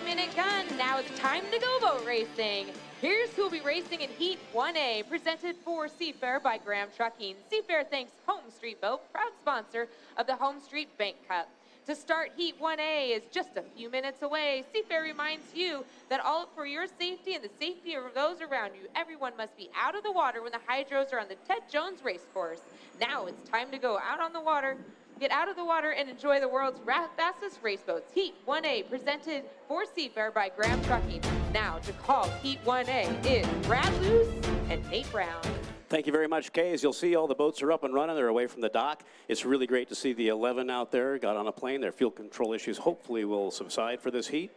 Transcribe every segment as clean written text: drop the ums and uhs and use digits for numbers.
3-minute gun. Now it's time to go boat racing. Here's who will be racing in Heat 1A, presented for Seafair by Graham Trucking. Seafair thanks Home Street Boat, proud sponsor of the Home Street Bank Cup. To start Heat 1A is just a few minutes away. Seafair reminds you that all for your safety and the safety of those around you, everyone must be out of the water when the hydros are on the Ted Jones race course. Now it's time to go out on the water. Get out of the water and enjoy the world's fastest race boats. Heat 1A, presented for Seafair by Graham Trucking. Now to call Heat 1A is Brad Luce and Nate Brown. Thank you very much, Kay. As you'll see, all the boats are up and running. They're away from the dock. It's really great to see the 11 out there. Got on a plane. Their fuel control issues hopefully will subside for this heat.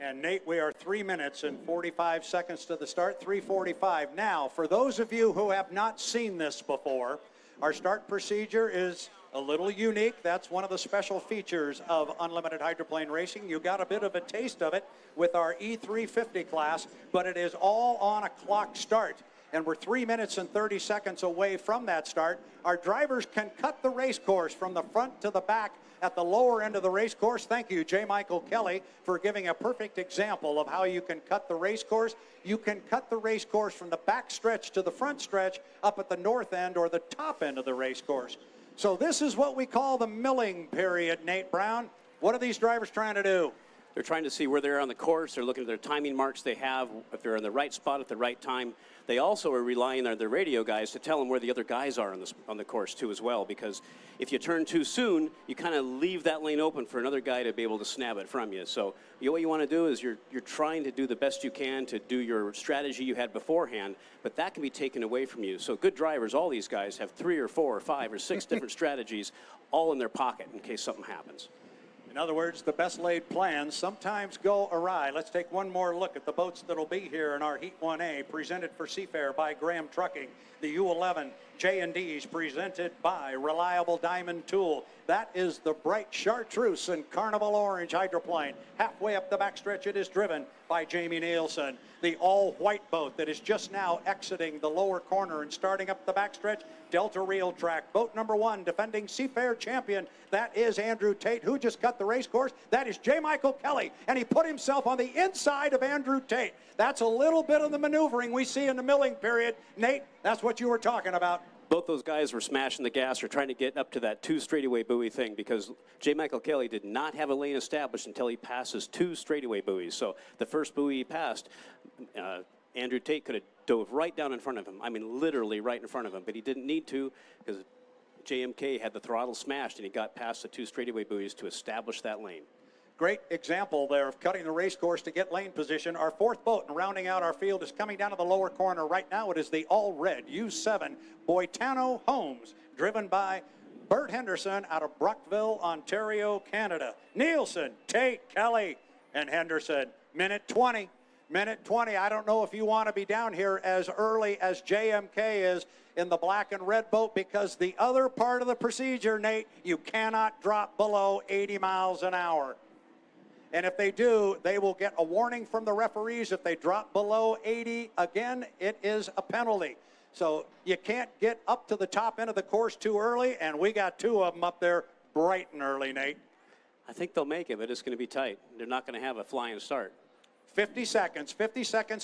And Nate, we are 3 minutes and 45 seconds to the start, 3:45. Now, for those of you who have not seen this before, our start procedure is a little unique. That's one of the special features of unlimited hydroplane racing. You got a bit of a taste of it with our E350 class, but it is all on a clock start. And we're 3 minutes and 30 seconds away from that start. Our drivers can cut the race course from the front to the back at the lower end of the race course. Thank you, J. Michael Kelly, for giving a perfect example of how you can cut the race course. You can cut the race course from the back stretch to the front stretch up at the north end or the top end of the race course. So this is what we call the milling period, Nate Brown. What are these drivers trying to do? They're trying to see where they're on the course. They're looking at their timing marks they have, if they're in the right spot at the right time. They also are relying on their radio guys to tell them where the other guys are on the course too as well, because if you turn too soon, you kind of leave that lane open for another guy to be able to snap it from you. So what you want to do is you're trying to do the best you can to do your strategy you had beforehand, but that can be taken away from you. So good drivers, all these guys have 3 or 4 or 5 or 6 different strategies all in their pocket in case something happens. In other words, the best laid plans sometimes go awry. Let's take one more look at the boats that'll be here in our Heat 1A, presented for Seafair by Graham Trucking. The U11 J&Ds, presented by Reliable Diamond Tool. That is the bright chartreuse and carnival orange hydroplane. Halfway up the backstretch, it is driven by Jamie Nielsen. The all-white boat that is just now exiting the lower corner and starting up the backstretch, Delta Reel Track. Boat number 1, defending Seafair champion. That is Andrew Tate, who just cut the race course. That is J. Michael Kelly, and he put himself on the inside of Andrew Tate. That's a little bit of the maneuvering we see in the milling period. Nate, that's what you were talking about. Both those guys were smashing the gas or trying to get up to that 2 straightaway buoy thing, because J. Michael Kelly did not have a lane established until he passes 2 straightaway buoys. So the first buoy he passed, Andrew Tate could have dove right down in front of him. I mean, literally right in front of him, but he didn't need to because JMK had the throttle smashed and he got past the 2 straightaway buoys to establish that lane. Great example there of cutting the race course to get lane position. Our 4th boat and rounding out our field is coming down to the lower corner right now. It is the all-red U7 Boitano Homes, driven by Bert Henderson out of Brockville, Ontario, Canada. Nielsen, Tate, Kelly, and Henderson. Minute 20. Minute 20. I don't know if you want to be down here as early as JMK is in the black and red boat, because the other part of the procedure, Nate, you cannot drop below 80 miles an hour. And if they do, they will get a warning from the referees. If they drop below 80, again, it is a penalty. So you can't get up to the top end of the course too early, and we got 2 of them up there bright and early, Nate. I think they'll make it, but it's going to be tight. They're not going to have a flying start. 50 seconds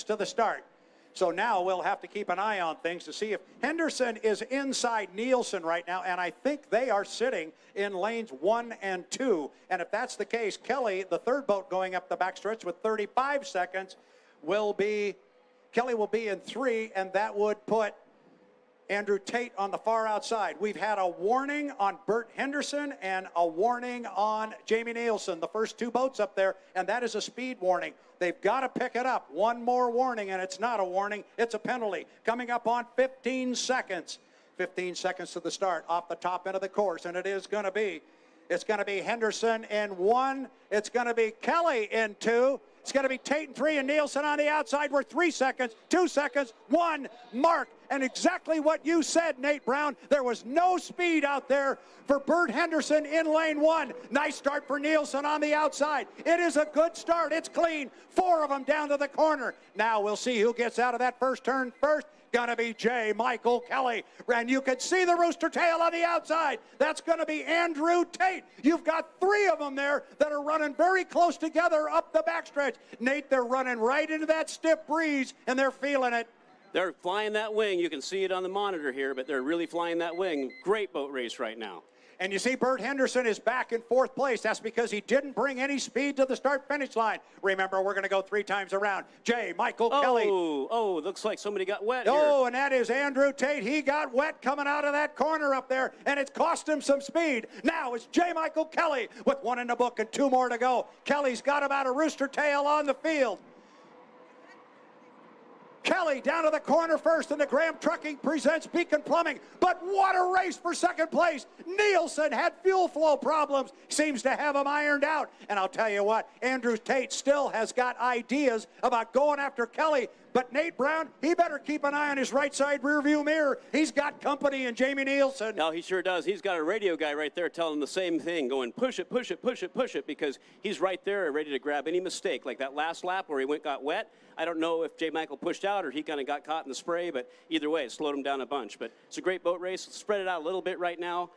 to the start. So now we'll have to keep an eye on things to see if Henderson is inside Nielsen right now, and I think they are sitting in lanes 1 and 2. And if that's the case, Kelly, the 3rd boat going up the backstretch with 35 seconds, Kelly will be in 3, and that would put Andrew Tate on the far outside. We've had a warning on Bert Henderson and a warning on Jamie Nielsen, the first 2 boats up there, and that is a speed warning. They've got to pick it up. One more warning, and it's not a warning, it's a penalty. Coming up on 15 seconds. 15 seconds to the start off the top end of the course, and it's going to be Henderson in 1. It's going to be Kelly in 2. It's going to be Tate in 3 and Nielsen on the outside. We're 3 seconds, 2 seconds, 1. Mark And exactly what you said, Nate Brown. There was no speed out there for Bert Henderson in lane 1. Nice start for Nielsen on the outside. It is a good start. It's clean. 4 of them down to the corner. Now we'll see who gets out of that first turn first. Gonna be J. Michael Kelly. And you can see the rooster tail on the outside. That's gonna be Andrew Tate. You've got 3 of them there that are running very close together up the backstretch. Nate, they're running right into that stiff breeze, and they're feeling it. They're flying that wing. You can see it on the monitor here, but they're really flying that wing. Great boat race right now. And you see Bert Henderson is back in 4th place. That's because he didn't bring any speed to the start-finish line. Remember, we're going to go 3 times around. J. Michael Kelly. Oh, looks like somebody got wet here. Oh, and that is Andrew Tate. He got wet coming out of that corner up there, and it's cost him some speed. Now it's J. Michael Kelly with 1 in the book and 2 more to go. Kelly's got about a rooster tail on the field. Kelly down to the corner first, and the Graham Trucking presents Beacon Plumbing. But what a race for second place. Nielsen had fuel flow problems. Seems to have them ironed out. And I'll tell you what, Andrew Tate still has got ideas about going after Kelly. But Nate Brown, he better keep an eye on his right side rear view mirror. He's got company in Jamie Nielsen. No, he sure does. He's got a radio guy right there telling him the same thing, going push it, push it, push it, push it, because he's right there ready to grab any mistake. Like that last lap where he got wet. I don't know if J. Michael pushed out or he kind of got caught in the spray, but either way, it slowed him down a bunch. But it's a great boat race. Let's spread it out a little bit right now.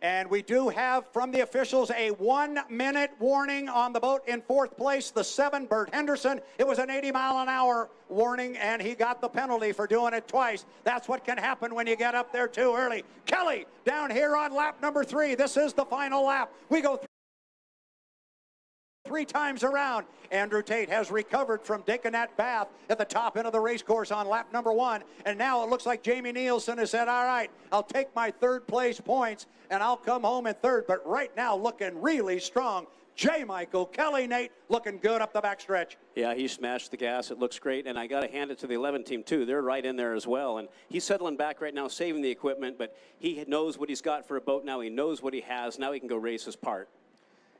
And we do have from the officials a 1-minute warning on the boat in 4th place, the 7, Bert Henderson. It was an 80-mile-an-hour warning, and he got the penalty for doing it twice. That's what can happen when you get up there too early. Kelly down here on lap number 3. This is the final lap. We go 3 times around. Andrew Tate has recovered from taking that bath at the top end of the race course on lap number 1. And now it looks like Jamie Nielsen has said, all right, I'll take my 3rd place points and I'll come home in 3rd. But right now looking really strong. J. Michael Kelly, Nate, looking good up the backstretch. Yeah, he smashed the gas. It looks great. And I got to hand it to the 11 team, too. They're right in there as well. And he's settling back right now, saving the equipment. But he knows what he's got for a boat now. He knows what he has. Now he can go race his part.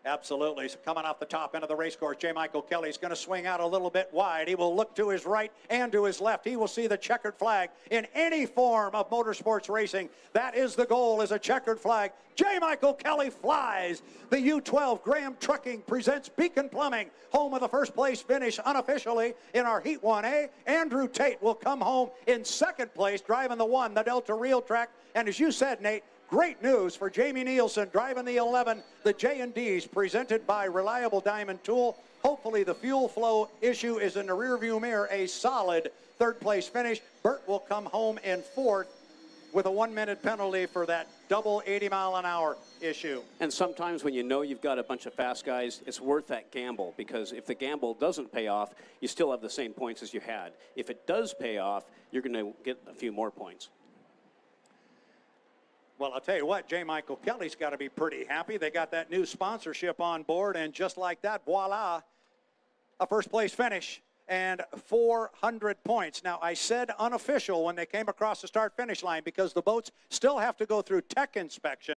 Absolutely. So coming off the top end of the race course, J. Michael Kelly's going to swing out a little bit wide. He will look to his right and to his left. He will see the checkered flag in any form of motorsports racing. That is the goal, is a checkered flag. J. Michael Kelly flies. The U12 Graham Trucking presents Beacon Plumbing, home of the first place finish unofficially in our Heat 1A. Andrew Tate will come home in 2nd place, driving the 1, the Delta Reel Track. And as you said, Nate, great news for Jamie Nielsen driving the 11, the J&Ds presented by Reliable Diamond Tool. Hopefully the fuel flow issue is in the rearview mirror, a solid 3rd place finish. Bert will come home in 4th with a 1-minute penalty for that double 80-mile-an-hour issue. And sometimes when you know you've got a bunch of fast guys, it's worth that gamble, because if the gamble doesn't pay off, you still have the same points as you had. If it does pay off, you're going to get a few more points. Well, I'll tell you what, J. Michael Kelly's got to be pretty happy. They got that new sponsorship on board, and just like that, voila, a 1st place finish and 400 points. Now, I said unofficial when they came across the start-finish line because the boats still have to go through tech inspection.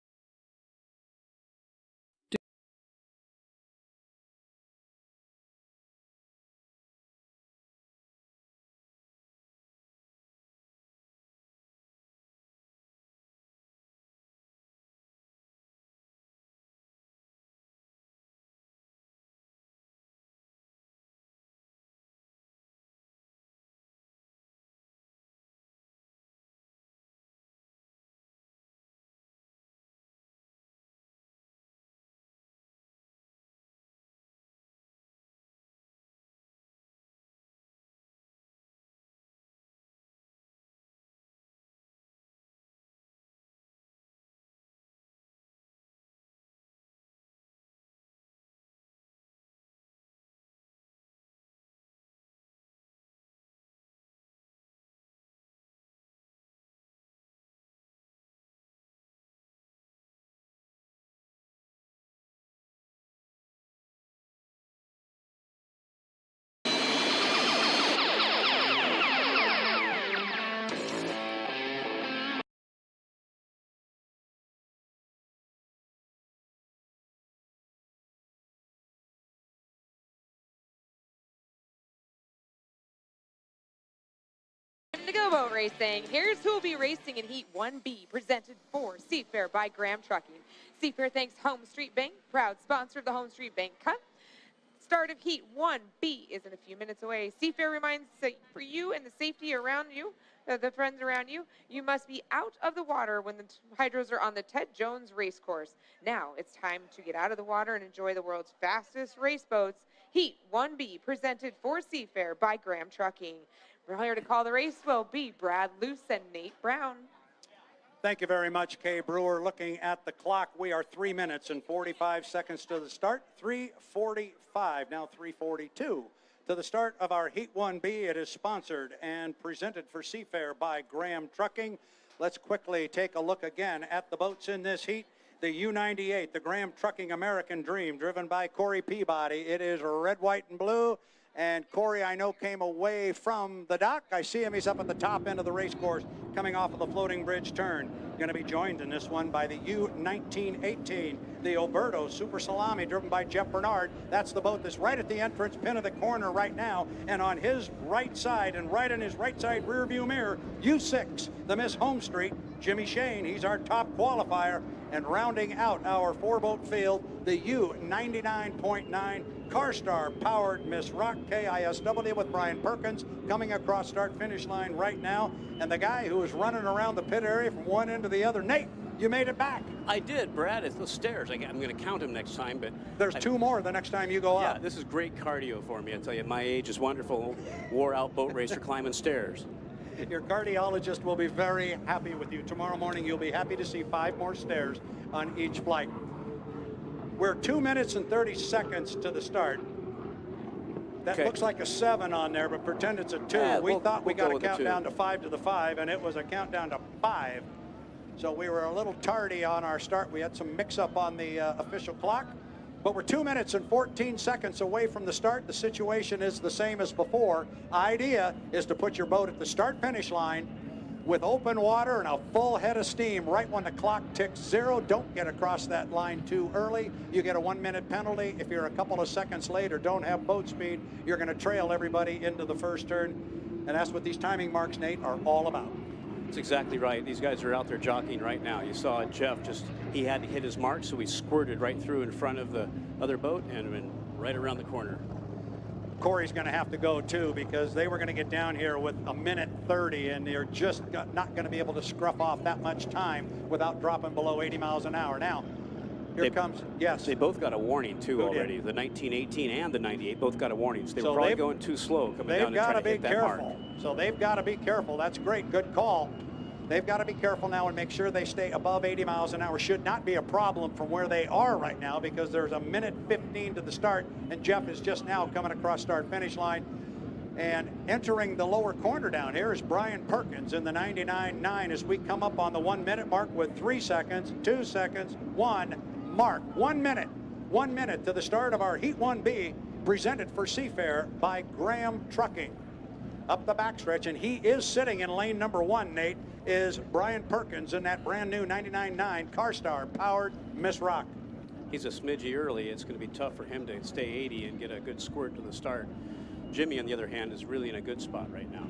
to go boat racing. Here's who will be racing in Heat 1B, presented for Seafair by Graham Trucking. Seafair thanks Home Street Bank, proud sponsor of the Home Street Bank Cup. Start of Heat 1B is in a few minutes away. Seafair reminds that for you and the safety around you, the friends around you, you must be out of the water when the hydros are on the Ted Jones race course. Now it's time to get out of the water and enjoy the world's fastest race boats. Heat 1B, presented for Seafair by Graham Trucking. We're here to call the race will be Brad Luce and Nate Brown. Thank you very much, Kay Brewer. Looking at the clock, we are 3 minutes and 45 seconds to the start. 3:45, now 3:42. To the start of our Heat 1B, it is sponsored and presented for Seafair by Graham Trucking. Let's quickly take a look again at the boats in this heat. The U-98, the Graham Trucking American Dream, driven by Corey Peabody. It is red, white, and blue. And Corey, I know, came away from the dock. I see him. He's up at the top end of the race course, coming off of the floating bridge turn. Going to be joined in this one by the U-1918, the Oberto Super Salami, driven by Jeff Bernard. That's the boat that's right at the entrance pin of the corner right now. And on his right side, and right in his right side rear view mirror, U6, the Miss Home Street, Jimmy Shane. He's our top qualifier. And rounding out our four-boat field, the U-99.9 Carstar powered Miss Rock KISW with Brian Perkins coming across start-finish line right now. And the guy who was running around the pit area from one end to the other, Nate, you made it back. I did, Brad. It's the stairs. I'm going to count them next time, but there's two more the next time you go up. Yeah, this is great cardio for me. I tell you, my age is wonderful. Wore-out boat racer climbing stairs. Your cardiologist will be very happy with you. Tomorrow morning, you'll be happy to see 5 more stairs on each flight. We're 2 minutes and 30 seconds to the start. That looks like a 7 on there, but pretend it's a 2. Yeah, we thought we got a countdown to 5 to the 5, and it was a countdown to 5. So we were a little tardy on our start. We had some mix-up on the official clock. But we're 2 minutes and 14 seconds away from the start. The situation is the same as before. Idea is to put your boat at the start-finish line with open water and a full head of steam right when the clock ticks 0. Don't get across that line too early. You get a 1-minute penalty. If you're a couple of seconds late or don't have boat speed, you're going to trail everybody into the first turn. And that's what these timing marks, Nate, are all about. That's exactly right. These guys are out there jockeying right now. You saw Jeff he had to hit his mark, so he squirted right through in front of the other boat and went right around the corner. Corey's going to have to go too, because they were going to get down here with a 1:30, and they're just not going to be able to scruff off that much time without dropping below 80 miles an hour. Now, here comes, yes. They both got a warning too already. The 1918 and the 98 both got a warning. So they were probably going too slow coming down and trying to hit that mark. So they've got to be careful. That's great. Good call. They've got to be careful now and make sure they stay above 80 miles an hour. Should not be a problem from where they are right now, because there's a 1:15 to the start, and Jeff is just now coming across start-finish line. And entering the lower corner down here is Brian Perkins in the 99.9 as we come up on the 1 minute mark with 3 seconds, 2 seconds, 1 mark. 1 minute. 1 minute to the start of our Heat 1B, presented for Seafair by Graham Trucking. Up the backstretch, and he is sitting in lane number 1, Nate, is Brian Perkins in that brand new 99.9 Carstar powered Miss Rock. He's a smidgy early. It's going to be tough for him to stay 80 and get a good squirt to the start. Jimmy, on the other hand, is really in a good spot right now.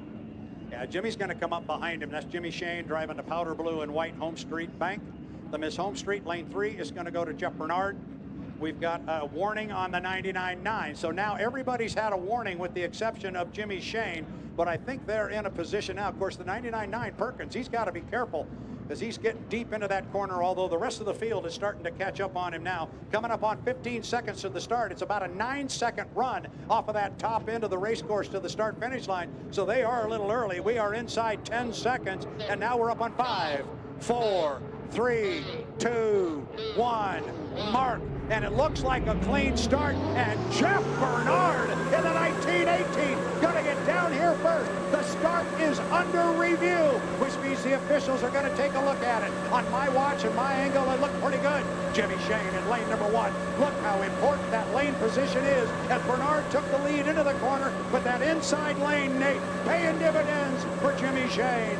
Yeah, Jimmy's going to come up behind him. That's Jimmy Shane driving the powder blue and white Home Street Bank. The Miss Home Street, lane 3, is going to go to Jeff Bernard. We've got a warning on the 99.9. So now everybody's had a warning with the exception of Jimmy Shane, but I think they're in a position now. Of course, the 99.9 Perkins, he's got to be careful because he's getting deep into that corner, although the rest of the field is starting to catch up on him now. Coming up on 15 seconds to the start. It's about a 9-second run off of that top end of the race course to the start-finish line. So they are a little early. We are inside 10 seconds, and now we're up on 5, 4, 3, 2, 1, mark. And it looks like a clean start, and Jeff Bernard in the 1918 gonna get down here first. The start is under review, which means the officials are gonna take a look at it. On my watch and my angle, it looked pretty good. Jimmy Shane in lane number 1. Look how important that lane position is, as Bernard took the lead into the corner with that inside lane, Nate, paying dividends for Jimmy Shane.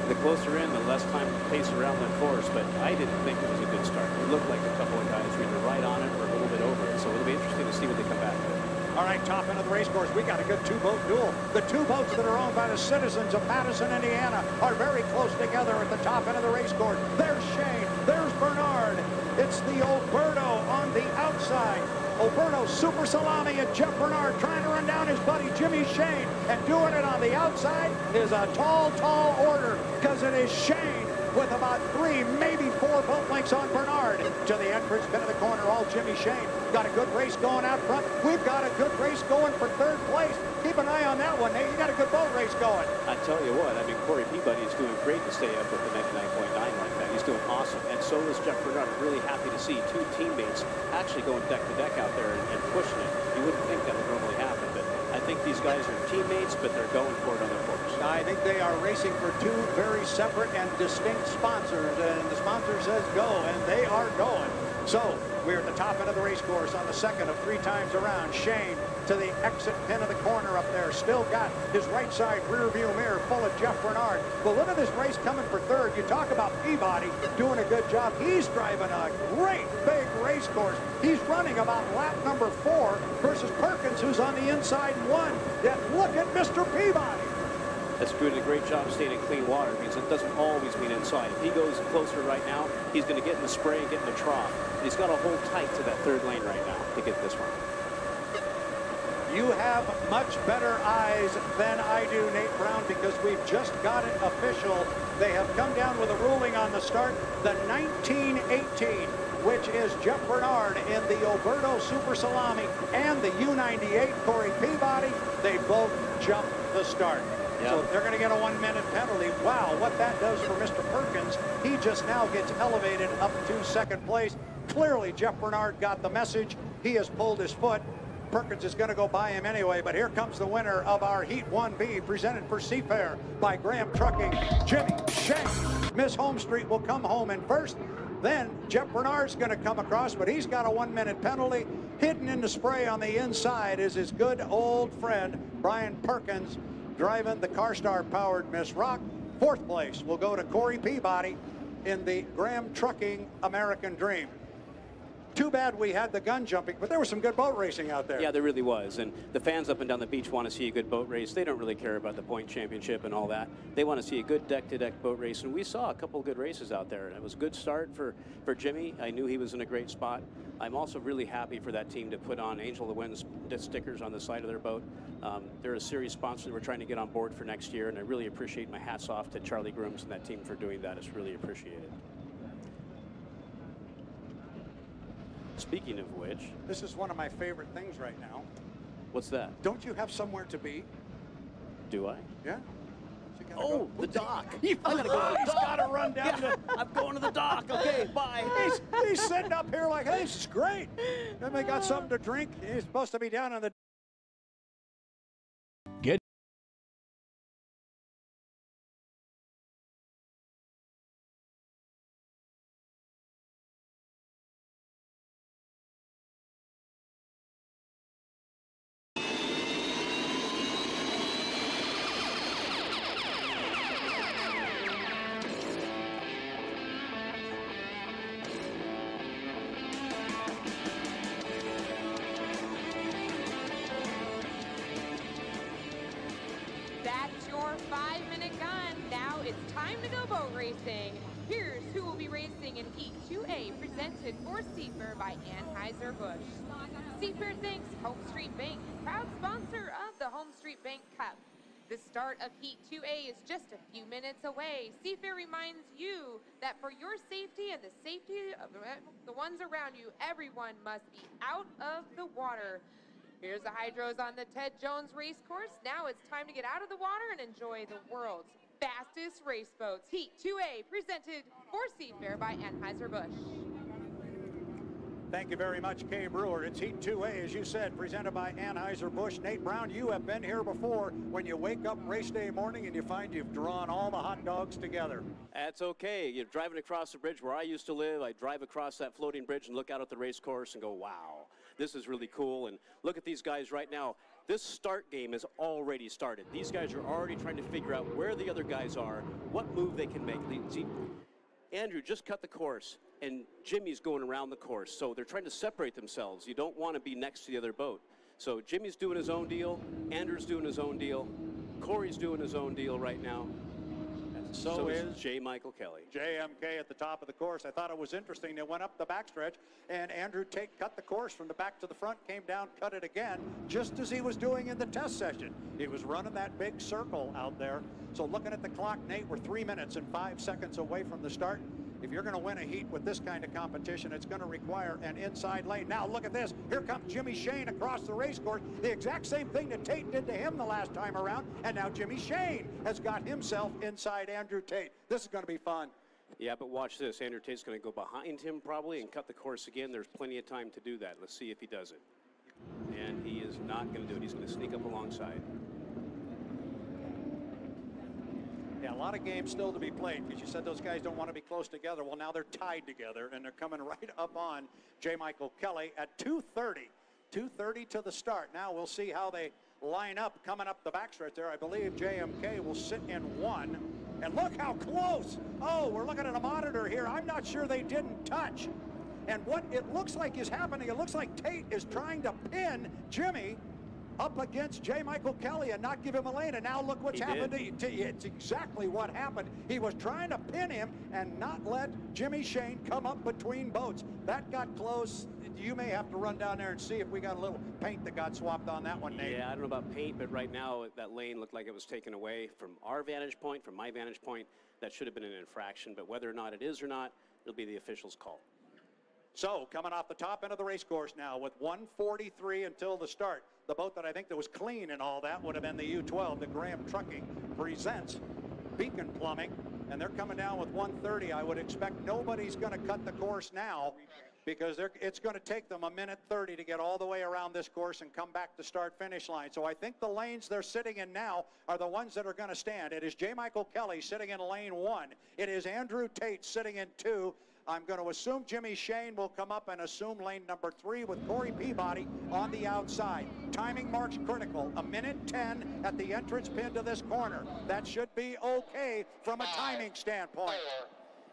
The closer in, the less time to pace around the course, but I didn't think it was a good start. It looked like a couple of guys were either right on it or a little bit over it, so it'll be interesting to see what they come back with. All right, top end of the race course. We got a good two-boat duel. The two boats that are owned by the citizens of Madison, Indiana, are very close together at the top end of the race course. There's Shane. There's Bernard. It's the Oberto on the outside. Oberto, Super Salami, and Jeff Bernard trying to run down his buddy Jimmy Shane. And doing it on the outside is a tall, tall order, because it is Shane with about 3, maybe 4 boat lengths on Bernard. To the entrance pin of the corner, all Jimmy Shane. Got a good race going out front. We've got a good race going for 3rd place. Keep an eye on that one, Nate. You got a good boat race going. I tell you what, I mean, Corey Peabody is doing great to stay up with the 99.9 like that. He's doing awesome. And so is Jeff Bernard. I'm really happy to see 2 teammates actually going deck to deck out there and pushing it. You wouldn't think that would normally happen, but I think these guys are teammates, but they're going for it on their course. I think they are racing for 2 very separate and distinct sponsors, and the sponsor says go, and they are going. So we're at the top end of the race course on the second of 3 times around. Shane to the exit pin of the corner up there. Still got his right side rear view mirror full of Jeff Bernard. Well, look at this race coming for 3rd. You talk about Peabody doing a good job. He's driving a great big race course. He's running about lap number 4 versus Perkins, who's on the inside 1. Yet look at Mr. Peabody. That's doing a great job staying in clean water, because it doesn't always mean inside. If he goes closer right now, he's going to get in the spray and get in the trough. He's got to hold tight to that 3rd lane right now to get this one. You have much better eyes than I do, Nate Brown, because we've just got it official. They have come down with a ruling on the start. The 1918, which is Jeff Bernard in the Oberto Super Salami and the U98 Corey Peabody, they both jumped the start. Yep. So they're going to get a 1-minute penalty. Wow, what that does for Mr. Perkins. He just now gets elevated up to 2nd place. Clearly, Jeff Bernard got the message. He has pulled his foot. Perkins is going to go by him anyway, but here comes the winner of our Heat 1B, presented for Seafair by Graham Trucking, Jimmy Shane. Miss Homestreet will come home in first. Then Jeff Bernard's going to come across, but he's got a 1-minute penalty. Hidden in the spray on the inside is his good old friend, Brian Perkins, driving the CarStar-powered Miss Rock. 4th place will go to Corey Peabody in the Graham Trucking American Dream. Too bad we had the gun jumping, but there was some good boat racing out there. Yeah, there really was. And the fans up and down the beach want to see a good boat race. They don't really care about the point championship and all that. They want to see a good deck-to-deck boat race. And we saw a couple of good races out there. And it was a good start for Jimmy. I knew he was in a great spot. I'm also really happy for that team to put on Angel of the Wind stickers on the side of their boat. They're a serious sponsor that we're trying to get on board for next year. And I really appreciate, my hats off to Charlie Grooms and that team for doing that. It's really appreciated. Speaking of which, this is one of my favorite things right now. What's that? Don't you have somewhere to be? Do I? Yeah. Oh, the dock. I gotta go. He's got to run down. Yeah, I'm going to the dock. Okay, bye. He's sitting up here like, hey, this is great. Then they got something to drink. He's supposed to be down on the. That's your 5-minute gun. Now it's time to go boat racing. Here's who will be racing in Heat 2A, presented for Seafair by Anheuser-Busch. Seafair thanks Home Street Bank, proud sponsor of the Home Street Bank Cup. The start of Heat 2A is just a few minutes away. Seafair reminds you that for your safety and the safety of the ones around you, everyone must be out of the water. Here's the hydros on the Ted Jones race course. Now it's time to get out of the water and enjoy the world's fastest race boats. Heat 2A, presented for Seafair by Anheuser-Busch. Thank you very much, Kay Brewer. It's Heat 2A, as you said, presented by Anheuser-Busch. Nate Brown, you have been here before when you wake up race day morning and you find you've drawn all the hot dogs together. That's okay. You're driving across the bridge where I used to live. I drive across that floating bridge and look out at the race course and go, wow, this is really cool. And look at these guys right now. This start game has already started. These guys are already trying to figure out where the other guys are, what move they can make. See, Andrew just cut the course, and Jimmy's going around the course, so they're trying to separate themselves. You don't want to be next to the other boat. So Jimmy's doing his own deal. Andrew's doing his own deal. Corey's doing his own deal right now. And so is J. Michael Kelly. JMK at the top of the course. I thought it was interesting. They went up the backstretch, and Andrew Tate cut the course from the back to the front, came down, cut it again, just as he was doing in the test session. He was running that big circle out there. So looking at the clock, Nate, we're 3 minutes and 5 seconds away from the start. If you're going to win a heat with this kind of competition, it's going to require an inside lane. Now look at this. Here comes Jimmy Shane across the race course. The exact same thing that Tate did to him the last time around. And now Jimmy Shane has got himself inside Andrew Tate. This is going to be fun. Yeah, but watch this. Andrew Tate's going to go behind him probably and cut the course again. There's plenty of time to do that. Let's see if he does it. And he is not going to do it. He's going to sneak up alongside. Yeah, a lot of games still to be played, because you said those guys don't want to be close together. Well, now they're tied together, and they're coming right up on J. Michael Kelly at 2:30. 2:30 to the start. Now we'll see how they line up coming up the backstretch there. I believe JMK will sit in 1. And look how close. Oh, we're looking at a monitor here. I'm not sure they didn't touch. And what it looks like is happening, it looks like Tate is trying to pin Jimmy up against J. Michael Kelly and not give him a lane, and now look what's happened to you. It's exactly what happened. He was trying to pin him and not let Jimmy Shane come up between boats. That got close. You may have to run down there and see if we got a little paint that got swapped on that one, Nate. Yeah, I don't know about paint, but right now that lane looked like it was taken away. From our vantage point, from my vantage point, that should have been an infraction, but whether or not it is or not, it'll be the official's call. So coming off the top end of the race course now with 1:43 until the start. The boat that I think that was clean and all that would have been the U12, the Graham Trucking presents Beacon Plumbing, and they're coming down with 1:30. I would expect nobody's going to cut the course now, because it's going to take them 1:30 to get all the way around this course and come back to start-finish line. So I think the lanes they're sitting in now are the ones that are going to stand. It is J. Michael Kelly sitting in lane 1. It is Andrew Tate sitting in 2. I'm going to assume Jimmy Shane will come up and assume lane number 3 with Corey Peabody on the outside. Timing marks critical. 1:10 at the entrance pin to this corner. That should be okay from a timing standpoint.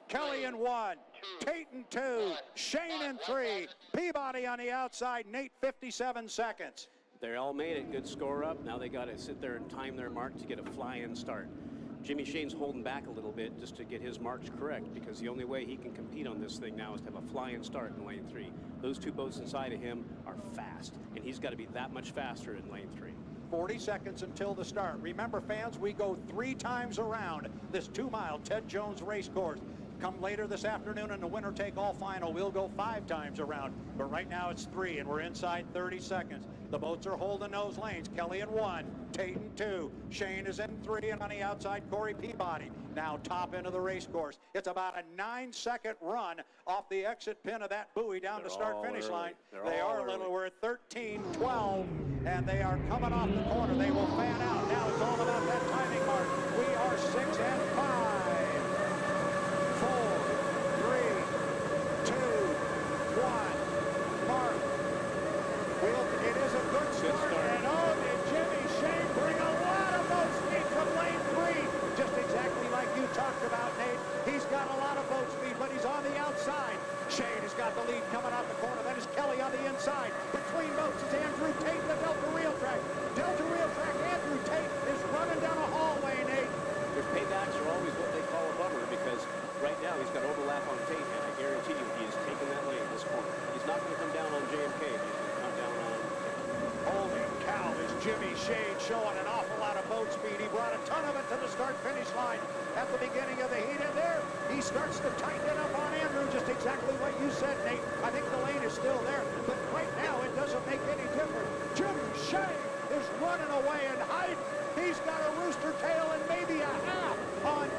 Kelly in 1, Tate in 2, Shane in 3, Peabody on the outside, Nate 57 seconds. They all made it. Good score up. Now they got to sit there and time their mark to get a fly-in start. Jimmy Shane's holding back a little bit just to get his marks correct, because the only way he can compete on this thing now is to have a fly-in start in lane 3. Those two boats inside of him are fast, and he's got to be that much faster in lane 3. 40 seconds until the start. Remember, fans, we go 3 times around this 2-mile Ted Jones race course. Come later this afternoon in the winner-take-all final, we'll go 5 times around. But right now it's 3, and we're inside 30 seconds. The boats are holding those lanes. Kelly in 1, Tate in 2, Shane is in 3, and on the outside, Corey Peabody. Now top end of the race course. It's about a 9-second run off the exit pin of that buoy down to start-finish line. They are a little. We're at 13-12, and they are coming off the corner. They will fan out. Now it's all about that timing mark. We are 6 and 5. 4, 3, 2, 1, mark. It is a good start, and oh, did Jimmy Shane bring a lot of boat speed from lane 3, just exactly like you talked about, Nate. He's got a lot of boat speed, but he's on the outside. Shane has got the lead coming out the corner. That is Kelly on the inside. Between boats is Andrew Tate, the Delta Reel Track. Delta Reel Track, Andrew Tate is running down a hallway, Nate. His paybacks are always what they call a bummer, because right now he's got overlap on Tate, and I guarantee you he is taking that lane this corner. He's not going to come down on JMK. He's going to come down on... Holy cow, is Jimmy Shane showing an awful lot of boat speed. He brought a ton of it to the start-finish line at the beginning of the heat, and there he starts to tighten it up on Andrew, just exactly what you said, Nate. I think the lane is still there, but right now it doesn't make any difference. Jimmy Shane is running away and hiding. He's got a rooster tail and maybe a half on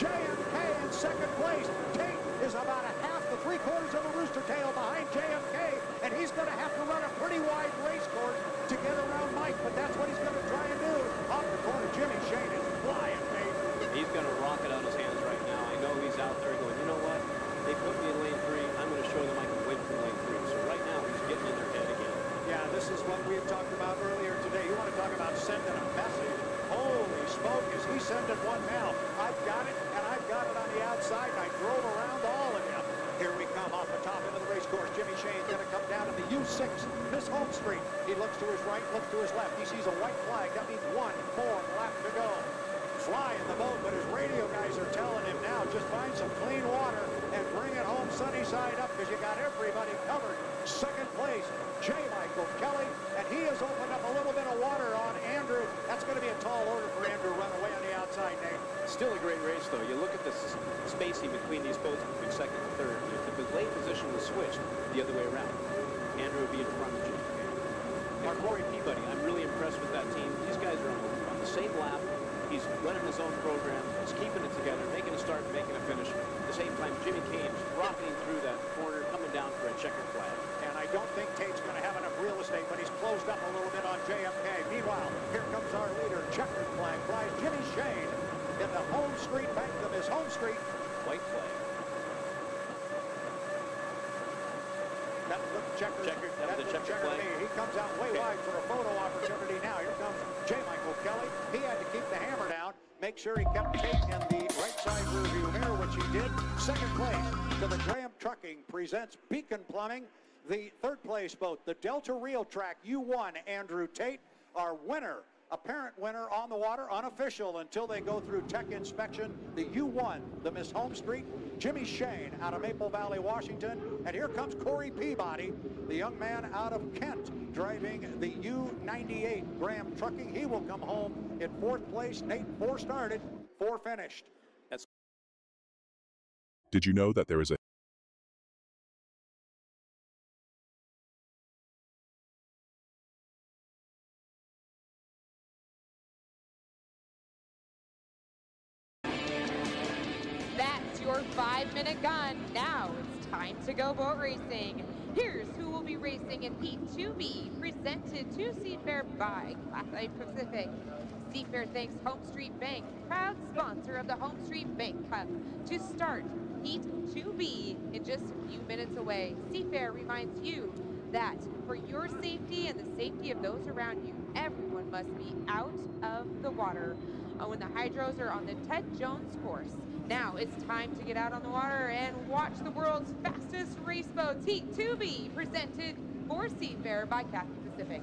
JMK in second place. Tate is about a half to 3/4 of a rooster tail behind JMK, and he's going to have to run a pretty wide race course to get around Mike, but that's what he's going to try and do. Off the corner, Jimmy Shane is flying, Nate. He's got a rocket on his hands right now. I know he's out there going, you know what? They put me in lane 3. I'm going to show them I can win from lane 3. So right now he's getting in their head again. Yeah, this is what we've talked about earlier today. You want to talk about sending a message? Holy smoke, is he sending one now? I've got it, and I've got it on the outside, and I drove around all of you. Here we come off the top into the race course. Jimmy Shane's going to come down to the U6, Miss Home Street. He looks to his right, looks to his left. He sees a white flag. That means one more lap to go. Fly in the boat, but his radio guys are telling him now, just find some clean water and bring it home sunny side up because you got everybody covered. Second place, J. Michael Kelly, and he has opened up a little bit of water on Andrew. That's going to be a tall order for Andrew run away on the outside, Nate. Still a great race, though. You look at the spacing between these boats between second and third. If the lane position was switched the other way around, Andrew would be in front of Jim. And Corey Peabody, I'm really impressed with that team. These guys are on the same lap. He's running his own program. He's keeping it together, making a start, making a finish. At the same time, Jimmy Cain's rocketing through that corner, coming down for a checkered flag. And I don't think Tate's going to have enough real estate, but he's closed up a little bit on JFK. Meanwhile, here comes our leader. Checkered flag flies Jimmy Shane in the home street bank of his home street. White flag. That looked checkered. That was a checkered flag. He comes out way wide for a photo opportunity now. Here comes J. Michael Kelly. He had to keep the hammer down, make sure he kept Tate in the right side rearview mirror, which he did. Second place to the Graham Trucking presents Beacon Plumbing. The third place boat, the Delta Reel Track U1, Andrew Tate, our winner. Apparent winner on the water, unofficial until they go through tech inspection. The U1, the Miss Home Street, Jimmy Shane out of Maple Valley, Washington. And here comes Corey Peabody, the young man out of Kent, driving the U98 Graham Trucking. He will come home in fourth place. Nate, 4 started, 4 finished. Did you know that there is a That's your 5-minute gun. Now it's time to go boat racing. Here's who will be racing in Heat 2B, presented to Seafair by Cathay Pacific. Seafair thanks Home Street Bank, proud sponsor of the Home Street Bank Cup. To start Heat 2B in just a few minutes away, Seafair reminds you that for your safety and the safety of those around you, everyone must be out of the water when the hydros are on the Ted Jones course. Now it's time to get out on the water and watch the world's fastest race boats, Heat 2B, presented for Seafair by Cathay Pacific.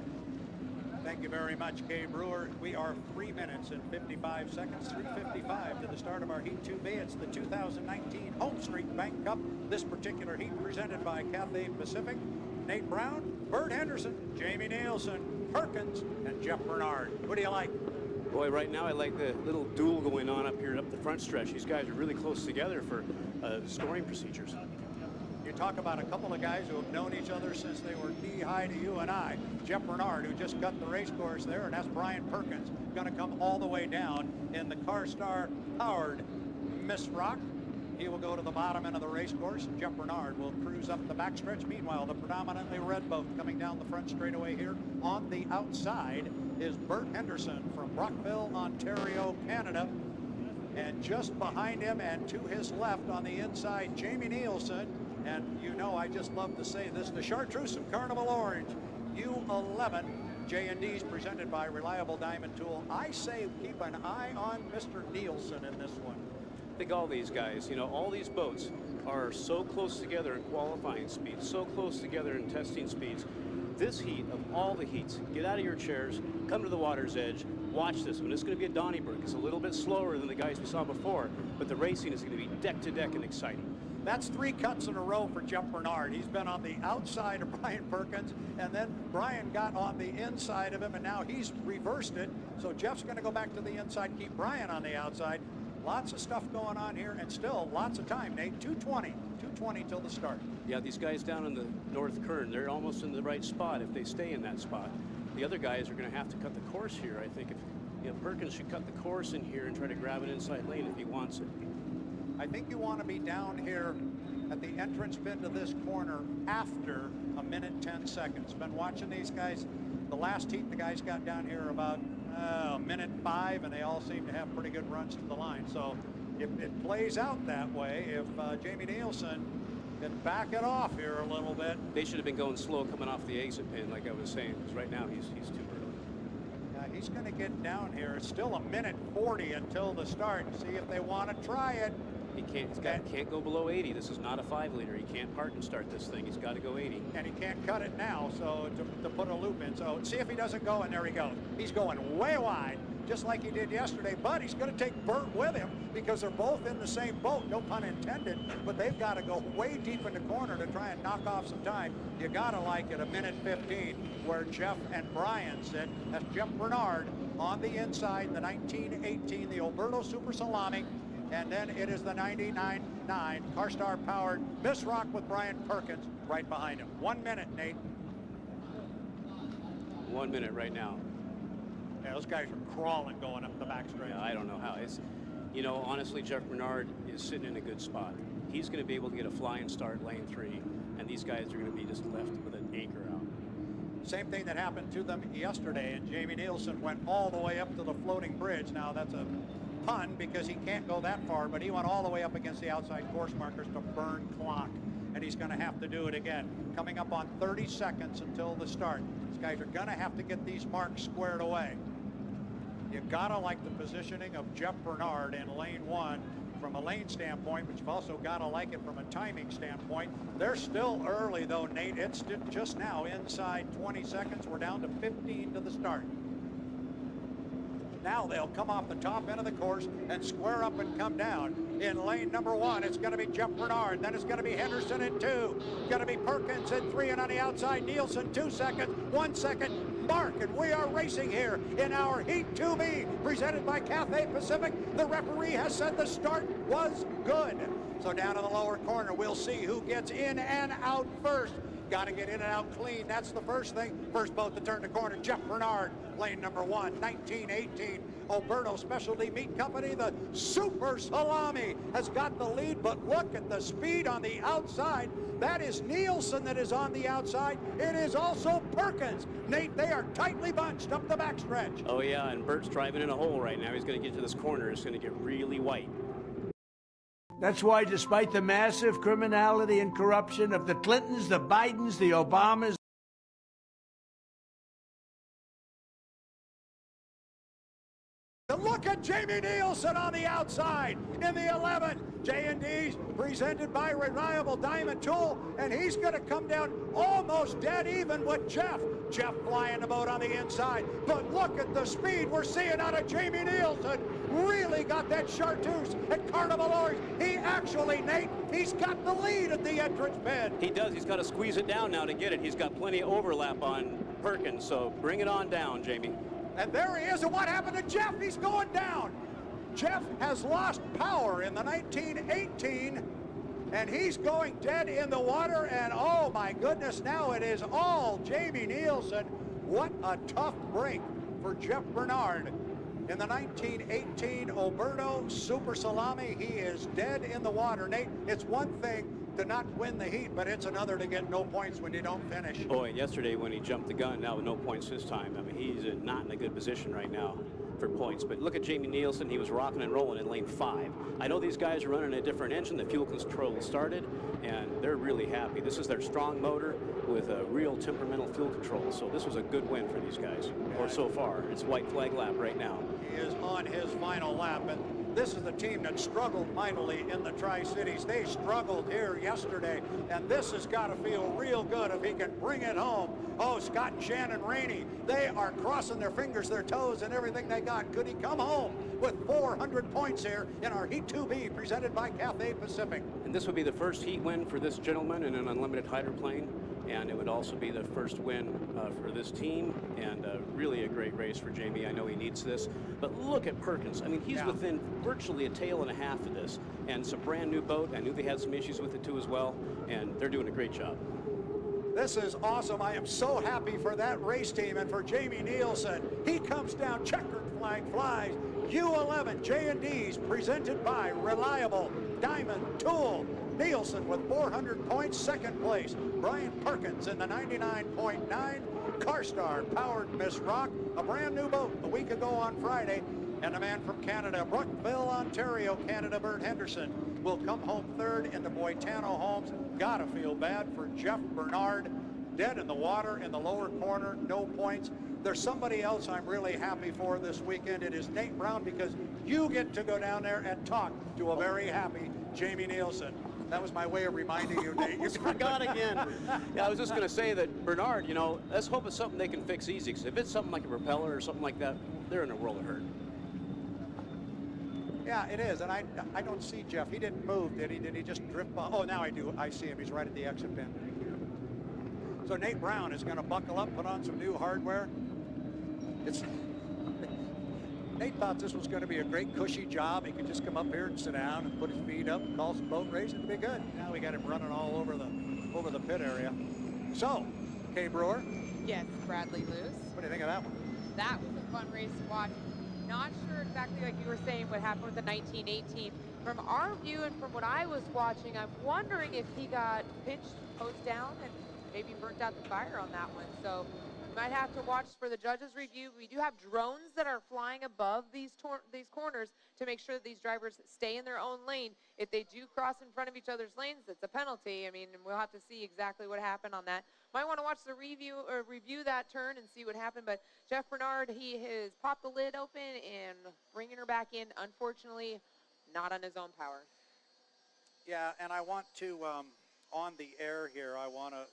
Thank you very much, Kay Brewer. We are 3 minutes and 55 seconds, 3:55 to the start of our Heat 2B. It's the 2019 Home Street Bank Cup. This particular heat presented by Cathay Pacific. Nate Brown, Bert Henderson, Jamie Nielsen, Perkins, and Jeff Bernard. Who do you like? Boy, right now I like the little duel going on up here up the front stretch. These guys are really close together for scoring procedures. You talk about a couple of guys who have known each other since they were knee-high to you and I. Jeff Bernard, who just cut the race course there, and that's Brian Perkins, going to come all the way down in the Carstar-powered Miss Rock. He will go to the bottom end of the race course. Jeff Bernard will cruise up the backstretch. Meanwhile, the predominantly red boat coming down the front straightaway here on the outside is Bert Henderson from Brockville, Ontario, Canada. And just behind him and to his left on the inside, Jamie Nielsen. And you know, I just love to say this, the Chartreuse of Carnival Orange, U11 J&Ds presented by Reliable Diamond Tool. I say keep an eye on Mr. Nielsen in this one. I think all these guys, you know, all these boats are so close together in qualifying speeds, so close together in testing speeds. This heat, of all the heats, get out of your chairs, come to the water's edge, watch this one. It's going to be a Donnybrook. It's a little bit slower than the guys we saw before, but the racing is going to be deck to deck and exciting. That's 3 cuts in a row for Jeff Bernard. He's been on the outside of Brian Perkins, and then Brian got on the inside of him, and now he's reversed it. So Jeff's going to go back to the inside, keep Brian on the outside. Lots of stuff going on here, and still lots of time, Nate. 2:20 till the start. Yeah, these guys down in the North Kern, they're almost in the right spot if they stay in that spot. The other guys are going to have to cut the course here, I think. If, you know, Perkins should cut the course in here and try to grab an inside lane if he wants it. I think you want to be down here at the entrance bend of this corner after 1 minute 10 seconds. Been watching these guys. The last heat, the guys got down here about 1 minute 5, and they all seem to have pretty good runs to the line. So if it plays out that way, if Jamie Nielsen can back it off here a little bit. They should have been going slow coming off the exit pin, like I was saying, because right now he's too early. He's going to get down here. It's still 1 minute 40 until the start. See if they want to try it. Can't go below 80. This is not a 5-liter. He can't park and start this thing. He's got to go 80. And he can't cut it now, so to put a loop in. So see if he doesn't go, and there he goes. He's going way wide, just like he did yesterday, but he's going to take Bert with him because they're both in the same boat, no pun intended, but they've got to go way deep in the corner to try and knock off some time. You got to like it, 1:15, where Jeff and Brian sit. That's Jeff Bernard on the inside in the 1918, the Alberto Super Salami. And then it is the 99.9 Carstar powered Miss Rock with Brian Perkins right behind him. 1 minute, Nate. 1 minute right now. Yeah, those guys are crawling going up the backstretch. Yeah, I don't know how. You know, honestly, Jeff Bernard is sitting in a good spot. He's going to be able to get a flying start lane 3, and these guys are going to be just left with an anchor out. Same thing that happened to them yesterday, and Jamie Nielsen went all the way up to the floating bridge. Now, that's a pun because he can't go that far, but he went all the way up against the outside course markers to burn clock, and he's going to have to do it again. Coming up on 30 seconds until the start. These guys are going to have to get these marks squared away. You've got to like the positioning of Jeff Bernard in lane 1 from a lane standpoint, but you've also got to like it from a timing standpoint. They're still early, though, Nate. It's just now inside 20 seconds. We're down to 15 to the start. Now they'll come off the top end of the course and square up and come down. In lane number 1, it's going to be Jeff Bernard. Then it's going to be Henderson in 2. Going to be Perkins in 3, and on the outside, Nielsen 2 seconds, 1 second, Mark. And we are racing here in our Heat 2B, presented by Cathay Pacific. The referee has said the start was good. So down in the lower corner, we'll see who gets in and out first. Got to get in and out clean. That's the first thing. First boat to turn the corner, Jeff Bernard, lane number 1, 1918. Alberto Specialty Meat Company, the Super Salami, has got the lead, but look at the speed on the outside. That is Nielsen that is on the outside. It is also Perkins. Nate, they are tightly bunched up the backstretch. Oh, yeah, and Bert's driving in a hole right now. He's going to get to this corner. It's going to get really white. That's why, despite the massive criminality and corruption of the Clintons, the Bidens, the Obamas, look at Jamie Nielsen on the outside in the 11. J&D's presented by Reliable Diamond Tool, and he's going to come down almost dead even with Jeff. Jeff flying the boat on the inside, but look at the speed we're seeing out of Jamie Nielsen. Really got that chartreuse at Carnival Orange. He actually, Nate, he's got the lead at the entrance bed. He does. He's got to squeeze it down now to get it. He's got plenty of overlap on Perkins, so bring it on down, Jamie. And there he is, and what happened to Jeff? He's going down. Jeff has lost power in the 1918, and he's going dead in the water, and oh my goodness, now it is all Jamie Nielsen. What a tough break for Jeff Bernard. In the 1918 Alberto Super Salami, he is dead in the water. Nate, it's one thing to not win the heat, but it's another to get no points when you don't finish. Oh, and yesterday when he jumped the gun, now with no points this time. I mean, he's not in a good position right now for points. But look at Jamie Nielsen. He was rocking and rolling in lane 5. I know these guys are running a different engine. The fuel control started, and they're really happy. This is their strong motor with a real temperamental fuel control. So this was a good win for these guys, or so far. It's white flag lap right now. He is on his final lap, and this is the team that struggled mightily in the Tri-Cities. They struggled here yesterday, and this has got to feel real good if he can bring it home. Oh, Scott and Shannon Rainey, they are crossing their fingers, their toes, and everything they got. Could he come home with 400 points here in our Heat 2B presented by Cathay Pacific? And this would be the first heat win for this gentleman in an unlimited hydroplane. And it would also be the first win for this team, and really a great race for Jamie. I know he needs this, but look at Perkins. I mean, he's within virtually a tail and a half of this, and it's a brand new boat. I knew they had some issues with it too as well, and they're doing a great job. This is awesome. I am so happy for that race team and for Jamie Nielsen. He comes down, checkered flag flies. U11 J&Ds presented by Reliable Diamond Tool. Nielsen with 400 points, second place. Brian Perkins in the 99.9 Carstar powered Miss Rock, a brand new boat a week ago on Friday. And a man from Canada, Brookville, Ontario, Canada, Bert Henderson, will come home third in the Boitano Homes. Gotta feel bad for Jeff Bernard, dead in the water in the lower corner, no points. There's somebody else I'm really happy for this weekend. It is Nate Brown, because you get to go down there and talk to a very happy Jamie Nielsen. That was my way of reminding you, Nate. You forgot again. Yeah, I was just going to say that Bernard, you know, let's hope it's something they can fix easy. Because if it's something like a propeller or something like that, they're in a world of hurt. Yeah, it is. And I don't see Jeff. He didn't move, did he? Did he just drift by? Oh, now I do. I see him. He's right at the exit pin. So Nate Brown is going to buckle up, put on some new hardware. Nate thought this was going to be a great cushy job. He could just come up here and sit down and put his feet up, call some boat racing, and be good. Now we got him running all over the pit area. So, Kay Brewer. Yes, Bradley Luce. What do you think of that one? That was a fun race to watch. Not sure exactly, like you were saying, what happened with the 1918. From our view and from what I was watching, I'm wondering if he got pitched, hosed down, and maybe burnt out the fire on that one. So we might have to watch for the judges' review. We do have drones that are flying above these corners to make sure that these drivers stay in their own lane. If they do cross in front of each other's lanes, it's a penalty. I mean, we'll have to see exactly what happened on that. Might want to watch the review that turn and see what happened. But Jeff Bernard, he has popped the lid open and bringing her back in. Unfortunately, not on his own power. Yeah, and I want to, on the air here, I want to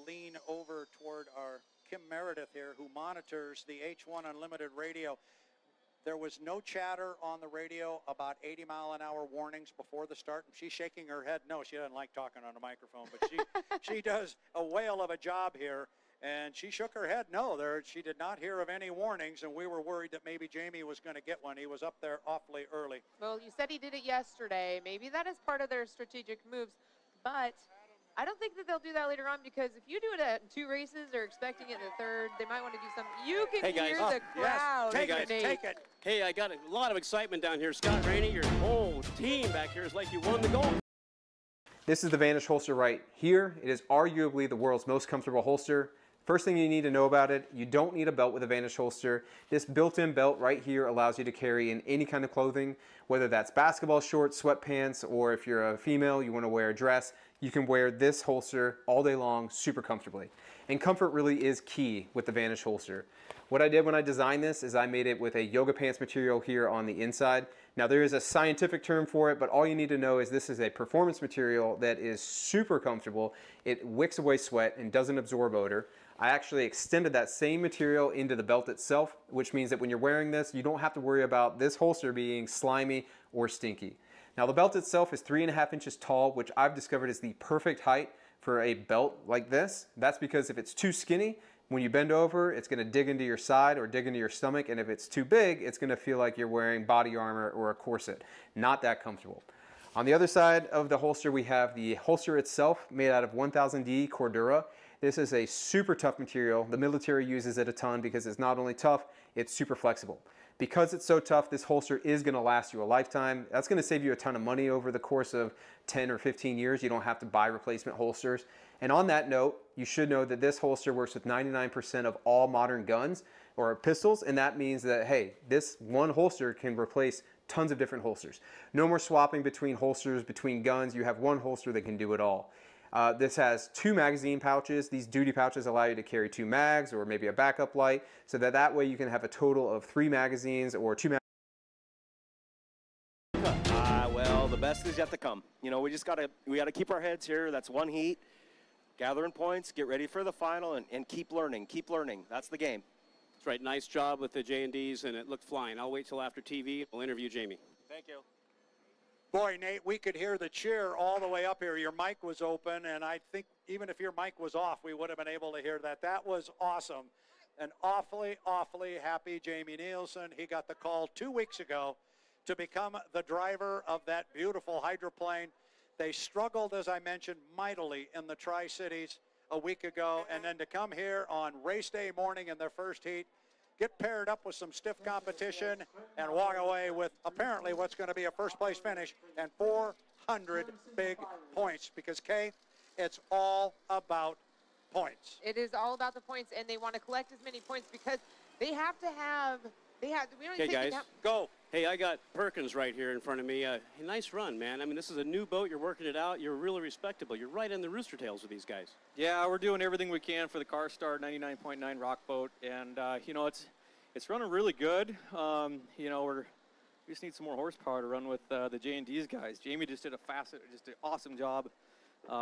lean over toward our Kim Meredith here, who monitors the H1 Unlimited radio. There was no chatter on the radio about 80-mile-an-hour warnings before the start. She's shaking her head. No, she doesn't like talking on a microphone, but she does a whale of a job here. And she shook her head. No, she did not hear of any warnings, and we were worried that maybe Jamie was going to get one. He was up there awfully early. Well, you said he did it yesterday. Maybe that is part of their strategic moves, but I don't think that they'll do that later on, because if you do it at 2 races or expecting it in the 3rd, they might want to do something. You can hear the crowd. Yes. Take it. Hey, I got a lot of excitement down here. Scott Rainey, your whole team back here is like you won the gold. This is the Vantage holster right here. It is arguably the world's most comfortable holster. First thing you need to know about it, you don't need a belt with a Vantage holster. This built-in belt right here allows you to carry in any kind of clothing, whether that's basketball shorts, sweatpants, or if you're a female, you want to wear a dress, you can wear this holster all day long super comfortably. And comfort really is key with the Vantage holster. What I did when I designed this is I made it with a yoga pants material here on the inside. Now there is a scientific term for it, but all you need to know is this is a performance material that is super comfortable. It wicks away sweat and doesn't absorb odor. I actually extended that same material into the belt itself, which means that when you're wearing this, you don't have to worry about this holster being slimy or stinky. Now the belt itself is 3.5 inches tall, which I've discovered is the perfect height for a belt like this. That's because if it's too skinny, when you bend over, it's going to dig into your side or dig into your stomach, and if it's too big, it's going to feel like you're wearing body armor or a corset. Not that comfortable. On the other side of the holster, we have the holster itself made out of 1000D Cordura. This is a super tough material. The military uses it a ton because it's not only tough, it's super flexible. Because it's so tough, this holster is going to last you a lifetime. That's going to save you a ton of money over the course of 10 or 15 years. You don't have to buy replacement holsters. And on that note, you should know that this holster works with 99% of all modern guns or pistols, and that means that, hey, this one holster can replace tons of different holsters. No more swapping between holsters, between guns. You have one holster that can do it all. This has 2 magazine pouches. These duty pouches allow you to carry 2 mags or maybe a backup light, so that way you can have a total of 3 magazines or 2 magazines. Well, the best is yet to come. You know, we gotta keep our heads here. That's one heat. Gathering points, get ready for the final, and keep learning. Keep learning. That's the game. That's right. Nice job with the J&Ds, and it looked flying. I'll wait till after TV. We'll interview Jamie. Thank you. Boy, Nate, we could hear the cheer all the way up here. Your mic was open, and I think even if your mic was off, we would have been able to hear that. That was awesome. An awfully, awfully happy Jamie Nielsen. He got the call 2 weeks ago to become the driver of that beautiful hydroplane. They struggled, as I mentioned, mightily in the Tri-Cities a week ago, and then to come here on race day morning in their first heat, get paired up with some stiff competition, and walk away with apparently what's going to be a first-place finish and 400 big points. Because, Kay, it's all about points. It is all about the points, and they want to collect as many points because they have to have. We don't Okay, guys, go. Hey, I got Perkins right here in front of me. Nice run, man. I mean, this is a new boat. You're working it out. You're really respectable. You're right in the rooster tails with these guys. Yeah, we're doing everything we can for the Car Star 99.9 rock boat, and you know, it's running really good. You know, We just need some more horsepower to run with the J&D's guys. Jamie just did just an awesome job.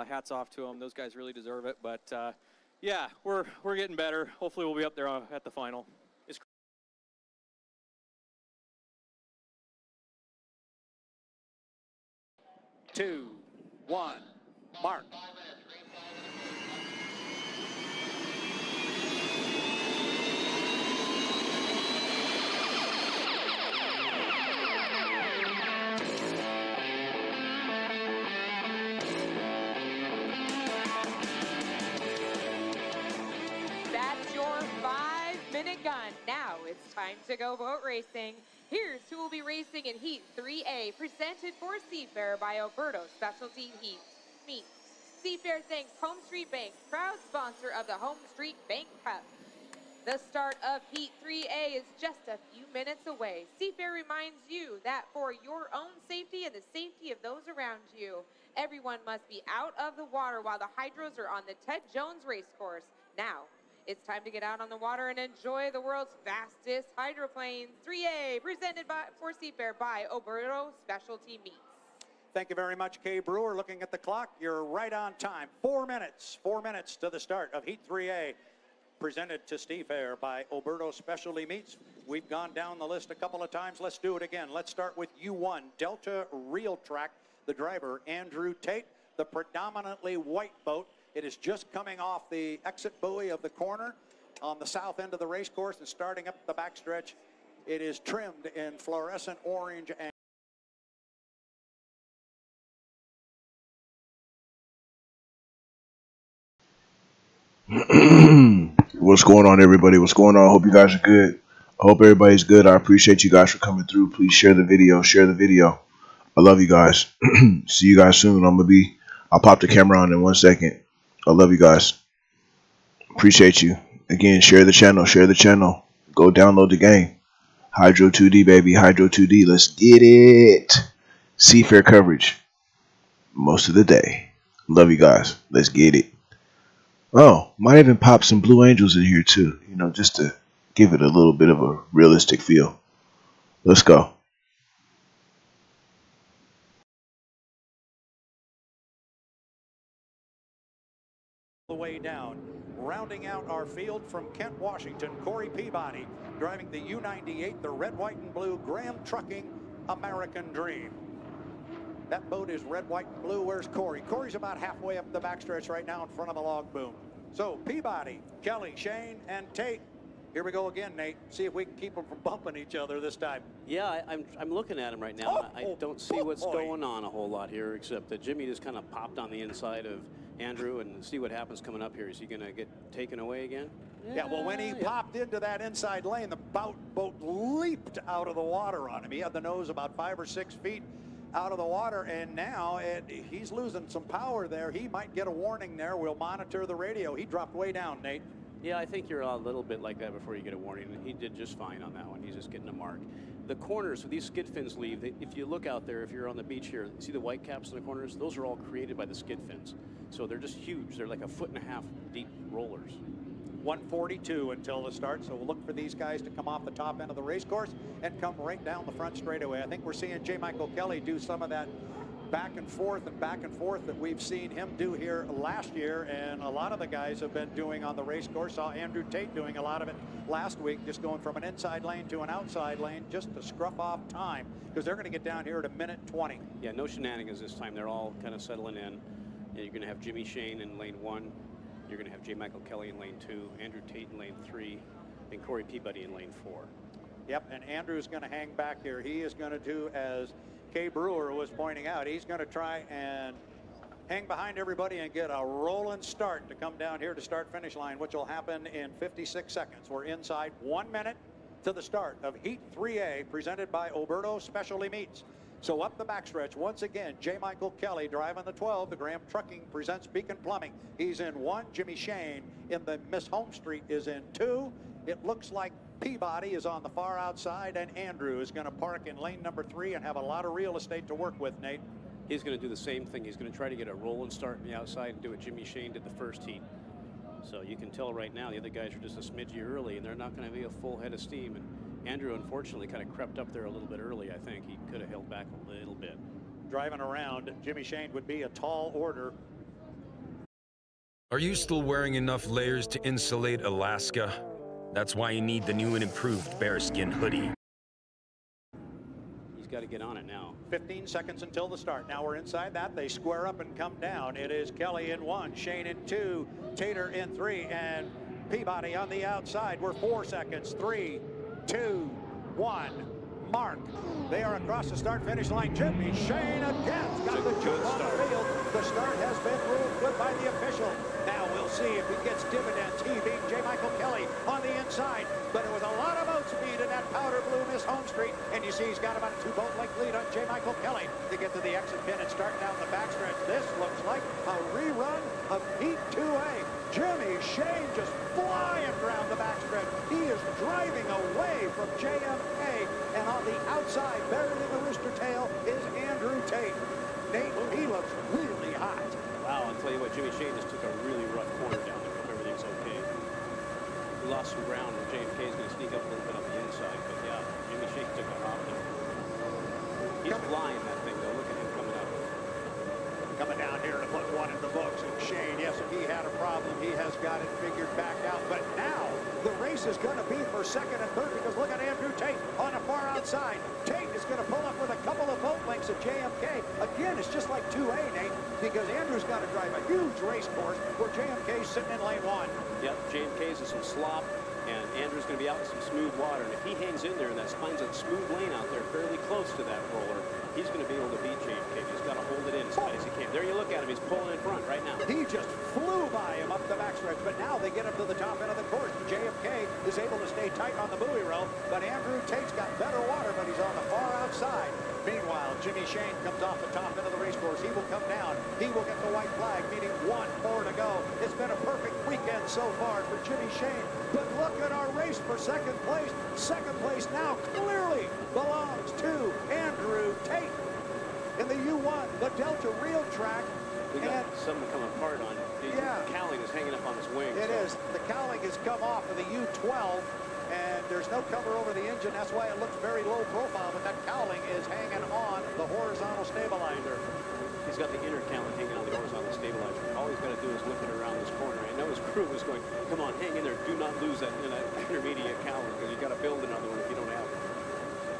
Hats off to him. Those guys really deserve it. But yeah, we're getting better. Hopefully we'll be up there at the final. Two, one, mark. That's your 5-minute gun. Now it's time to go boat racing. Here's who will be racing in Heat 3A, presented for Seafair by Alberto Specialty Heat Meats. Seafair thanks Home Street Bank, proud sponsor of the Home Street Bank Cup. The start of Heat 3A is just a few minutes away. Seafair reminds you that for your own safety and the safety of those around you, everyone must be out of the water while the hydros are on the Ted Jones racecourse. Now, it's time to get out on the water and enjoy the world's fastest hydroplanes. 3A, presented for Seafair by Alberto Specialty Meats. Thank you very much, Kay Brewer. Looking at the clock, you're right on time. 4 minutes to the start of Heat 3A, presented to Seafair by Alberto Specialty Meats. We've gone down the list a couple of times. Let's do it again. Let's start with U1, Delta Real Track. The driver, Andrew Tate, the predominantly white boat. It is just coming off the exit buoy of the corner on the south end of the race course and starting up the backstretch. It is trimmed in fluorescent orange and What's going on, everybody? What's going on? I hope you guys are good. I hope everybody's good. I appreciate you guys for coming through. Please share the video. Share the video. I love you guys. See you guys soon. I'll pop the camera on in 1 second. I love you guys. Appreciate you. Again, share the channel. Share the channel. Go download the game. Hydro 2D, baby. Hydro 2D. Let's get it. Seafair coverage. Most of the day. Love you guys. Let's get it. Oh, might even pop some Blue Angels in here too. You know, just to give it a little bit of a realistic feel. Let's go. the way down. Rounding out our field from Kent, Washington, Corey Peabody, driving the U-98, the red, white, and blue Graham Trucking American Dream. That boat is red, white, and blue. Where's Corey? Corey's about halfway up the backstretch right now in front of the log boom. So Peabody, Kelly, Shane, and Tate. Here we go again, Nate. See if we can keep them from bumping each other this time. Yeah, I'm looking at him right now. I don't see what's going on a whole lot here, except that Jimmy just kind of popped on the inside of Andrew, and see what happens coming up here. Is he going to get taken away again? Yeah, well, when he popped into that inside lane, the boat leaped out of the water on him. He had the nose about 5 or 6 feet out of the water, and now he's losing some power there. He might get a warning there. We'll monitor the radio. He dropped way down, Nate. Yeah, I think you're a little bit like that before you get a warning, and he did just fine on that one. He's just getting a mark. The corners, so these skid fins leave. If you look out there, if you're on the beach here, see the white caps in the corners? Those are all created by the skid fins. So they're just huge. They're like 1.5 feet deep rollers. 142 until the start, so we'll look for these guys to come off the top end of the race course and come right down the front straightaway. I think we're seeing J. Michael Kelly do some of that back and forth that we've seen him do here last year, and a lot of the guys have been doing on the race course. Saw Andrew Tate doing a lot of it last week, just going from an inside lane to an outside lane just to scruff off time, because they're going to get down here at 1:20. Yeah, no shenanigans this time. They're all kind of settling in. And you're going to have Jimmy Shane in lane 1. You're going to have J. Michael Kelly in lane 2, Andrew Tate in lane 3, and Corey Peabody in lane 4. Yep, and Andrew's going to hang back here. He is going to do as Kay Brewer was pointing out. He's going to try and hang behind everybody and get a rolling start to come down here to start-finish line, which will happen in 56 seconds. We're inside 1 minute to the start of Heat 3A, presented by Alberto Specialty Meats. So up the backstretch, once again, J. Michael Kelly driving the 12. The Graham Trucking presents Beacon Plumbing. He's in 1. Jimmy Shane in the Miss Home Street is in 2. It looks like Peabody is on the far outside, and Andrew is going to park in lane number 3 and have a lot of real estate to work with, Nate. He's going to do the same thing. He's going to try to get a rolling start on the outside and do what Jimmy Shane did the first heat. So you can tell right now the other guys are just a smidgey early, and they're not going to be a full head of steam. And Andrew, unfortunately, kind of crept up there a little bit early, I think. He could have held back a little bit. Driving around, Jimmy Shane would be a tall order. Are you still wearing enough layers to insulate Alaska? That's why you need the new and improved bearskin hoodie. He's got to get on it now. 15 seconds until the start. Now we're inside that. They square up and come down. It is Kelly in 1, Shane in 2, Tater in 3, and Peabody on the outside. We're 4 seconds. 3, 2, 1. Mark. They are across the start-finish line. Jimmy Shane again's got the jump on the field. The start has been ruled good by the official. Now we'll see if he gets dividends. He beat J. Michael Kelly on the inside, but it was a lot of boat speed in that powder blue Miss Home Street, and you see he's got about a 2-boat length lead on J. Michael Kelly to get to the exit pin and start down the backstretch. This looks like a rerun of Heat 2A. Jimmy Shane just flying around the backstretch. He is driving away from JMK, and on the outside, buried in the rooster tail, is Andrew Tate. Nate, he looks really hot. Wow, I'll tell you what, Jimmy Shane just took a really rough corner down there. Hope everything's okay. He lost some ground, and JMK is going to sneak up a little bit on the inside, but yeah, Jimmy Shane took a hop there. He's flying that thing, though. Look at him coming up. Coming down here to put one in the books, and Shane, yes, if he had a problem, he has got it figured back out. But now the race is going to be for second and third, because look at Andrew Tate on the far outside. Tate is going to pull up with a couple of boat lengths at JMK. Again, it's just like 2A, Nate, because Andrew's got to drive a huge race course where JMK's sitting in lane 1. Yep, JMK's in some slop, and Andrew's going to be out in some smooth water. And if he hangs in there and that finds a smooth lane out there fairly close to that roller, he's going to be able to beat JMK. He's got to hold it in as tight as he can. There you look at him. He's pulling in front right now. He just flew by him up the backstretch, but now they get up to the top end of the course. JMK is able to stay tight on the buoy row, but Andrew Tate's got better water, but he's on the far outside. Meanwhile, Jimmy Shane comes off the top end of the race course. He will come down. He will get the white flag, meaning 1 more to go. It's been a perfect weekend so far for Jimmy Shane, but look at our race for second place. Second place now clearly belongs to Andrew Tate in the U1, the Delta Real track. We got something coming apart on. The cowling is hanging up on his wing. It is. The cowling has come off of the U12, and there's no cover over the engine. That's why it looks very low profile, but that cowling is hanging on the horizontal stabilizer. He's got the inner cowling hanging on the horizontal stabilizer. All he's got to do is whip it around this corner. I know his crew was going, come on, hang in there. Do not lose that intermediate cowling, because you've got to build another one if you don't have it.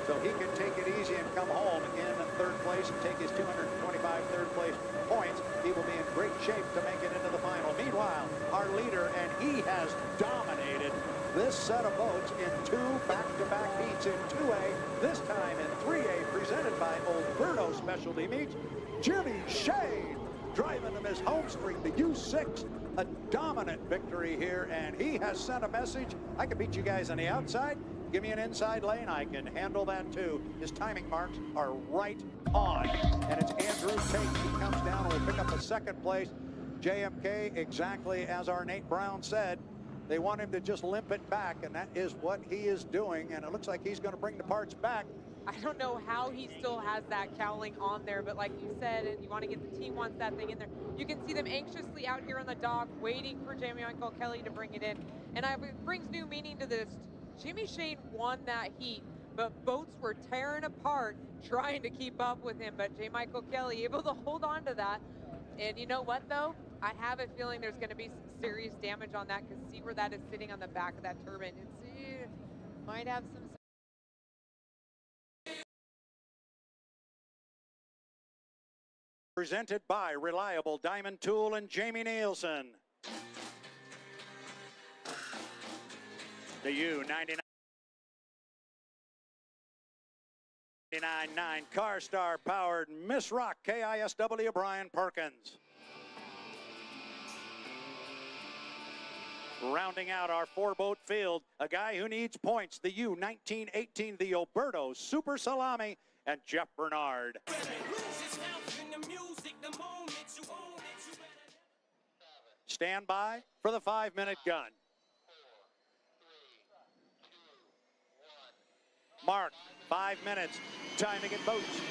So he can take it easy and come home in third place and take his 225 third place points. He will be in great shape to make it into the final. Meanwhile, our leader, and he has dominated this set of boats in 2 back-to-back heats in 2A, this time in 3A, presented by Alberto Specialty Meats. Jimmy Shane driving him his home street, the U6. A dominant victory here, and he has sent a message. I can beat you guys on the outside. Give me an inside lane, I can handle that too. His timing marks are right on. And it's Andrew Tate. He comes down and will pick up a second place. JMK, exactly as our Nate Brown said, they want him to just limp it back, and that is what he is doing. And it looks like he's going to bring the parts back. I don't know how he still has that cowling on there, but like you said, you want to get the team wants that thing in there. You can see them anxiously out here on the dock waiting for Jamie Michael Kelly to bring it in. And it brings new meaning to this. Jimmy Shane won that heat, but boats were tearing apart trying to keep up with him. But J. Michael Kelly able to hold on to that. And you know what, though? I have a feeling there's going to be some serious damage on that, because see where that is sitting on the back of that turbine. It might have some. Presented by Reliable Diamond Tool and Jamie Nielsen. The U99.9 CarStar powered Miss Rock KISW Brian Perkins. Rounding out our 4-boat field, a guy who needs points, the U1918, the Alberto Super Salami, and Jeff Bernard. Stand by for the 5-minute gun. Mark, 5 minutes, time to get boats.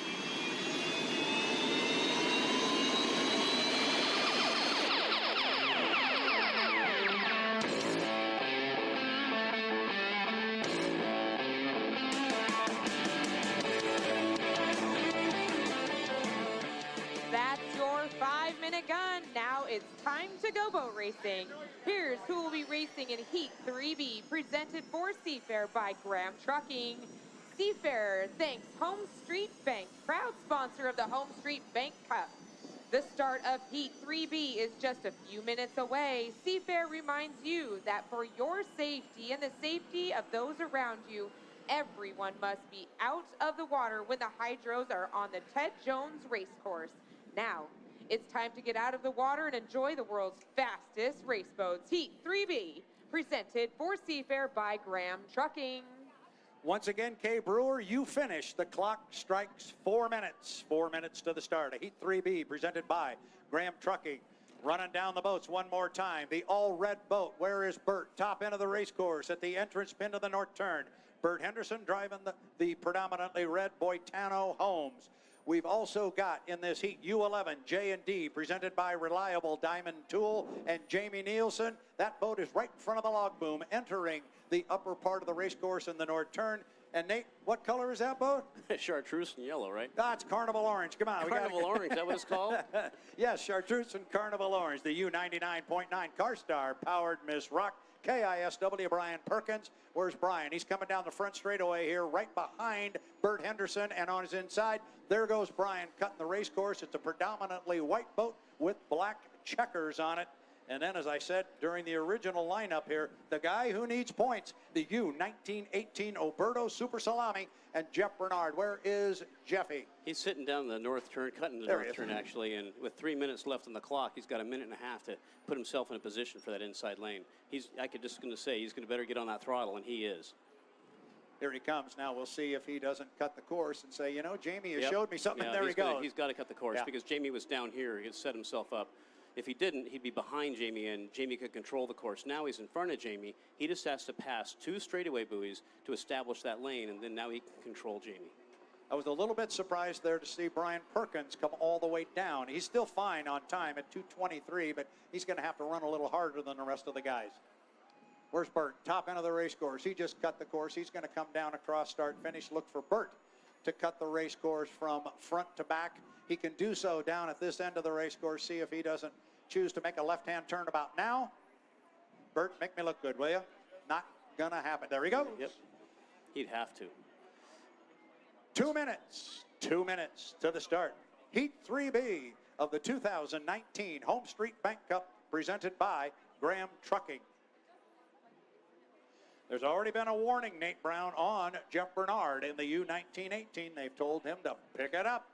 it's time to go boat racing. Here's who will be racing in Heat 3B, presented for Seafair by Graham Trucking. Seafair thanks Home Street Bank, proud sponsor of the Home Street Bank Cup. The start of Heat 3B is just a few minutes away. Seafair reminds you that for your safety and the safety of those around you, everyone must be out of the water when the hydros are on the Ted Jones Racecourse. Now, it's time to get out of the water and enjoy the world's fastest race boats. Heat 3B, presented for Seafair by Graham Trucking. Once again, Kay Brewer, you finish. The clock strikes 4 minutes. 4 minutes to the start. A Heat 3B presented by Graham Trucking. Running down the boats one more time. The all-red boat. Where is Bert? Top end of the race course at the entrance pin to the north turn. Bert Henderson driving the predominantly red Boitano Homes. We've also got in this heat U11 J&D presented by Reliable Diamond Tool and Jamie Nielsen. That boat is right in front of the log boom entering the upper part of the race course in the north turn. And Nate, what color is that boat? Chartreuse and yellow, right? That's Carnival Orange. Come on. Carnival Orange, is that what it's called? Yes, Chartreuse and Carnival Orange. The U99.9 Carstar powered Miss Rock. KISW Brian Perkins. Where's Brian? He's coming down the front straightaway here, right behind Bert Henderson, and on his inside, there goes Brian cutting the race course. It's a predominantly white boat with black checkers on it. And then, as I said during the original lineup here, the guy who needs points, the U1918 Oberto Super Salami, and Jeff Bernard. Where is Jeffy? He's sitting down the north turn, cutting the north turn actually, and with 3 minutes left on the clock, he's got a minute and a half to put himself in a position for that inside lane. I could just going to say he's going to better get on that throttle, and he is. Here he comes. Now we'll see if he doesn't cut the course and say, you know, Jamie has showed me something, and there he goes. He's got to cut the course because Jamie was down here. He had set himself up. If he didn't, he'd be behind Jamie, and Jamie could control the course. Now he's in front of Jamie. He just has to pass 2 straightaway buoys to establish that lane, and then now he can control Jamie. I was a little bit surprised there to see Brian Perkins come all the way down. He's still fine on time at 2:23, but he's going to have to run a little harder than the rest of the guys. Where's Bert? Top end of the race course. He just cut the course. He's going to come down across start finish. Look for Bert to cut the race course from front to back. He can do so down at this end of the race course. See if he doesn't choose to make a left-hand turn about now. Bert, make me look good, will you? Not going to happen. There we go. Yep. He'd have to. 2 minutes. 2 minutes to the start. Heat 3B of the 2019 Home Street Bank Cup presented by Graham Trucking. There's already been a warning, Nate Brown, on Jeff Bernard in the U1918. They've told him to pick it up.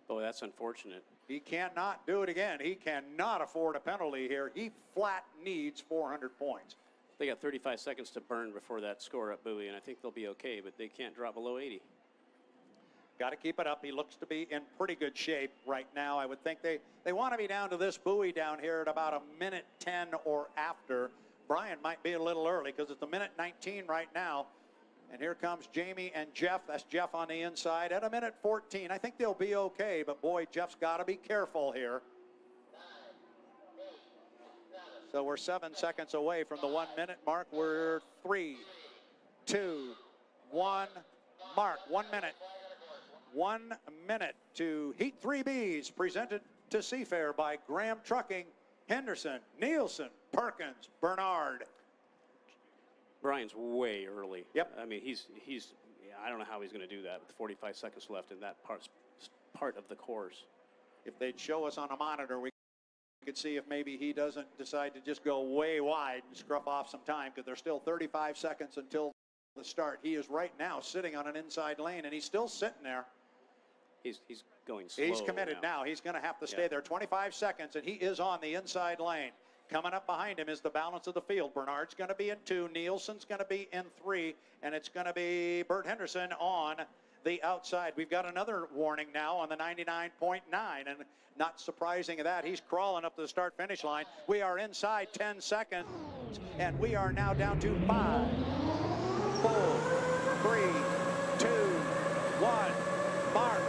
Boy, that's unfortunate. He cannot do it again. He cannot afford a penalty here. He flat needs 400 points. They got 35 seconds to burn before that score-up buoy, and I think they'll be okay, but they can't drop below 80. Got to keep it up. He looks to be in pretty good shape right now. I would think they want to be down to this buoy down here at about 1:10 or after. Brian might be a little early because it's 1:19 right now. And here comes Jamie and Jeff. That's Jeff on the inside at 1:14. I think they'll be okay, but boy, Jeff's got to be careful here. So we're 7 seconds away from the 1 minute mark. We're 3, 2, 1, mark. 1 minute. 1 minute to Heat 3Bs presented to Seafair by Graham Trucking. Henderson, Nielsen, Perkins, Bernard. Brian's way early. Yep. I mean, he's I don't know how he's going to do that with 45 seconds left in that part of the course. If they'd show us on a monitor, we could see if maybe he doesn't decide to just go way wide and scruff off some time, because there's still 35 seconds until the start. He is right now sitting on an inside lane, and he's still sitting there. He's going slow. He's committed now. He's going to have to stay there. 25 seconds, and he is on the inside lane. Coming up behind him is the balance of the field. Bernard's going to be in 2. Nielsen's going to be in 3. And it's going to be Bert Henderson on the outside. We've got another warning now on the 99.9. And not surprising that, he's crawling up to the start-finish line. We are inside 10 seconds. And we are now down to 5, 4, 3, 2, 1. Mark.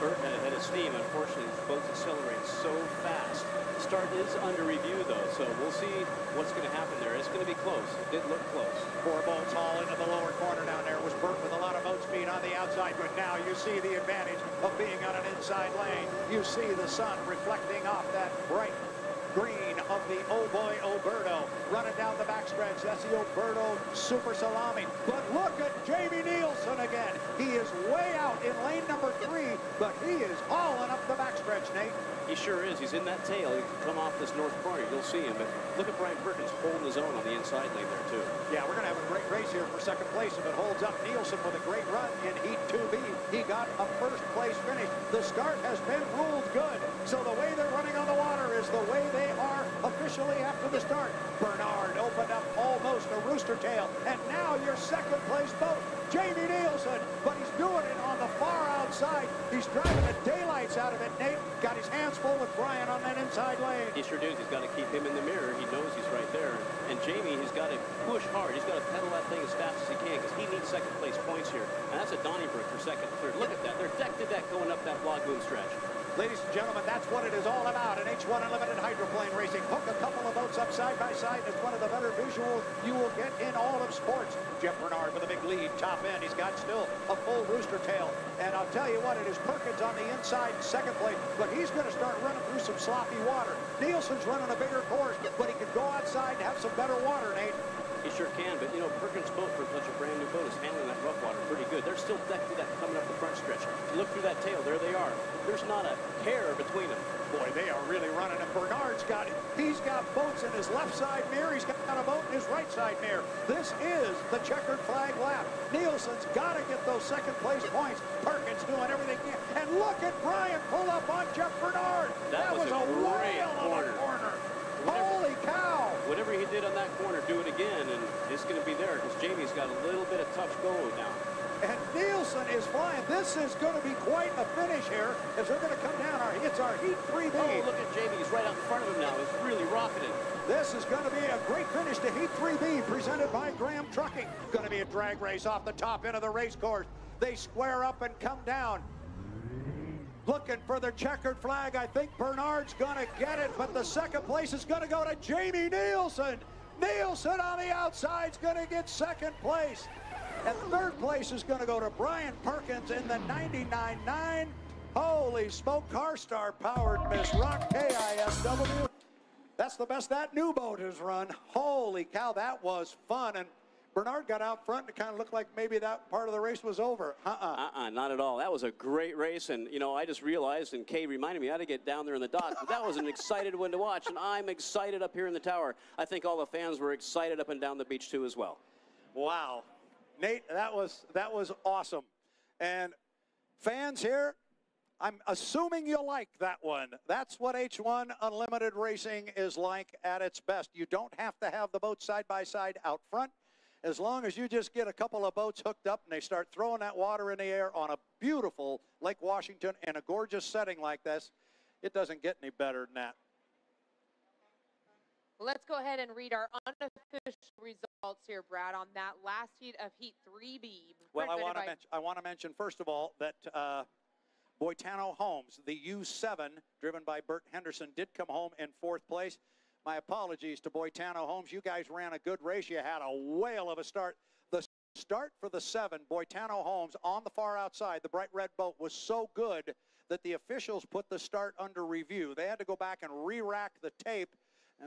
Bert had ahead of steam. Unfortunately, both accelerate so fast. Start is under review, though, so we'll see what's going to happen there. It's going to be close. It did look close. 4 boats haul into the lower corner down there. It was Bert with a lot of boat speed on the outside, but now you see the advantage of being on an inside lane. You see the sun reflecting off that bright green of the Oh Boy Oberto. Running down the backstretch, that's the Oberto Super Salami. But look at Jamie Nielsen again. He is way out in lane number 3, but he is hauling up the backstretch, Nate. He sure is. He's in that tail. He can come off this north corner. You'll see him. But look at Brian Perkins holding his own on the inside lane there, too. Yeah, we're going to have a great race here for second place if it holds up. Nielsen with a great run in Heat 2B. He got a first place finish. The start has been ruled good. So the way they're running on the water is the way they are officially after the start. Bernard opened up almost a rooster tail. And now your second place boat, Jamie Nielsen. But he's doing it on the far outside. He's driving the daylights out of it, Nate. Got his hands full with Brian on that inside lane. He sure does. He's got to keep him in the mirror. He knows he's right there. And Jamie, he's got to push hard. He's got to pedal that thing as fast as he can because he needs second place points here. And that's a Donnybrook for second and third. Look at that. They're deck to deck going up that log boom stretch. Ladies and gentlemen, that's what it is all about in H1 Unlimited hydroplane racing. Hook a couple of boats up side by side. It's one of the better visuals you will get in all of sports. Jeff Bernard with a big lead, top end. He's got still a full rooster tail. And I'll tell you what, it is Perkins on the inside in second place, but he's going to start running through some sloppy water. Nielsen's running a bigger course, but he can go outside and have some better water, Nate. He sure can, but you know, Perkins' boat for such a brand new boat is handling that rough water pretty good. They're still deck to deck coming up the front stretch. You look through that tail, there they are. There's not a hair between them. Boy, they are really running, and Bernard's got it. He's got boats in his left side mirror. He's got a boat in his right side mirror. This is the checkered flag lap. Nielsen's got to get those second place points. Perkins doing everything he can. And look at Brian pull up on Jeff Bernard. That was a great whale of a corner. Whatever, holy cow. Whatever he did on that corner, do it again, and it's going to be there because Jamie's got a little bit of tough go now. And Nielsen is flying. This is going to be quite a finish here as they're going to come down. It's our Heat 3B. Oh, look at Jamie. He's right out in front of him now. He's really rocketing. This is going to be a great finish to Heat 3B presented by Graham Trucking. Going to be a drag race off the top end of the race course. They square up and come down. Looking for the checkered flag. I think Bernard's going to get it, but the second place is going to go to Jamie Nielsen. Nielsen on the outside is going to get second place. And third place is going to go to Brian Perkins in the 99.9. Holy smoke, Carstar powered Miss Rock KISW. That's the best that new boat has run. Holy cow, that was fun. And Bernard got out front and it kind of looked like maybe that part of the race was over. Not at all. That was a great race. And, you know, I just realized, and Kay reminded me, I had to get down there in the dock. But that was an excited one to watch. And I'm excited up here in the tower. I think all the fans were excited up and down the beach, too, as well. Wow. Nate, that was awesome. And fans here, I'm assuming you like that one. That's what H1 Unlimited Racing is like at its best. You don't have to have the boats side by side out front. As long as you just get a couple of boats hooked up and they start throwing that water in the air on a beautiful Lake Washington in a gorgeous setting like this, it doesn't get any better than that. Let's go ahead and read our unofficial results here, Brad, on that last heat of Heat 3B. Well, I want to mention, first of all, that Boitano Homes, the U7, driven by Bert Henderson, did come home in fourth place. My apologies to Boitano Homes. You guys ran a good race. You had a whale of a start. The start for the 7, Boitano Homes, on the far outside, the bright red boat was so good that the officials put the start under review. They had to go back and re-rack the tape.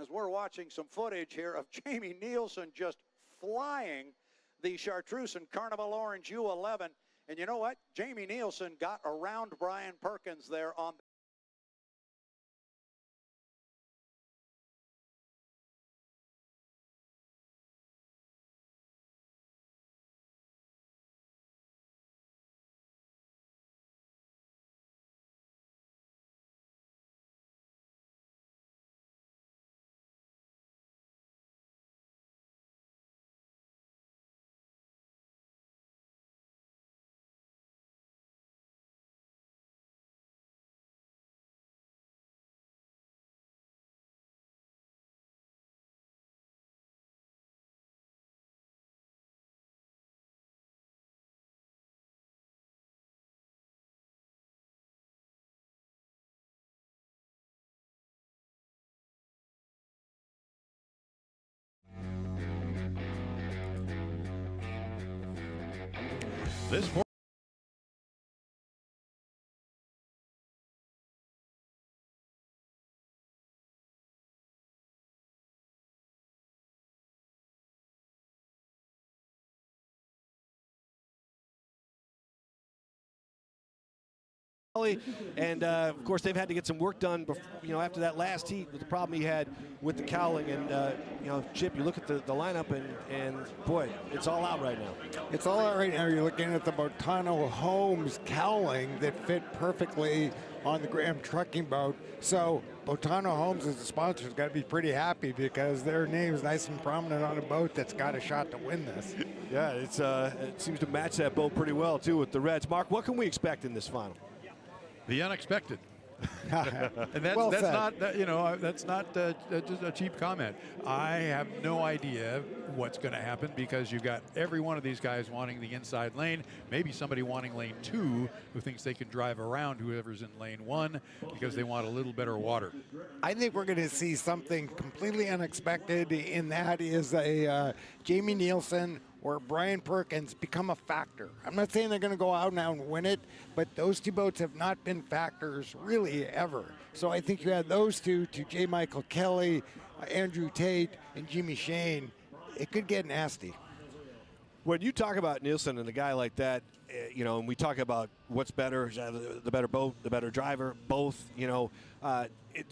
As we're watching some footage here of Jamie Nielsen just flying the Chartreuse and Carnival Orange U11. And you know what? Jamie Nielsen got around Brian Perkins there on this And of course, they've had to get some work done, before, after that last heat with the problem he had with the cowling. And Chip, you look at the lineup, and boy, it's all out right now. It's all out right now. You're looking at the Botano Homes cowling that fit perfectly on the Graham trucking boat. So Botano Homes as a sponsor has got to be pretty happy because their name is nice and prominent on a boat that's got a shot to win this. Yeah, it seems to match that boat pretty well too with the Reds. Mark, what can we expect in this final? The unexpected. And that's, Well that's said. not, that's not just a cheap comment. I have no idea what's going to happen because you've got every one of these guys wanting the inside lane, maybe somebody wanting lane 2 who thinks they can drive around whoever's in lane 1 because they want a little better water. I think we're going to see something completely unexpected, and that is a Jamie Nielsen or Brian Perkins become a factor. I'm not saying they're going to go out now and win it, but those two boats have not been factors really ever. So I think you add those two to J. Michael Kelly, Andrew Tate, and Jimmy Shane, it could get nasty. When you talk about Nielsen and a guy like that, and we talk about what's better, the better boat, the better driver, both,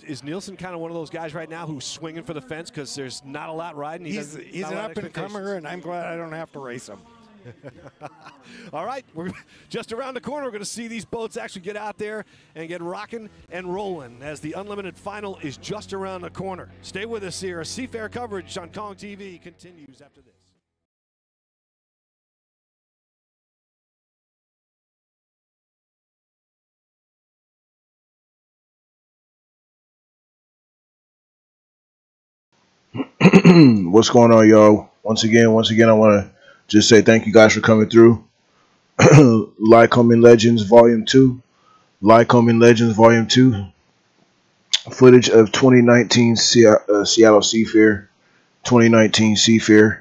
is Nielsen kind of one of those guys right now who's swinging for the fence because there's not a lot riding? He's an up-and-comer, and I'm glad I don't have to race him. All right, we're just around the corner. We're going to see these boats actually get out there and get rocking and rolling as the Unlimited Final is just around the corner. Stay with us here. Seafair coverage on Kong TV continues after this. What's going on, y'all? Once again, I want to just say thank you guys for coming through. Lycoming Legends Volume 2. Lycoming Legends Volume 2. Footage of 2019 Seattle Seafair. 2019 Seafair.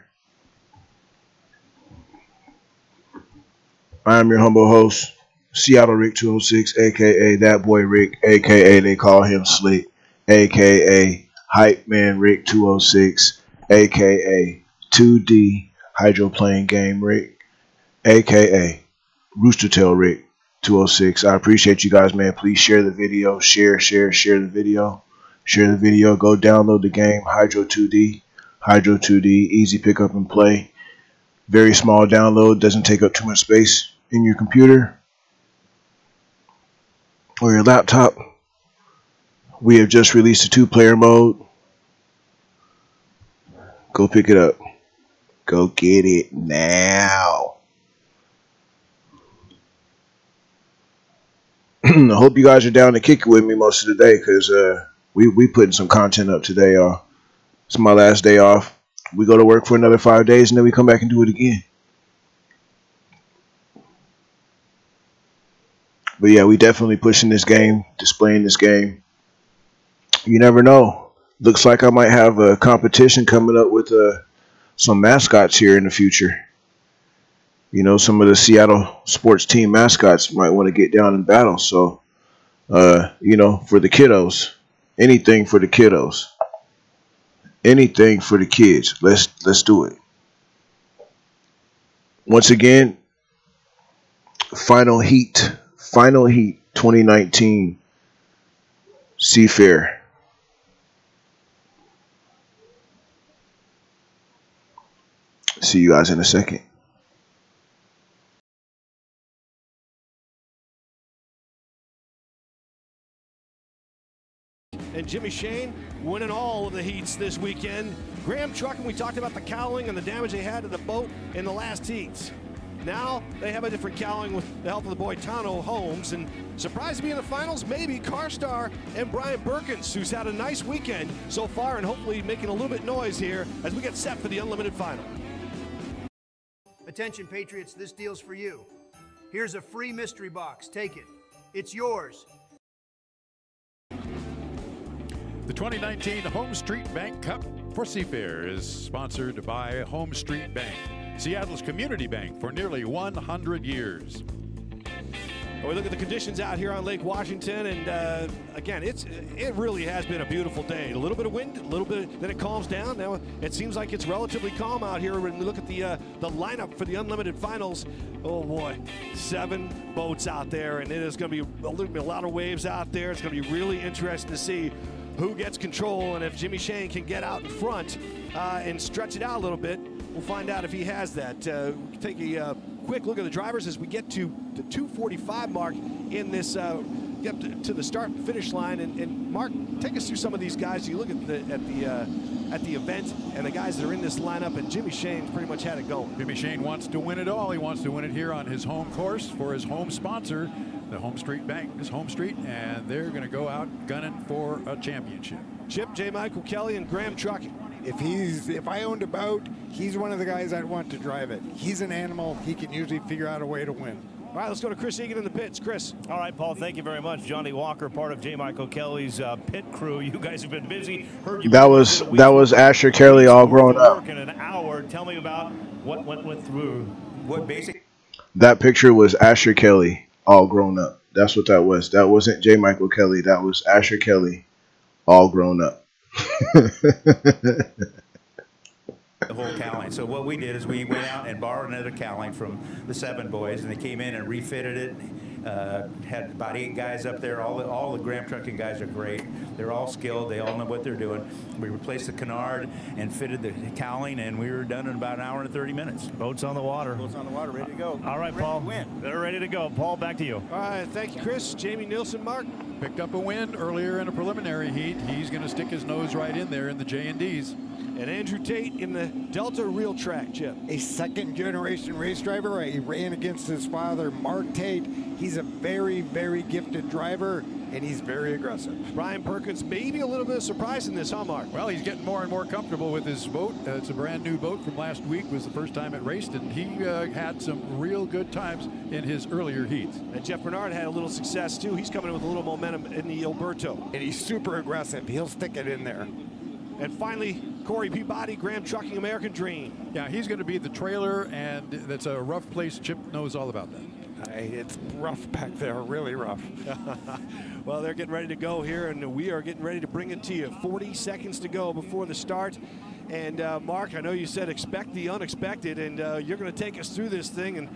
I am your humble host, Seattle Rick 206, a.k.a. That Boy Rick, a.k.a. they call him Slick, a.k.a. Hype Man Rick 206, a.k.a. 2D Hydroplane Game Rick, a.k.a. Rooster Tail Rick 206. I appreciate you guys, man. Please share the video. Share the video. Share the video. Go download the game, Hydro 2D. Hydro 2D, easy pick up and play. Very small download, doesn't take up too much space in your computer or your laptop. We have just released a 2-player mode. Go pick it up. Go get it now. I hope you guys are down to kick it with me most of the day because we putting some content up today, y'all. It's my last day off. We go to work for another 5 days and then we come back and do it again. But yeah, we definitely pushing this game, displaying this game. You never know. Looks like I might have a competition coming up with some mascots here in the future. Some of the Seattle sports team mascots might want to get down and battle. So, for the kiddos, anything for the kiddos, anything for the kids. Let's do it. Once again, Final Heat 2019 Seafair. See you guys in a second. And Jimmy Shane winning all of the heats this weekend. Graham Trucking, we talked about the cowling and the damage they had to the boat in the last heats. Now they have a different cowling with the help of the boy Tano Holmes. And surprised to be in the finals, maybe Carstar and Brian Perkins, who's had a nice weekend so far and hopefully making a little bit noise here as we get set for the Unlimited Final. Attention, Patriots, this deal's for you. Here's a free mystery box. Take it. It's yours. The 2019 Home Street Bank Cup for Seafair is sponsored by Home Street Bank, Seattle's community bank for nearly 100 years. We look at the conditions out here on Lake Washington, and again, it really has been a beautiful day. A little bit of wind, a little bit, then it calms down. Now it seems like it's relatively calm out here. When we look at the lineup for the Unlimited Finals, oh boy, 7 boats out there, and it is going to be a lot of waves out there. It's going to be really interesting to see who gets control, and if Jimmy Shane can get out in front and stretch it out a little bit. We'll find out if he has that. Take a quick look at the drivers as we get to the 2:45 mark in this, get to the start and finish line. And Mark, take us through some of these guys. You look at the event and the guys that are in this lineup, and Jimmy Shane's pretty much had it going. Jimmy Shane wants to win it all. He wants to win it here on his home course for his home sponsor, the Home Street Bank, his home street, and they're going to go out gunning for a championship. Chip, J. Michael Kelly, and Graham Trucking. If I owned a boat, he's one of the guys I'd want to drive it. He's an animal. He can usually figure out a way to win. All right, let's go to Chris Egan in the pits. Chris. All right, Paul, thank you very much. Johnny Walker, part of J. Michael Kelly's pit crew. You guys have been busy. That was Asher Kelly all grown up. In an hour. Tell me about what went through. What basic? That picture was Asher Kelly all grown up. That's what that was. That wasn't J. Michael Kelly. That was Asher Kelly all grown up. The whole cowling. So what we did is we went out and borrowed another cowling from the 7 boys, and they came in and refitted it. Had about 8 guys up there. All the Graham Trucking guys are great. They're all skilled. They all know what they're doing. We replaced the canard and fitted the cowling, and we were done in about an hour and 30 minutes. Boats on the water. Boats on the water, ready to go. All right, Paul. They're ready to go. Paul, back to you. All right, thank you, Chris. Jamie Nielsen, Mark. Picked up a win earlier in a preliminary heat. He's going to stick his nose right in there in the J&Ds. And Andrew Tate in the Delta Real Track, Chip. A second-generation race driver. He ran against his father, Mark Tate. He's a very, very gifted driver, and he's very aggressive. Brian Perkins, maybe a little bit of surprise in this, huh, Mark? Well, he's getting more and more comfortable with his boat. It's a brand new boat from last week. It was the first time it raced, and he had some real good times in his earlier heats. And Jeff Bernard had a little success, too. He's coming in with a little momentum in the Alberto. And he's super aggressive. He'll stick it in there. And finally, Corey Peabody, Graham Trucking American Dream. Yeah, he's going to be the trailer, and that's a rough place. Chip knows all about that. It's rough back there, really rough. Well, they're getting ready to go here, and we are getting ready to bring it to you. 40 seconds to go before the start. And Mark, I know you said expect the unexpected, and you're going to take us through this thing and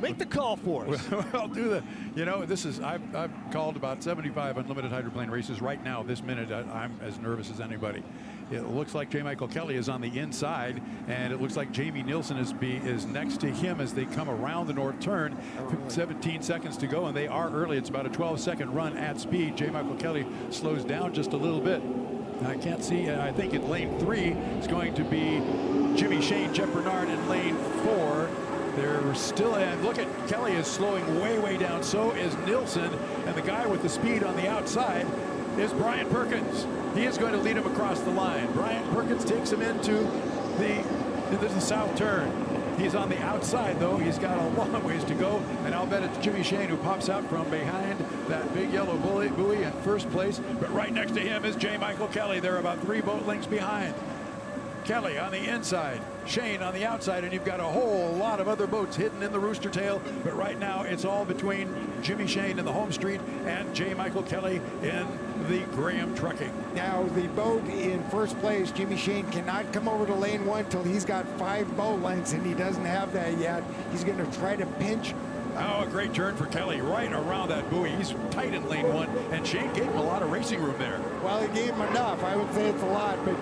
make the call for us. I'll do the, you know, this is, I've called about 75 unlimited hydroplane races right now. This minute, I'm as nervous as anybody. It looks like J. Michael Kelly is on the inside, and it looks like Jamie Nielsen is next to him as they come around the north turn. 17 seconds to go, and they are early. It's about a 12-second run at speed. J. Michael Kelly slows down just a little bit. I can't see, I think in lane 3 is going to be Jimmy Shane, Jeff Bernard in lane 4. They're still, and look at Kelly is slowing way down. So is Nielsen, and the guy with the speed on the outside is Brian Perkins. He is going to lead him across the line. Brian Perkins takes him into the south turn. He's on the outside, though. He's got a long ways to go, and I'll bet it's Jimmy Shane who pops out from behind that big yellow buoy in first place. But right next to him is J. Michael Kelly. They're about 3 boat lengths behind. Kelly on the inside, Shane on the outside, and you've got a whole lot of other boats hidden in the rooster tail. But right now, it's all between Jimmy Shane in the home street and J. Michael Kelly in the Graham Trucking. Now, the boat in first place, Jimmy Shane, cannot come over to lane 1 till he's got 5 boat lengths, and he doesn't have that yet. He's going to try to pinch. Oh, a great turn for Kelly right around that buoy. He's tight in lane 1, and Shane gave him a lot of racing room there. Well, he gave him enough. I would say it's a lot, but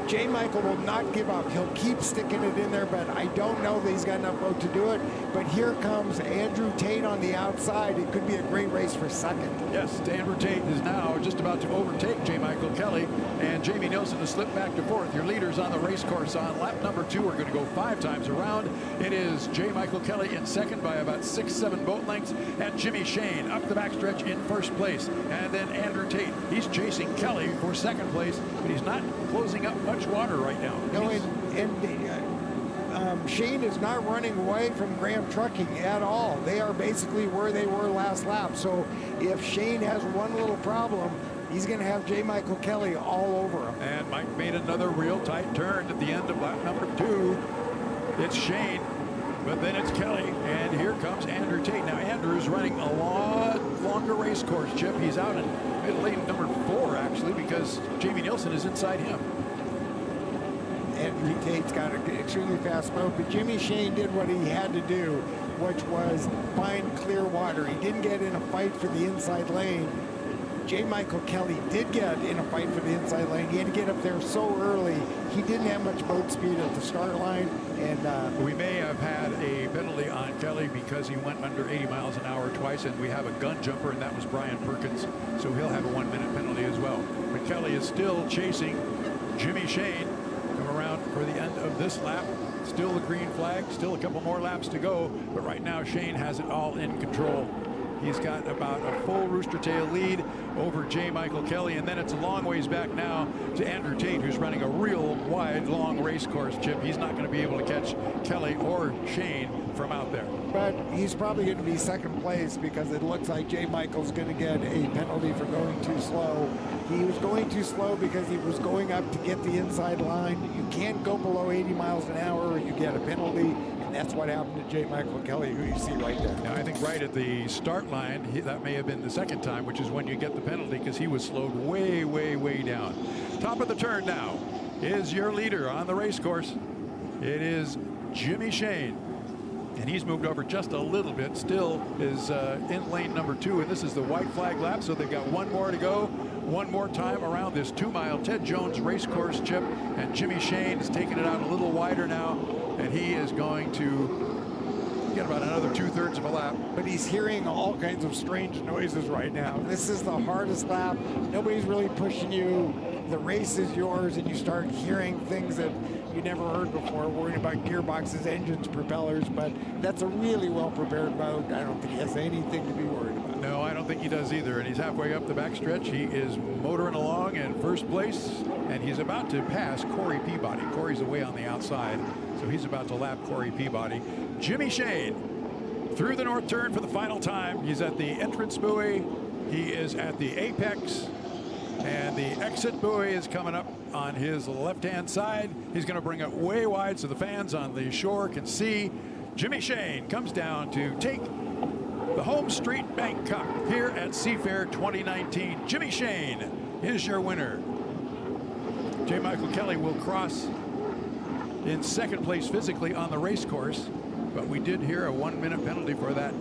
J. Michael will not give up. He'll keep sticking it in there, but I don't know that he's got enough boat to do it. But here comes Andrew Tate on the outside. It could be a great race for second. Yes, Andrew Tate is now just about to overtake J. Michael Kelly, and Jamie Nielsen to slip back to 4th. Your leaders on the race course on lap number 2 are going to go 5 times around. It is J. Michael Kelly in second by about 6-7 boat lengths, and Jimmy Shane up the backstretch in first place. And then Andrew Tate, he's chasing Kelly for second place, but he's not closing up much water right now. No, Shane is not running away from Graham Trucking at all. They are basically where they were last lap. So if Shane has one little problem, he's going to have J. Michael Kelly all over him. And Mike made another real tight turn at the end of lap number 2. It's Shane But then it's Kelly, and here comes Andrew Tate. Now, Andrew's running a lot longer race course, Chip. He's out in middle lane number 4, actually, because Jamie Nielsen is inside him. Andrew Tate's got an extremely fast boat, but Jimmy Shane did what he had to do, which was find clear water. He didn't get in a fight for the inside lane. J. Michael Kelly did get in a fight for the inside lane. He had to get up there so early. He didn't have much boat speed at the start line. And we may have had a penalty on Kelly because he went under 80 miles an hour twice, and we have a gun jumper, and that was Brian Perkins. So he'll have a 1-minute penalty as well. But Kelly is still chasing Jimmy Shane. Come around for the end of this lap. Still the green flag, still a couple more laps to go, but right now Shane has it all in control. He's got about a full rooster tail lead over J. Michael Kelly, and then it's a long ways back now to Andrew Tate, who's running a real wide, long race course, Chip. He's not going to be able to catch Kelly or Shane from out there. But he's probably going to be second place because it looks like J. Michael's going to get a penalty for going too slow. He was going too slow because he was going up to get the inside line. You can't go below 80 miles an hour or you get a penalty. And that's what happened to J. Michael Kelly, who you see right there. Now, I think right at the start line, that may have been the second time, which is when you get the penalty because he was slowed way, way, way down. Top of the turn now is your leader on the race course. It is Jimmy Shane. And he's moved over just a little bit, still is in lane number 2, and this is the white flag lap, so they've got one more to go. One more time around this 2-mile Ted Jones race course, Chip, and Jimmy Shane is taking it out a little wider now, and he is going to get about another 2/3 of a lap. But he's hearing all kinds of strange noises right now. This is the hardest lap. Nobody's really pushing you. The race is yours, and you start hearing things that you never heard before, worrying about gearboxes, engines, propellers, but that's a really well-prepared boat. I don't think he has anything to be worried about. No, I don't think he does either, and he's halfway up the backstretch. He is motoring along in first place, and he's about to pass Corey Peabody. Corey's away on the outside, so he's about to lap Corey Peabody. Jimmy Shane through the north turn for the final time. He's at the entrance buoy. He is at the apex. And the exit buoy is coming up on his left-hand side. He's going to bring it way wide so the fans on the shore can see. Jimmy Shane comes down to take the Home Street Bank Cup here at Seafair 2019. Jimmy Shane is your winner. J. Michael Kelly will cross in second place physically on the race course, but we did hear a 1-minute penalty for that,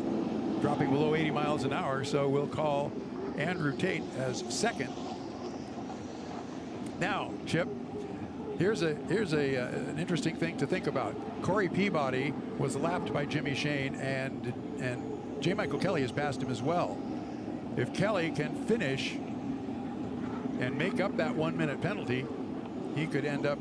dropping below 80 miles an hour, so we'll call Andrew Tate as second. Now, Chip, here's an interesting thing to think about. Corey Peabody was lapped by Jimmy Shane, and J. Michael Kelly has passed him as well. If Kelly can finish and make up that 1-minute penalty, he could end up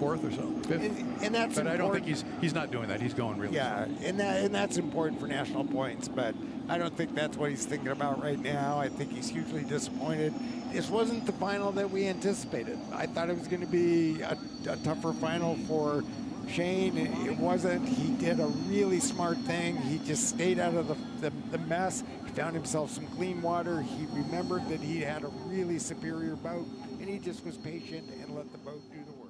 4th or so, 5th. And that's but important. I don't think he's not doing that. He's going really slow. And that's important for national points, but I don't think that's what he's thinking about right now. I think he's hugely disappointed. This wasn't the final that we anticipated. I thought it was going to be a tougher final for Shane. It wasn't. He did a really smart thing. He just stayed out of the mess. He found himself some clean water. He remembered that he had a really superior boat, and he just was patient and let the boat do the work.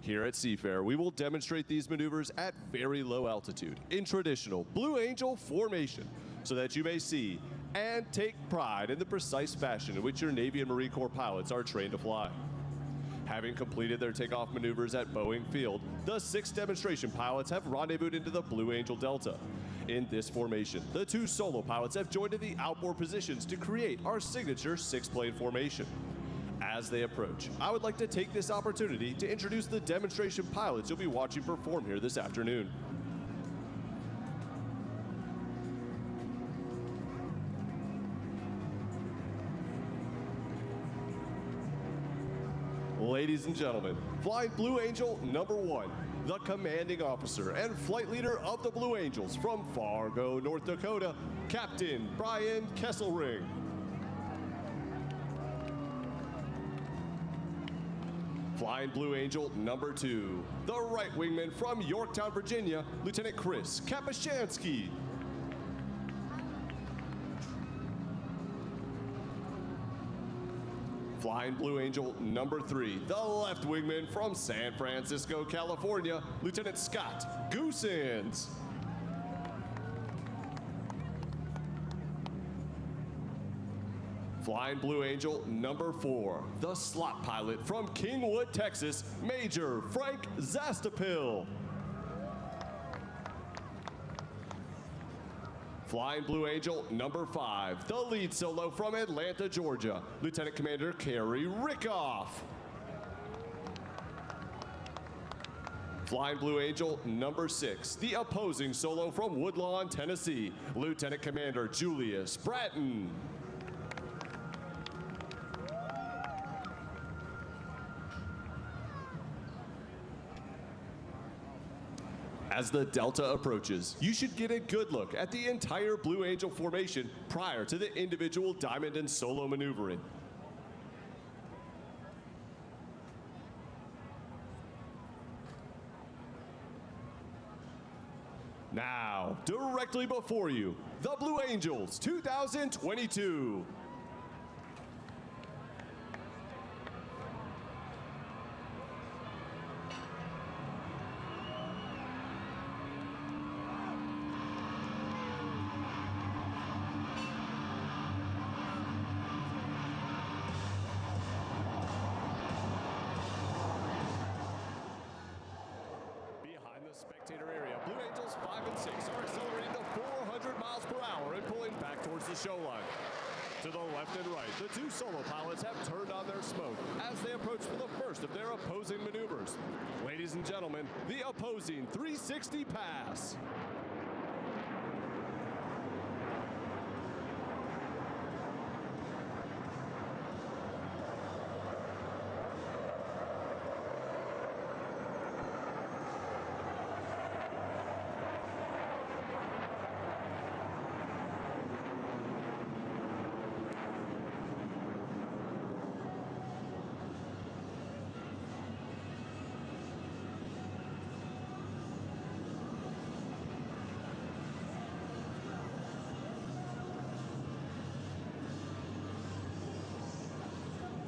Here at Seafair, we will demonstrate these maneuvers at very low altitude in traditional Blue Angel formation so that you may see and take pride in the precise fashion in which your Navy and Marine Corps pilots are trained to fly. Having completed their takeoff maneuvers at Boeing Field, the 6 demonstration pilots have rendezvoused into the Blue Angel Delta. In this formation, the 2 solo pilots have joined in the outboard positions to create our signature 6-plane formation. As they approach, I would like to take this opportunity to introduce the demonstration pilots you'll be watching perform here this afternoon. Ladies and gentlemen, Flying Blue Angel number 1, the commanding officer and flight leader of the Blue Angels from Fargo, North Dakota, Captain Brian Kesselring. Flying Blue Angel number 2, the right wingman from Yorktown, Virginia, Lieutenant Chris Kapushansky. Flying Blue Angel number 3, the left wingman from San Francisco, California, Lieutenant Scott Goosens. Flying Blue Angel number 4, the slot pilot from Kingwood, Texas, Major Frank Zastapil. Flying Blue Angel number 5, the lead solo from Atlanta, Georgia, Lieutenant Commander Kerry Rickoff. Flying Blue Angel number 6, the opposing solo from Woodlawn, Tennessee, Lieutenant Commander Julius Bratton. As the Delta approaches, you should get a good look at the entire Blue Angel formation prior to the individual diamond and solo maneuvering. Now, directly before you, the Blue Angels 2022. Spectator area, Blue Angels 5 and 6 are accelerating to 400 miles per hour and pulling back towards the show line. To the left and right, the 2 solo pilots have turned on their smoke as they approach for the first of their opposing maneuvers. Ladies and gentlemen, the opposing 360 pass.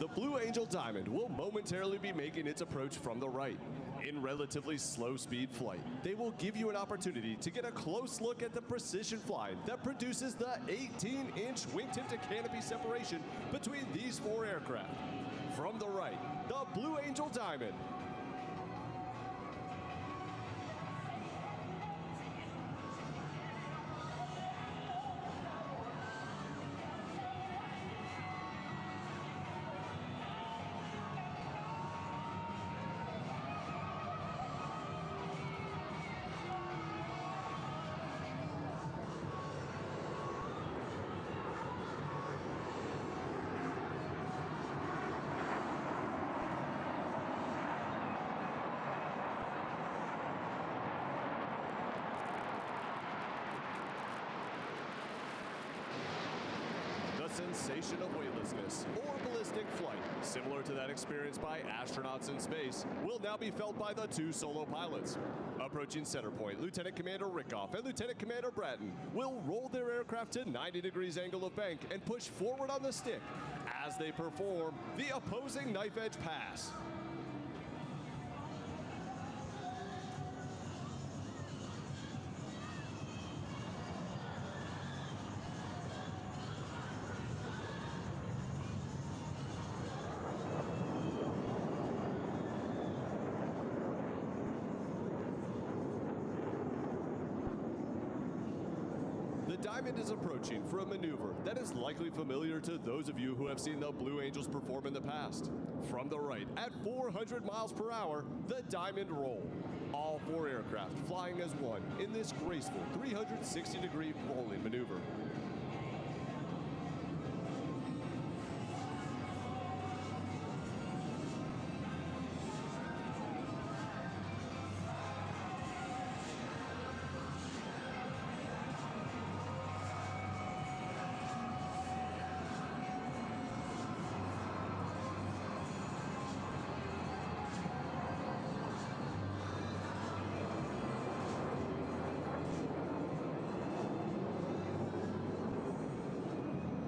The Blue Angel Diamond will momentarily be making its approach from the right. In relatively slow speed flight, they will give you an opportunity to get a close look at the precision flying that produces the 18-inch wingtip to canopy separation between these 4 aircraft. From the right, the Blue Angel Diamond. Sensation of weightlessness or ballistic flight, similar to that experienced by astronauts in space, will now be felt by the 2 solo pilots. Approaching center point, Lieutenant Commander Rickoff and Lieutenant Commander Bratton will roll their aircraft to 90 degrees angle of bank and push forward on the stick as they perform the opposing knife edge pass. diamond is approaching for a maneuver that is likely familiar to those of you who have seen the Blue Angels perform in the past. From the right, at 400 miles per hour, the diamond roll. All 4 aircraft flying as one in this graceful 360-degree rolling maneuver.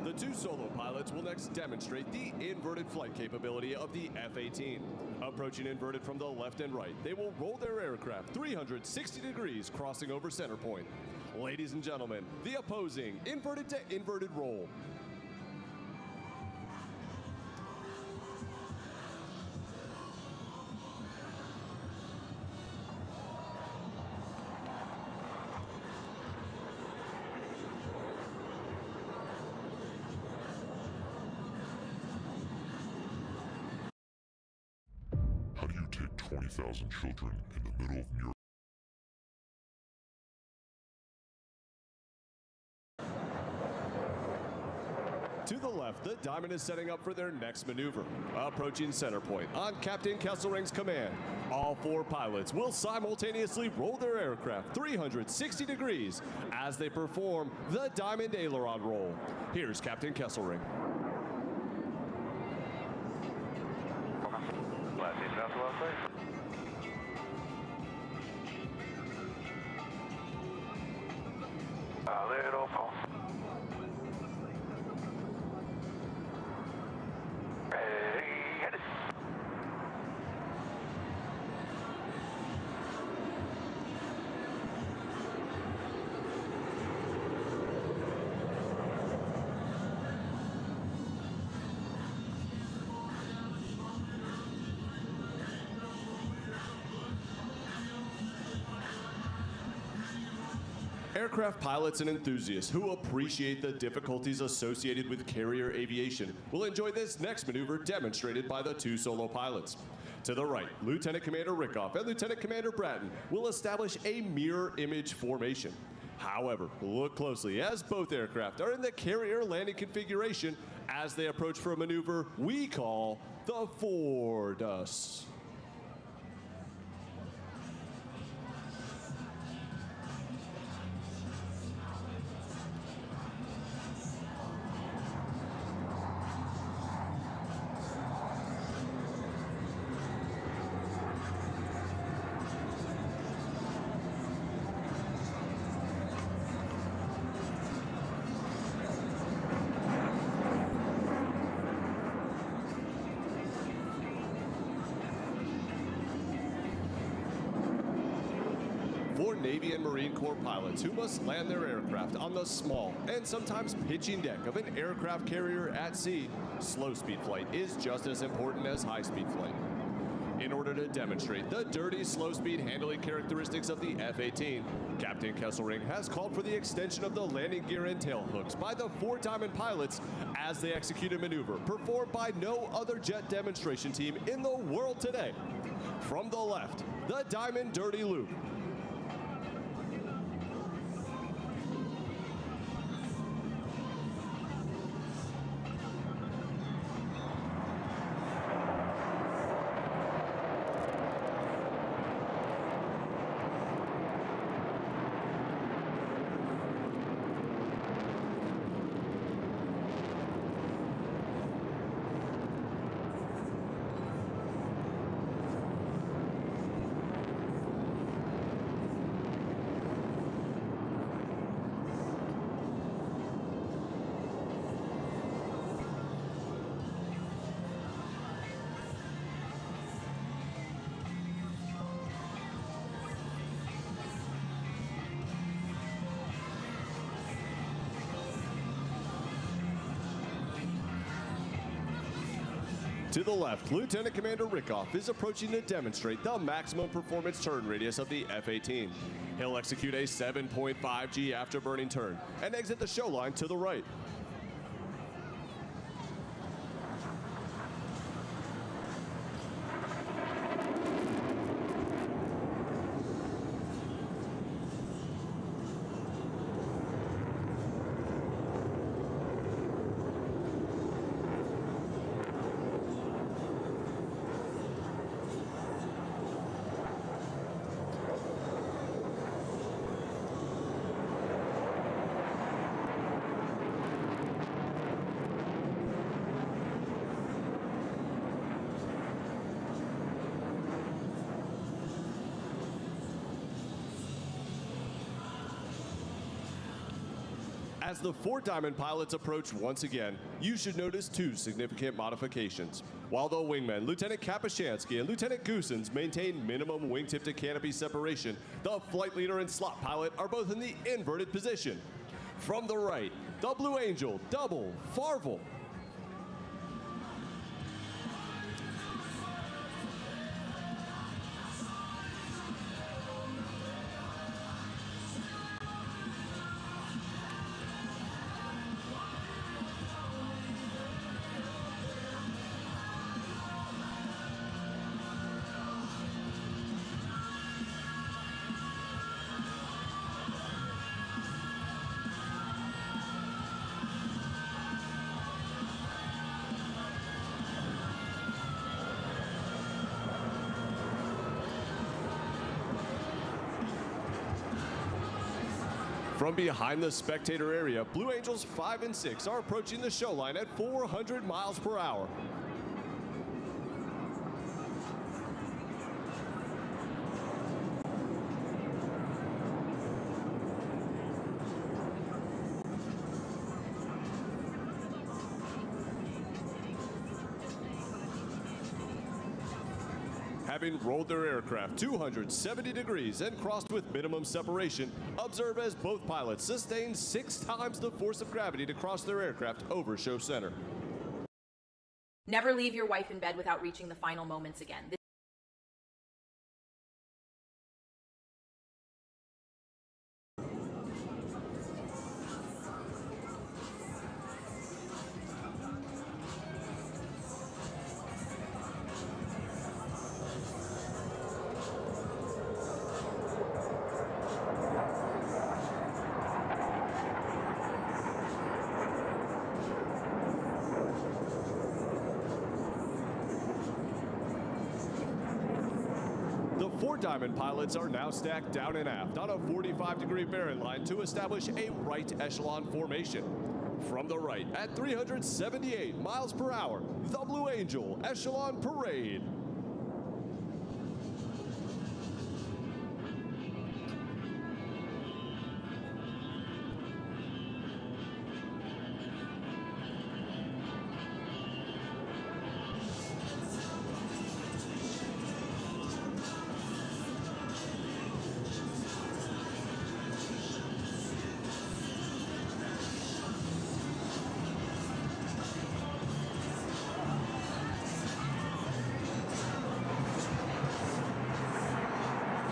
The 2 solo pilots will next demonstrate the inverted flight capability of the F-18. Approaching inverted from the left and right, they will roll their aircraft 360 degrees, crossing over center point. Ladies and gentlemen, the opposing inverted to inverted roll. How do you take 20,000 children in the middle of New York? To the left, the Diamond is setting up for their next maneuver. Approaching center point on Captain Kesselring's command, all 4 pilots will simultaneously roll their aircraft 360 degrees as they perform the Diamond aileron roll. Here's Captain Kesselring. Little pulse. Ready, headed. Aircraft pilots and enthusiasts who appreciate the difficulties associated with carrier aviation will enjoy this next maneuver demonstrated by the 2 solo pilots. To the right, Lieutenant Commander Rickoff and Lieutenant Commander Bratton will establish a mirror image formation. However, look closely as both aircraft are in the carrier landing configuration as they approach for a maneuver we call the Fordus. For Navy and Marine Corps pilots who must land their aircraft on the small and sometimes pitching deck of an aircraft carrier at sea, slow-speed flight is just as important as high-speed flight. In order to demonstrate the dirty, slow-speed handling characteristics of the F-18, Captain Kesselring has called for the extension of the landing gear and tail hooks by the 4 Diamond pilots as they execute a maneuver performed by no other jet demonstration team in the world today. From the left, the Diamond Dirty Loop. To the left, Lieutenant Commander Rickoff is approaching to demonstrate the maximum performance turn radius of the F-18. He'll execute a 7.5 G afterburning turn and exit the show line to the right. As the Fort Diamond pilots approach once again, you should notice two significant modifications. While the wingmen, Lieutenant Kapushansky and Lieutenant Goosens, maintain minimum wingtip to canopy separation, the flight leader and slot pilot are both in the inverted position. From the right, the Blue Angel double Farvel. From behind the spectator area, Blue Angels 5 and 6 are approaching the show line at 400 miles per hour. Having rolled their aircraft 270 degrees and crossed with minimum separation, observe as both pilots sustain 6 times the force of gravity to cross their aircraft over show center. Never leave your wife in bed without reaching the final moments again. Fort Diamond pilots are now stacked down and aft on a 45-degree bearing line to establish a right echelon formation. From the right, at 378 miles per hour, the Blue Angel Echelon Parade.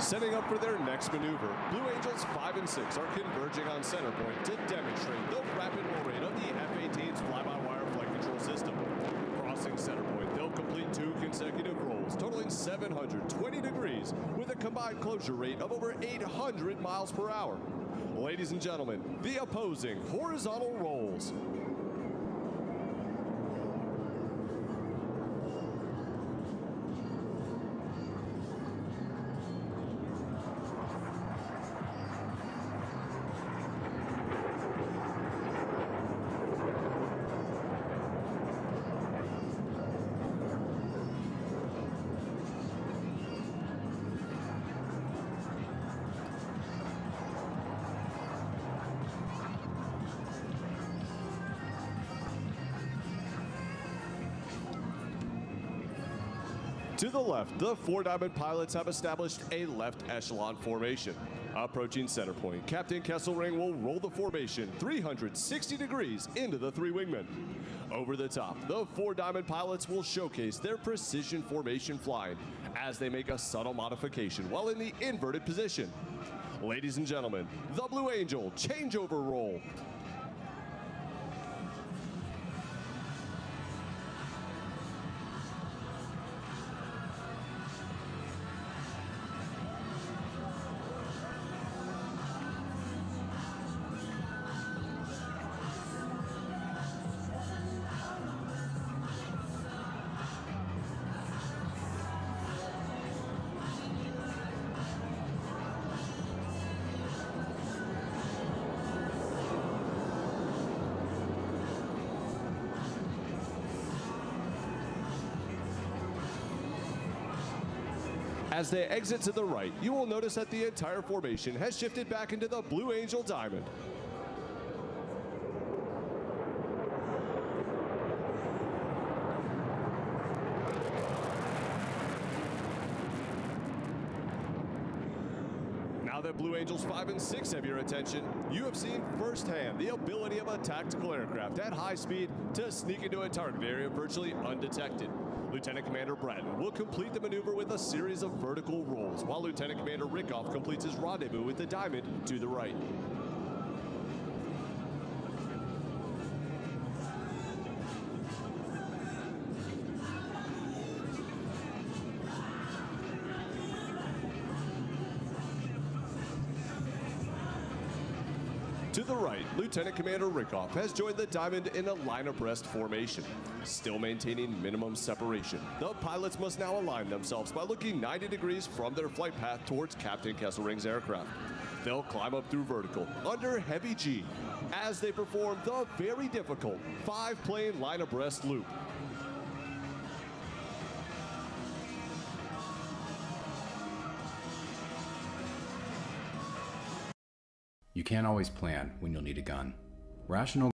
Setting up for their next maneuver, Blue Angels 5 and 6 are converging on center point to demonstrate the rapid roll rate of the F-18's fly-by-wire flight control system. Crossing center point, they'll complete 2 consecutive rolls, totaling 720 degrees, with a combined closure rate of over 800 miles per hour. Ladies and gentlemen, the opposing horizontal rolls. To the left, the 4 Diamond pilots have established a left echelon formation. Approaching center point, Captain Kesselring will roll the formation 360 degrees into the 3 wingmen. Over the top, the 4 Diamond pilots will showcase their precision formation flying as they make a subtle modification while in the inverted position. Ladies and gentlemen, the Blue Angel changeover roll. As they exit to the right, you will notice that the entire formation has shifted back into the Blue Angel Diamond. Now that Blue Angels 5 and 6 have your attention, you have seen firsthand the ability of a tactical aircraft at high speed to sneak into a target area virtually undetected. Lieutenant Commander Bratton will complete the maneuver with a series of vertical rolls, while Lieutenant Commander Rickoff completes his rendezvous with the Diamond to the right. To the right, Lieutenant Commander Rickoff has joined the Diamond in a line abreast formation. Still maintaining minimum separation, the pilots must now align themselves by looking 90 degrees from their flight path towards Captain Kesselring's aircraft. They'll climb up through vertical, under heavy G, as they perform the very difficult 5-plane line abreast loop. You can't always plan when you'll need a gun. Rational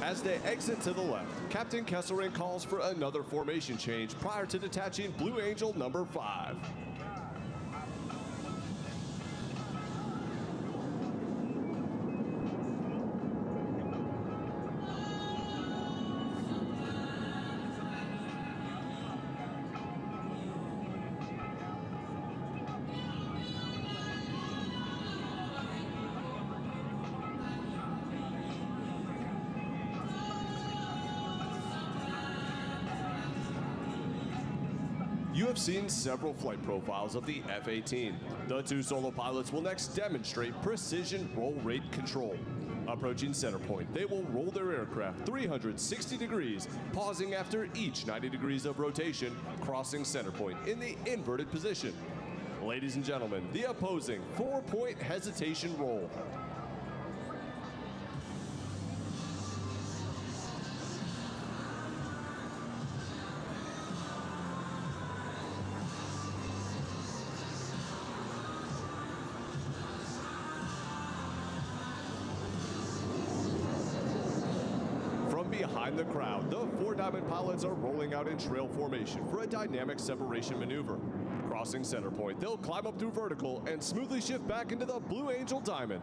As they exit to the left, Captain Kesselring calls for another formation change prior to detaching Blue Angel number 5. You have seen several flight profiles of the F-18. The 2 solo pilots will next demonstrate precision roll rate control. Approaching center point, they will roll their aircraft 360 degrees, pausing after each 90 degrees of rotation, crossing center point in the inverted position. Ladies and gentlemen, the opposing 4-point hesitation roll. Behind the crowd, the 4 Diamond pilots are rolling out in trail formation for a dynamic separation maneuver. Crossing center point, they'll climb up through vertical and smoothly shift back into the Blue Angel Diamond.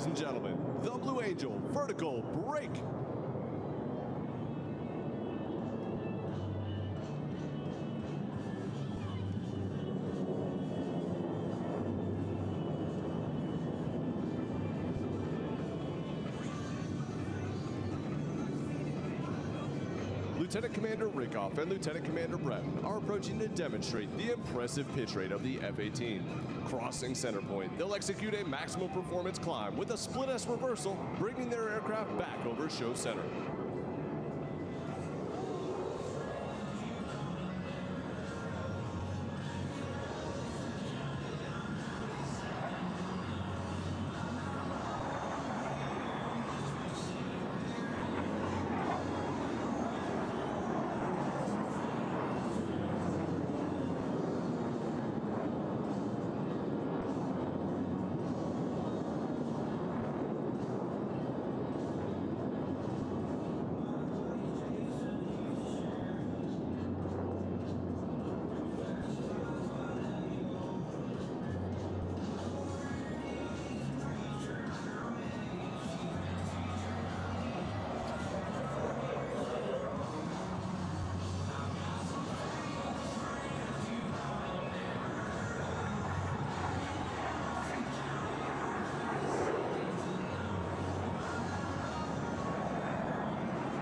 Ladies and gentlemen, the Blue Angel vertical break. Lieutenant Commander Rickoff and Lieutenant Commander Breton are approaching to demonstrate the impressive pitch rate of the F-18. Crossing center point, they'll execute a maximum performance climb with a split S reversal, bringing their aircraft back over show center.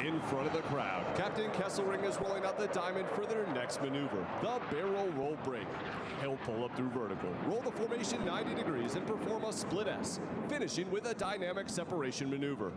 In front of the crowd, Captain Kesselring is rolling out the diamond for their next maneuver, the barrel roll break. He'll pull up through vertical, roll the formation 90 degrees, and perform a split S, finishing with a dynamic separation maneuver.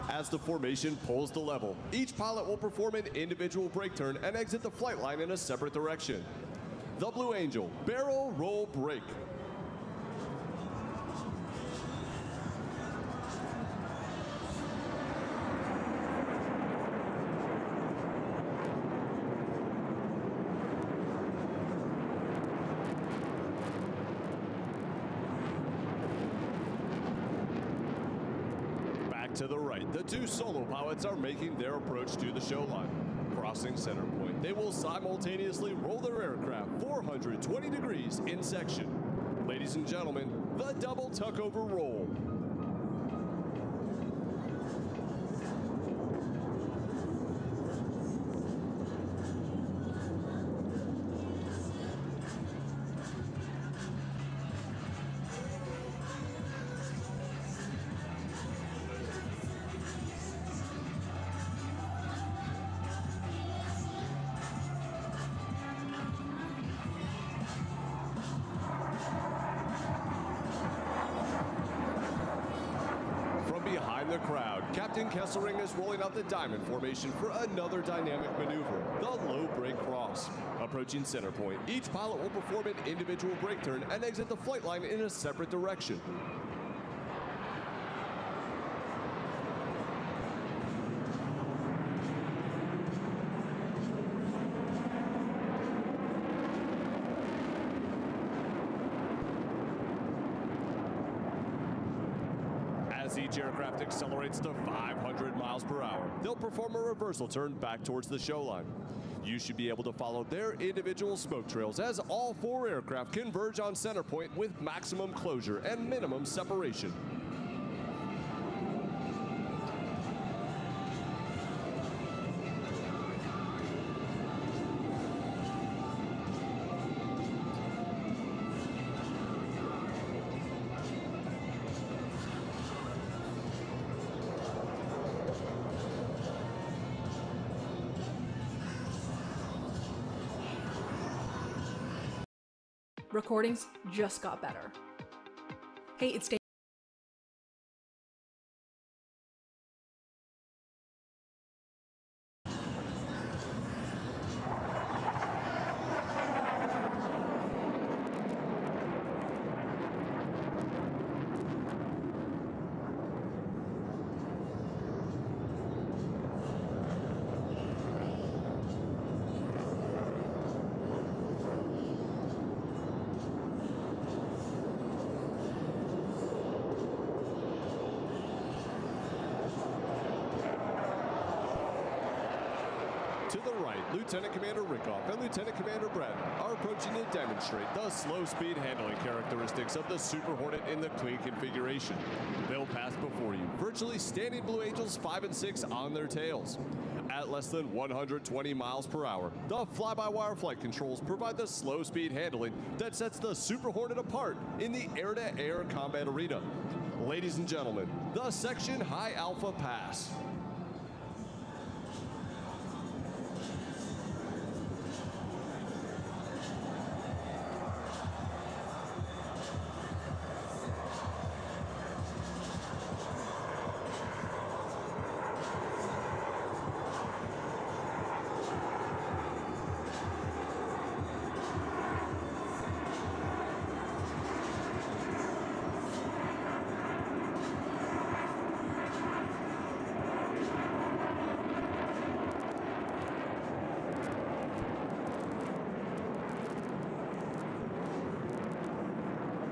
As the formation pulls to level, each pilot will perform an individual brake turn and exit the flight line in a separate direction. The Blue Angel barrel roll brake. To the right, the two solo pilots are making their approach to the show line. Crossing center point, they will simultaneously roll their aircraft 420 degrees in section. Ladies and gentlemen, the double tuckover roll. The crowd, Captain Kesselring is rolling out the diamond formation for another dynamic maneuver, the low brake cross. Approaching center point, each pilot will perform an individual brake turn and exit the flight line in a separate direction. As each aircraft accelerates to 500 miles per hour, they'll perform a reversal turn back towards the show line. You should be able to follow their individual smoke trails as all four aircraft converge on center point with maximum closure and minimum separation. recordings just got better. Hey, it's Dave. To the right, Lieutenant Commander Rickoff and Lieutenant Commander Bratton are approaching to demonstrate the slow speed handling characteristics of the Super Hornet in the clean configuration. They'll pass before you, virtually standing Blue Angels 5 and 6 on their tails. At less than 120 miles per hour, the fly-by-wire flight controls provide the slow speed handling that sets the Super Hornet apart in the air-to-air combat arena. Ladies and gentlemen, the Section High Alpha Pass.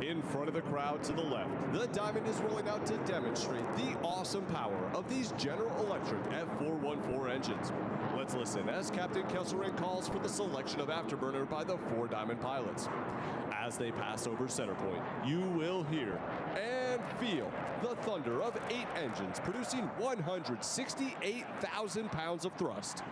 In front of the crowd to the left, the Diamond is rolling out to demonstrate the awesome power of these General Electric F414 engines. Let's listen as Captain Kesselring calls for the selection of afterburner by the 4 Diamond pilots. As they pass over center point, you will hear and feel the thunder of 8 engines producing 168,000 pounds of thrust.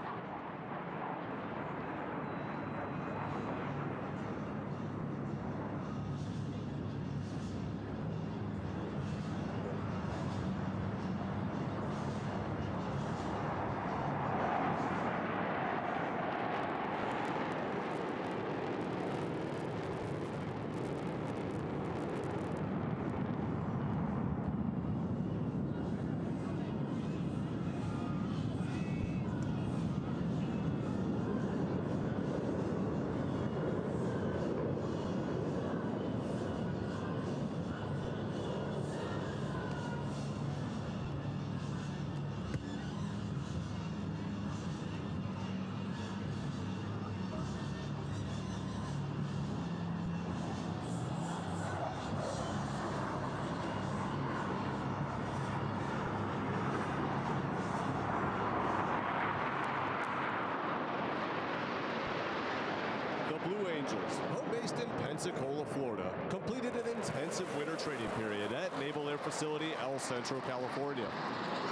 Blue Angels, home-based in Pensacola, Florida, completed an intensive winter training period at Naval Air Facility El Centro, California.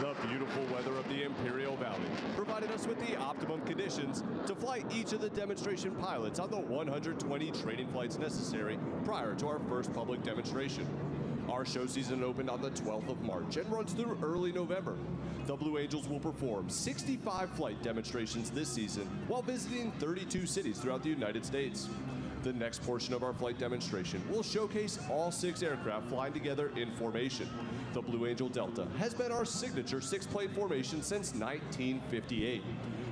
The beautiful weather of the Imperial Valley provided us with the optimum conditions to fly each of the demonstration pilots on the 120 training flights necessary prior to our first public demonstration. Our show season opened on the 12th of March and runs through early November. The Blue Angels will perform 65 flight demonstrations this season while visiting 32 cities throughout the United States. The next portion of our flight demonstration will showcase all 6 aircraft flying together in formation. The Blue Angel Delta has been our signature 6-plane formation since 1958.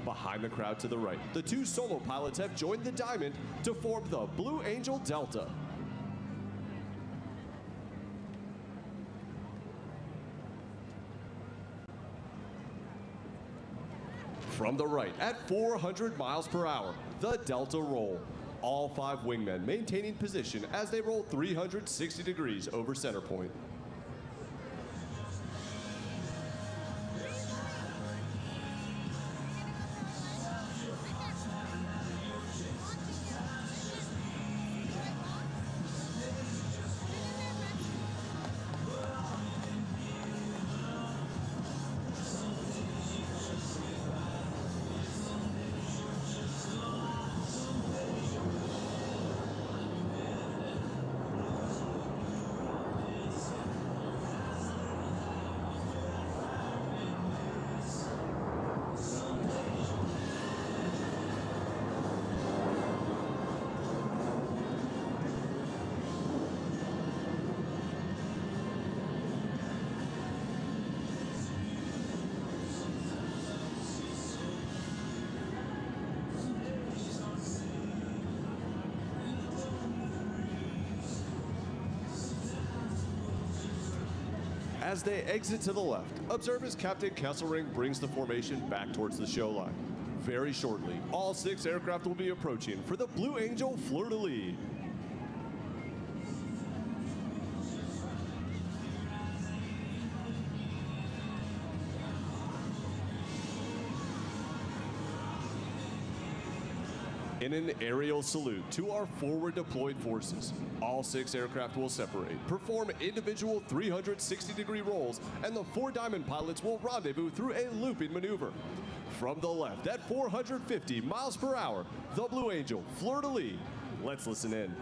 Behind the crowd to the right, the 2 solo pilots have joined the Diamond to form the Blue Angel Delta. From the right, at 400 miles per hour, the Delta roll. All 5 wingmen maintaining position as they roll 360 degrees over center point. As they exit to the left, observe as Captain Kesselring brings the formation back towards the show line. Very shortly, all 6 aircraft will be approaching for the Blue Angel fleur-de-lis. In an aerial salute to our forward deployed forces, all 6 aircraft will separate, perform individual 360-degree rolls, and the 4 Diamond pilots will rendezvous through a looping maneuver. From the left at 450 miles per hour, the Blue Angel fleur-de-lis. Let's listen in.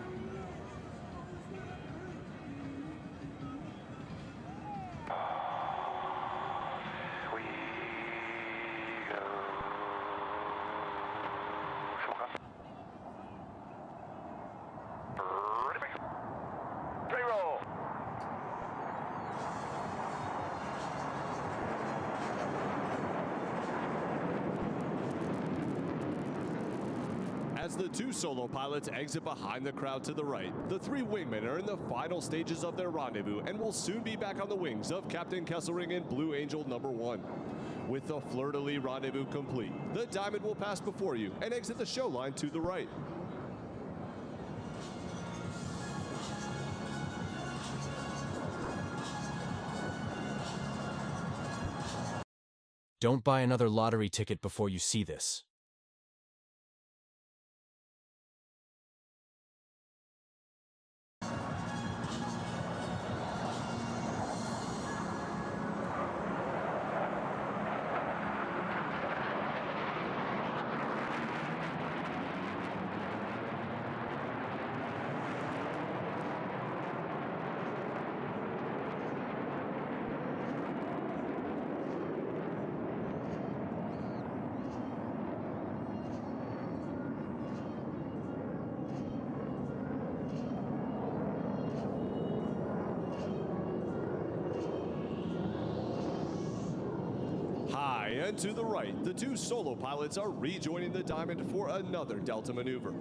As the 2 solo pilots exit behind the crowd to the right, the 3 wingmen are in the final stages of their rendezvous and will soon be back on the wings of Captain Kesselring and Blue Angel #1. With the fleur-de-lis rendezvous complete, the Diamond will pass before you and exit the show line to the right. Don't buy another lottery ticket before you see this. And to the right, the 2 solo pilots are rejoining the Diamond for another Delta maneuver.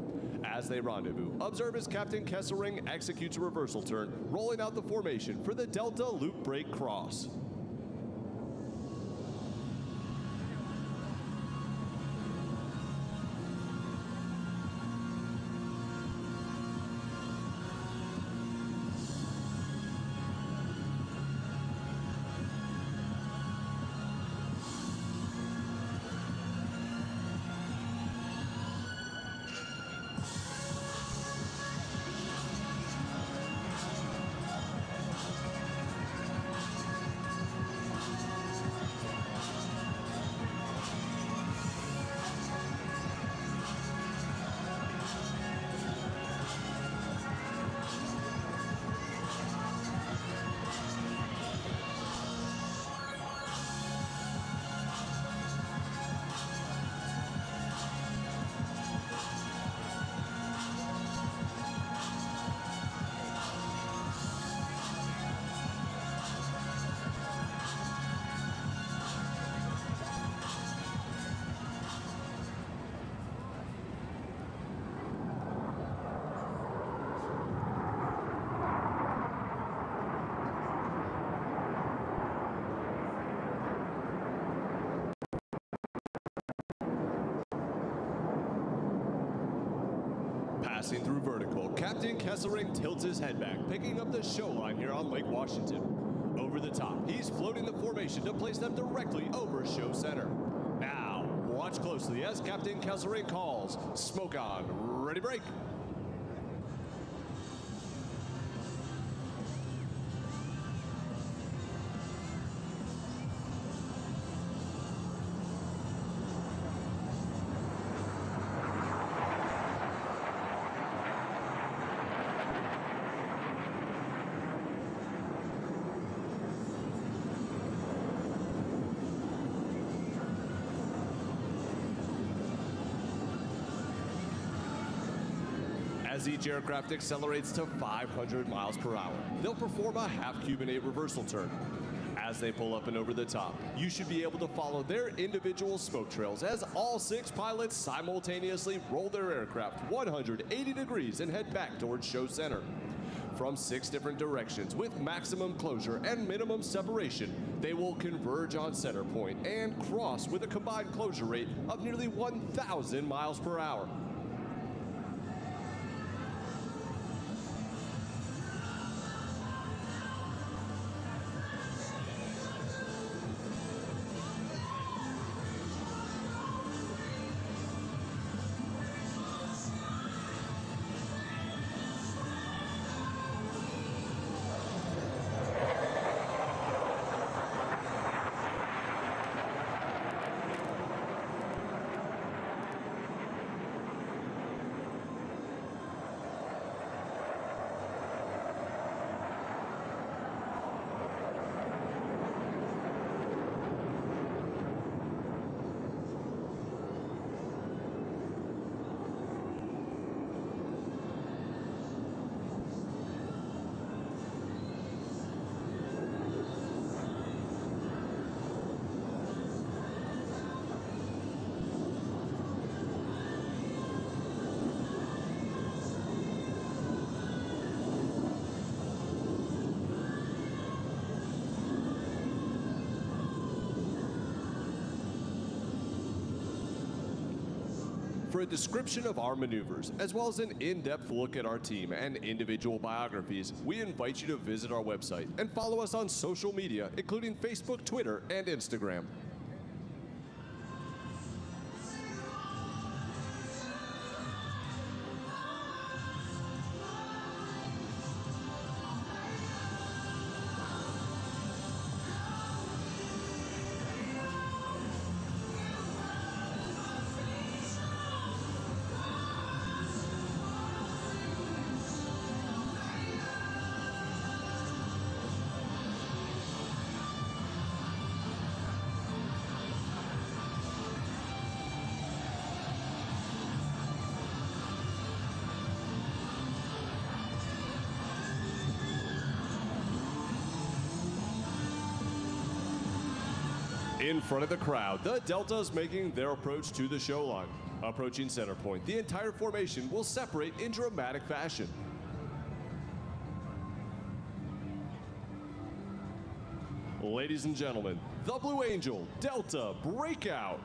As they rendezvous, observe as Captain Kesselring executes a reversal turn, rolling out the formation for the Delta loop break cross. Passing through vertical, Captain Kesselring tilts his head back, picking up the show line here on Lake Washington. Over the top, he's floating the formation to place them directly over show center. Now, watch closely as Captain Kesselring calls, smoke on, ready break. As each aircraft accelerates to 500 miles per hour, they'll perform a half-cubanate reversal turn. As they pull up and over the top, you should be able to follow their individual smoke trails as all 6 pilots simultaneously roll their aircraft 180 degrees and head back towards show center. From 6 different directions with maximum closure and minimum separation, they will converge on center point and cross with a combined closure rate of nearly 1,000 miles per hour. For a description of our maneuvers, as well as an in-depth look at our team and individual biographies, we invite you to visit our website and follow us on social media, including Facebook, Twitter, and Instagram. In front of the crowd, the Delta's making their approach to the show line. Approaching center point, the entire formation will separate in dramatic fashion. Ladies and gentlemen, the Blue Angel Delta Breakout.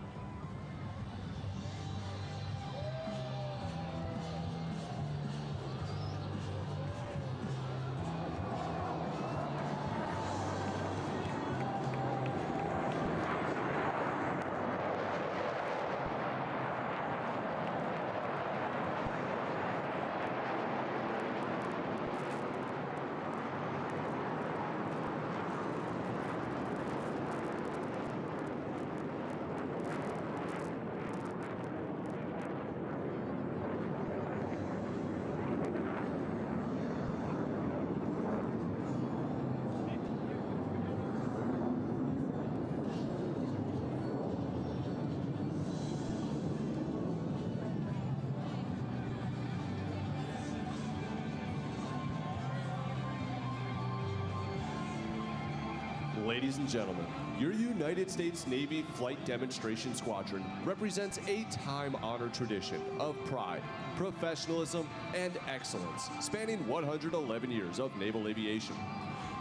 Ladies and gentlemen, your United States Navy Flight Demonstration Squadron represents a time-honored tradition of pride, professionalism, and excellence spanning 111 years of naval aviation.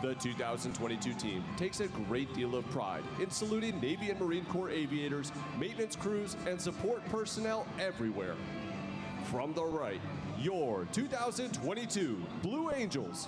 The 2022 team takes a great deal of pride in saluting Navy and Marine Corps aviators, maintenance crews, and support personnel everywhere. From the right, your 2022 Blue Angels.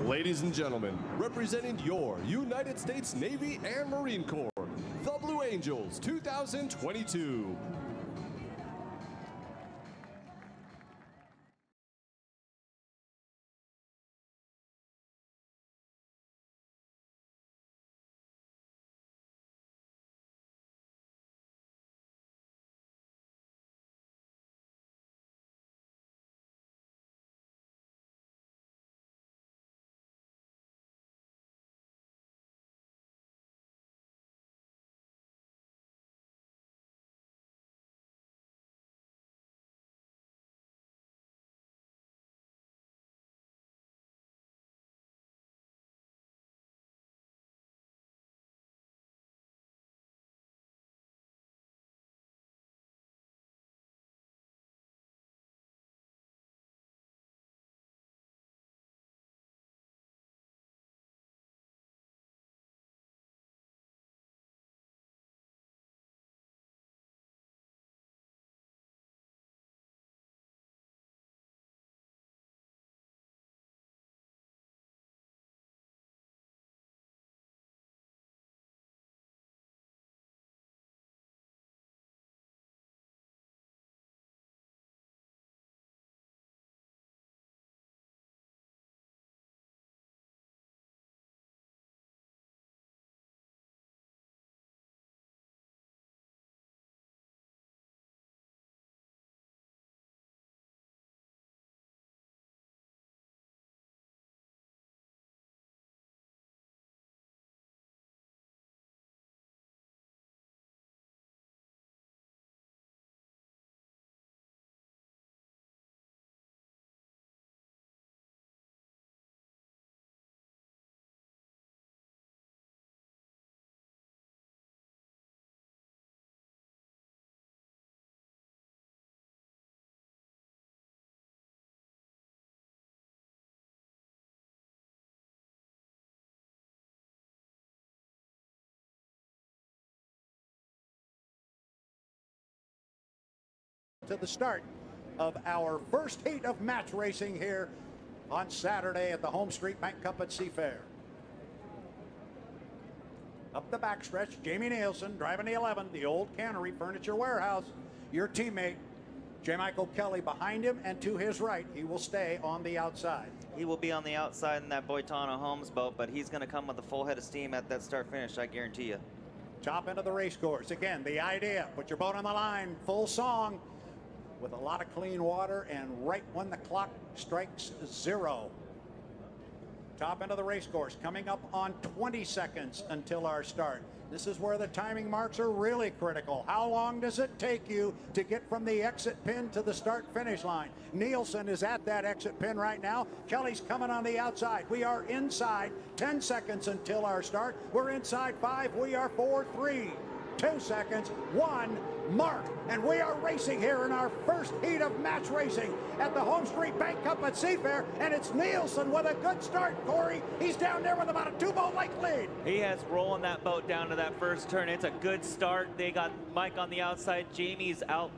Ladies and gentlemen, representing your United States Navy and Marine Corps, the Blue Angels 2022. To the start of our first heat of match racing here on Saturday at the Home Street Bank Cup at Seafair. Up the backstretch, Jamie Nielsen driving the 11, the old Cannery Furniture Warehouse. Your teammate, J. Michael Kelly, behind him, and to his right, he will stay on the outside. He will be on the outside in that Boitano Homes boat, but he's going to come with a full head of steam at that start-finish, I guarantee you. Top end of the race course. Again, the idea, put your boat on the line, full song, with a lot of clean water, and right when the clock strikes 0. Top end of the race course coming up on 20 seconds until our start. This is where the timing marks are really critical. How long does it take you to get from the exit pin to the start finish line? Nielsen is at that exit pin right now. Kelly's coming on the outside. We are inside 10 seconds until our start. We're inside 5. We are 4, 3, 2 seconds, 1 mark, and we are racing here in our first heat of match racing at the Home Street Bank Cup at Seafair, and it's Nielsen with a good start, Corey. He's down there with about a 2-boat length lead. He has rolling that boat down to that first turn. It's a good start. They got Mike on the outside. Jamie's out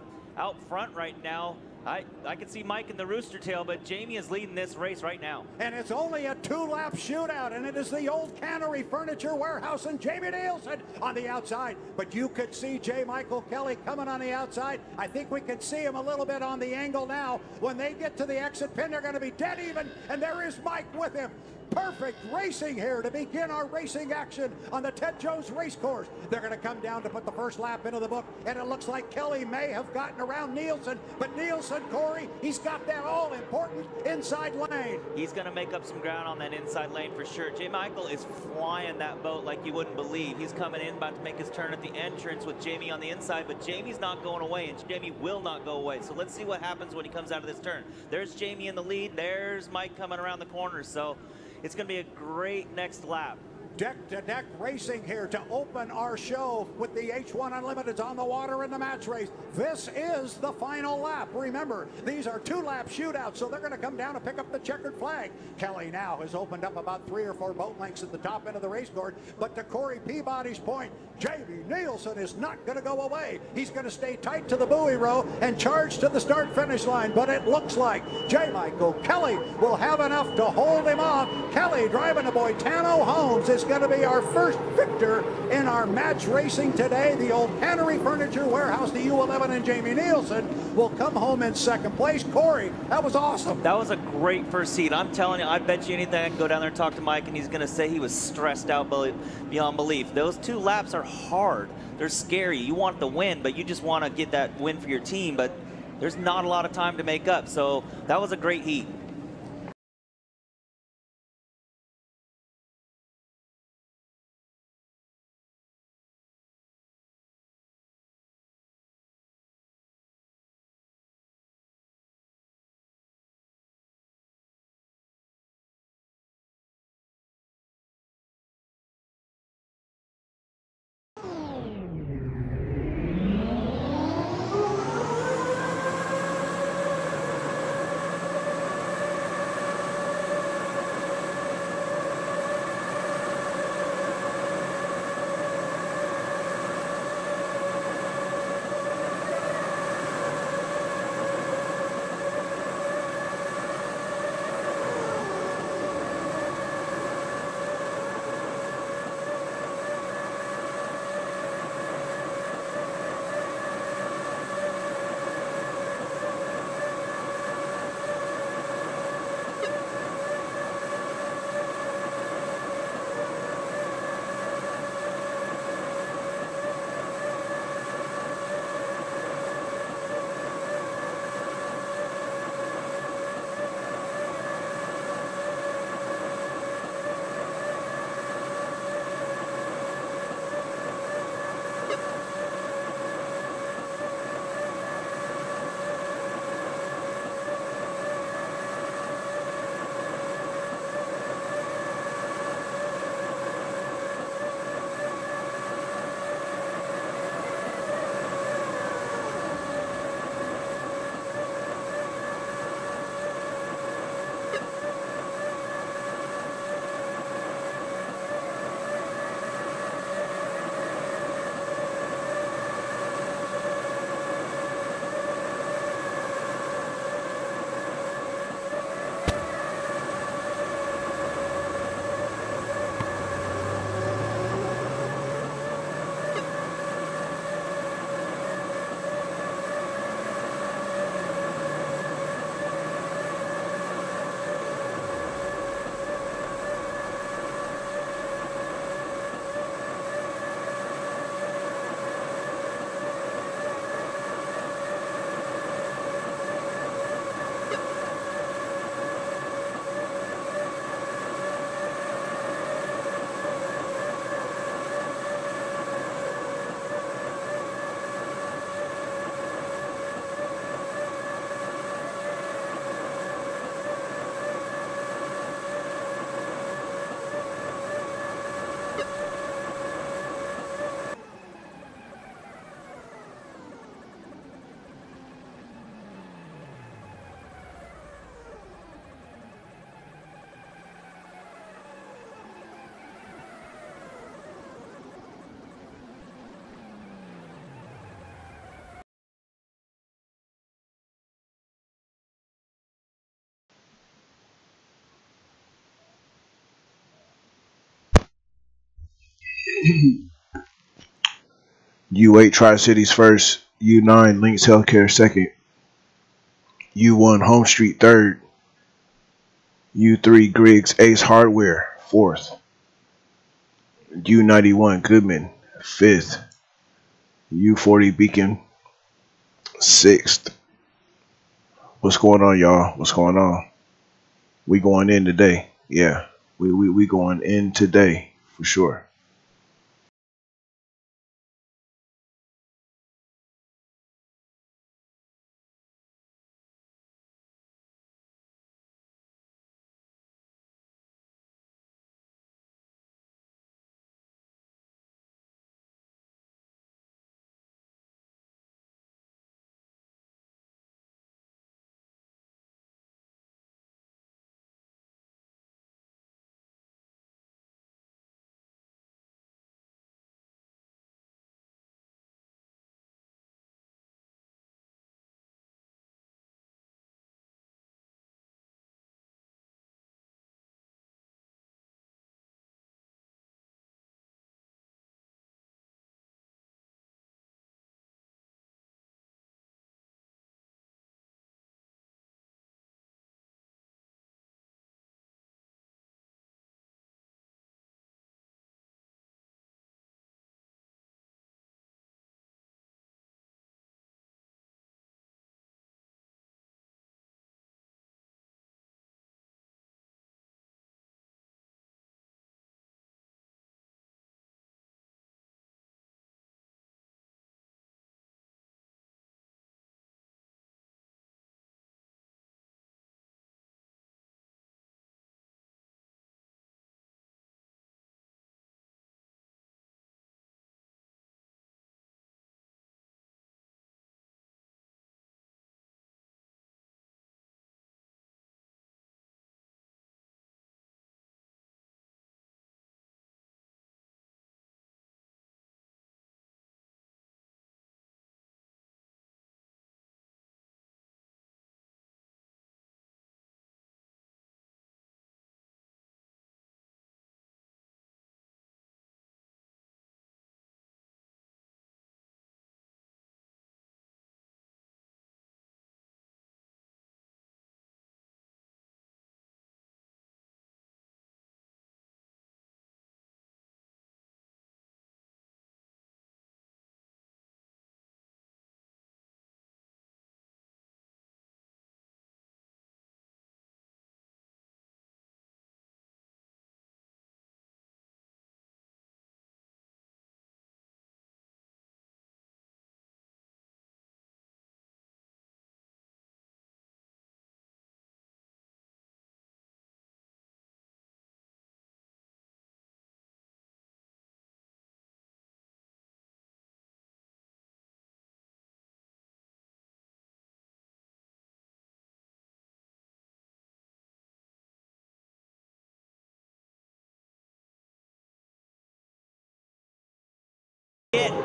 front right now. I can see Mike in the rooster tail, but Jamie is leading this race right now. And it's only a 2-lap shootout, and it is the old Cannery Furniture Warehouse and Jamie Nielsen on the outside. But you could see J. Michael Kelly coming on the outside. I think we can see him a little bit on the angle now. When they get to the exit pin, they're going to be dead even, and there is Mike with him. Perfect racing here to begin our racing action on the Ted Jones race course. They're going to come down to put the first lap into the book, and it looks like Kelly may have gotten around Nielsen, but Nielsen, Corey, he's got that all-important inside lane. He's going to make up some ground on that inside lane for sure. J. Michael is flying that boat like you wouldn't believe. He's coming in, about to make his turn at the entrance with Jamie on the inside, but Jamie's not going away, and Jamie will not go away. So let's see what happens when he comes out of this turn. There's Jamie in the lead. There's Mike coming around the corner. So it's going to be a great next lap. Deck-to-deck racing here to open our show with the H1 Unlimiteds on the water in the match race. This is the final lap. Remember, these are 2-lap shootouts, so they're going to come down to pick up the checkered flag. Kelly now has opened up about 3 or 4 boat lengths at the top end of the race course, but to Corey Peabody's point, Jamie Nielsen is not going to go away. He's going to stay tight to the buoy row and charge to the start-finish line, but it looks like J. Michael Kelly will have enough to hold him off. Kelly driving the Boitano Homes is going to be our first victor in our match racing today. The old Cannery Furniture Warehouse, the U11, and Jamie Nielsen will come home in second place. Corey, that was awesome. That was a great first seat. I'm telling you, I bet you anything I can go down there and talk to Mike, and he's going to say he was stressed out beyond belief. Those 2 laps are hard. They're scary. You want the win, but you just want to get that win for your team, but there's not a lot of time to make up. So that was a great heat. U8 Tri-Cities first, U9 Links Healthcare second, U1 Home Street third, U3 Griggs Ace Hardware fourth, U91 Goodman fifth, U40 Beacon sixth. What's going on, y'all? What's going on? We going in today. Yeah, we going in today for sure.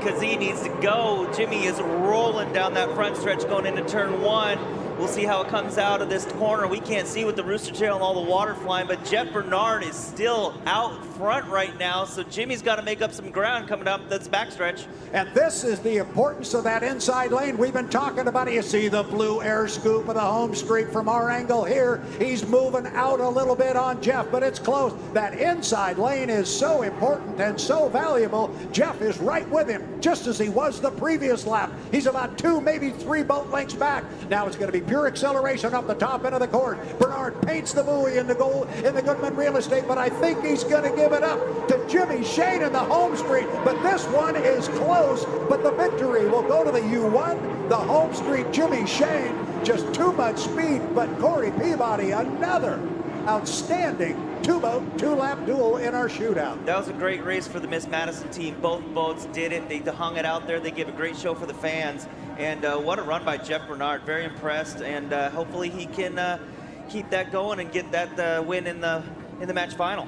because he needs to go. Jimmy is rolling down that front stretch going into turn 1. We'll see how it comes out of this corner. We can't see with the rooster tail and all the water flying, but Jeff Bernard is still out front right now, so Jimmy's got to make up some ground coming up this backstretch. And this is the importance of that inside lane we've been talking about. You see the blue air scoop of the home street from our angle here. He's moving out a little bit on Jeff, but it's close. That inside lane is so important and so valuable. Jeff is right with him, just as he was the previous lap. He's about 2, maybe 3 boat lengths back. Now it's going to be pure acceleration off the top end of the course. Bernard paints the buoy in the goal in the Goodman Real Estate, but I think he's going to give it up to Jimmy Shane in the home street. But this one is close, but the victory will go to the U1, the home street Jimmy Shane. Just too much speed, but Corey Peabody, another outstanding 2-boat, 2-lap duel in our shootout. That was a great race for the Miss Madison team. Both boats did it. They hung it out there. They gave a great show for the fans. And what a run by Jeff Bernard. Very impressed. And hopefully he can keep that going and get that win in the match final.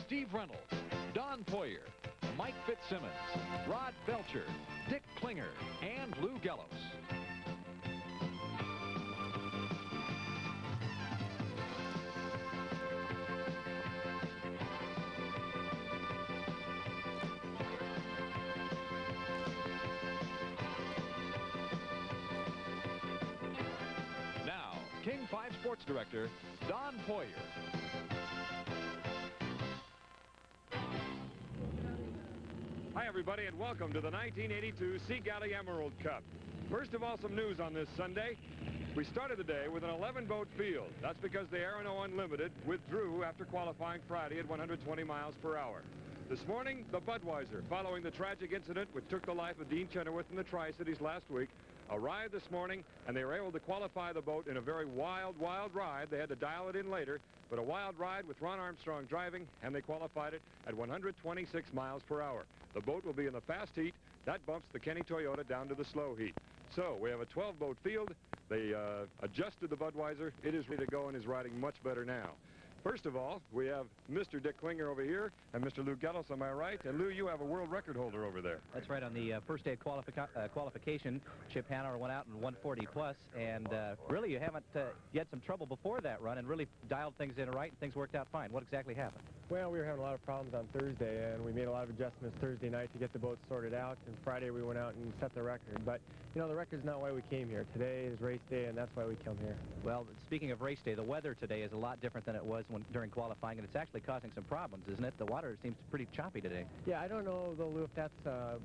Steve Reynolds, Don Poyer, Mike Fitzsimmons, Rod Belcher, Dick Klinger, and Lou Gellos. Now, King 5 Sports Director, Don Poyer. Hi, everybody, and welcome to the 1982 Sea Galley Emerald Cup. First of all, some news on this Sunday. We started the day with an 11-boat field. That's because the Aerono Unlimited withdrew after qualifying Friday at 120 miles per hour. This morning, the Budweiser, following the tragic incident which took the life of Dean Chenoweth in the Tri-Cities last week, arrived this morning, and they were able to qualify the boat in a very wild ride. They had to dial it in later, but a wild ride with Ron Armstrong driving, and they qualified it at 126 miles per hour. The boat will be in the fast heat. That bumps the Kenny Toyota down to the slow heat. So we have a 12-boat field. They adjusted the Budweiser. It is ready to go and is riding much better now. First of all, we have Mr. Dick Klinger over here and Mr. Lou Gellos on my right. And Lou, you have a world record holder over there. That's right. On the first day of qualification, Chip Hanover went out in 140 plus, and really you haven't you had some trouble before that run and really dialed things in right, and things worked out fine. What exactly happened? Well, we were having a lot of problems on Thursday, and we made a lot of adjustments Thursday night to get the boat sorted out, and Friday we went out and set the record. But, you know, the record's not why we came here. Today is race day, and that's why we come here. Well, speaking of race day, the weather today is a lot different than it was during qualifying, and it's actually causing some problems, isn't it? The water seems pretty choppy today. Yeah, I don't know, though, Lou, if that's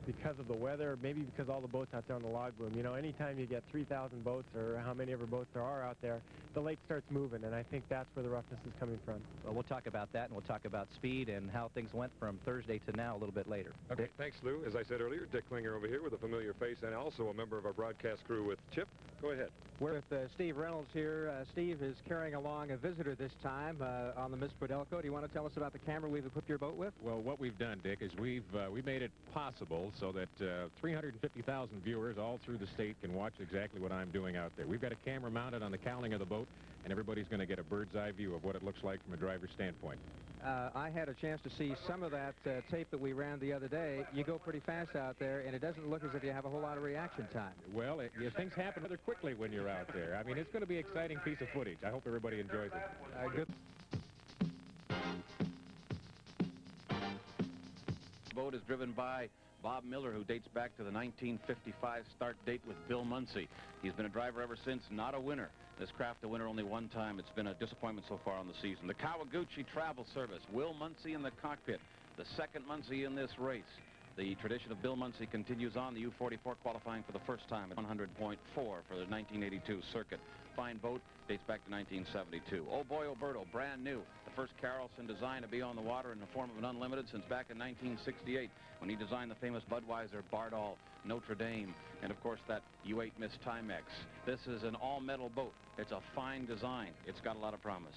because of the weather, maybe because all the boats out there on the log boom. You know, anytime you get 3,000 boats, or how many ever boats there are out there, the lake starts moving, and I think that's where the roughness is coming from. Well, we'll talk about that, and we'll talk about speed and how things went from Thursday to now a little bit later. Okay, thanks, Lou. As I said earlier, Dick Klinger over here with a familiar face and also a member of our broadcast crew with Chip. Go ahead. We're with Steve Reynolds here. Steve is carrying along a visitor this time on the Miss Prodelco. Do you want to tell us about the camera we've equipped your boat with? Well, what we've done, Dick, is we made it possible so that 350,000 viewers all through the state can watch exactly what I'm doing out there. We've got a camera mounted on the cowling of the boat, and everybody's going to get a bird's eye view of what it looks like from a driver's standpoint. I had a chance to see some of that tape that we ran the other day. You go pretty fast out there, and it doesn't look as if you have a whole lot of reaction time. Well, things happen rather quickly when you're out there. I mean, it's going to be an exciting piece of footage. I hope everybody enjoys it. Good. The boat is driven by Bob Miller, who dates back to the 1955 start date with Bill Munsey. He's been a driver ever since, not a winner. This craft a winner only one time. It's been a disappointment so far on the season. The Kawaguchi Travel Service, Will Munsey in the cockpit, the second Munsey in this race. The tradition of Bill Munsey continues on. The U-44 qualifying for the first time at 100.4 for the 1982 circuit. Fine boat, dates back to 1972. Oh boy, Oberto, brand new. The first Carlson design to be on the water in the form of an unlimited since back in 1968 when he designed the famous Budweiser, Bardol, Notre Dame, and of course that U-8 Miss Timex. This is an all-metal boat. It's a fine design. It's got a lot of promise.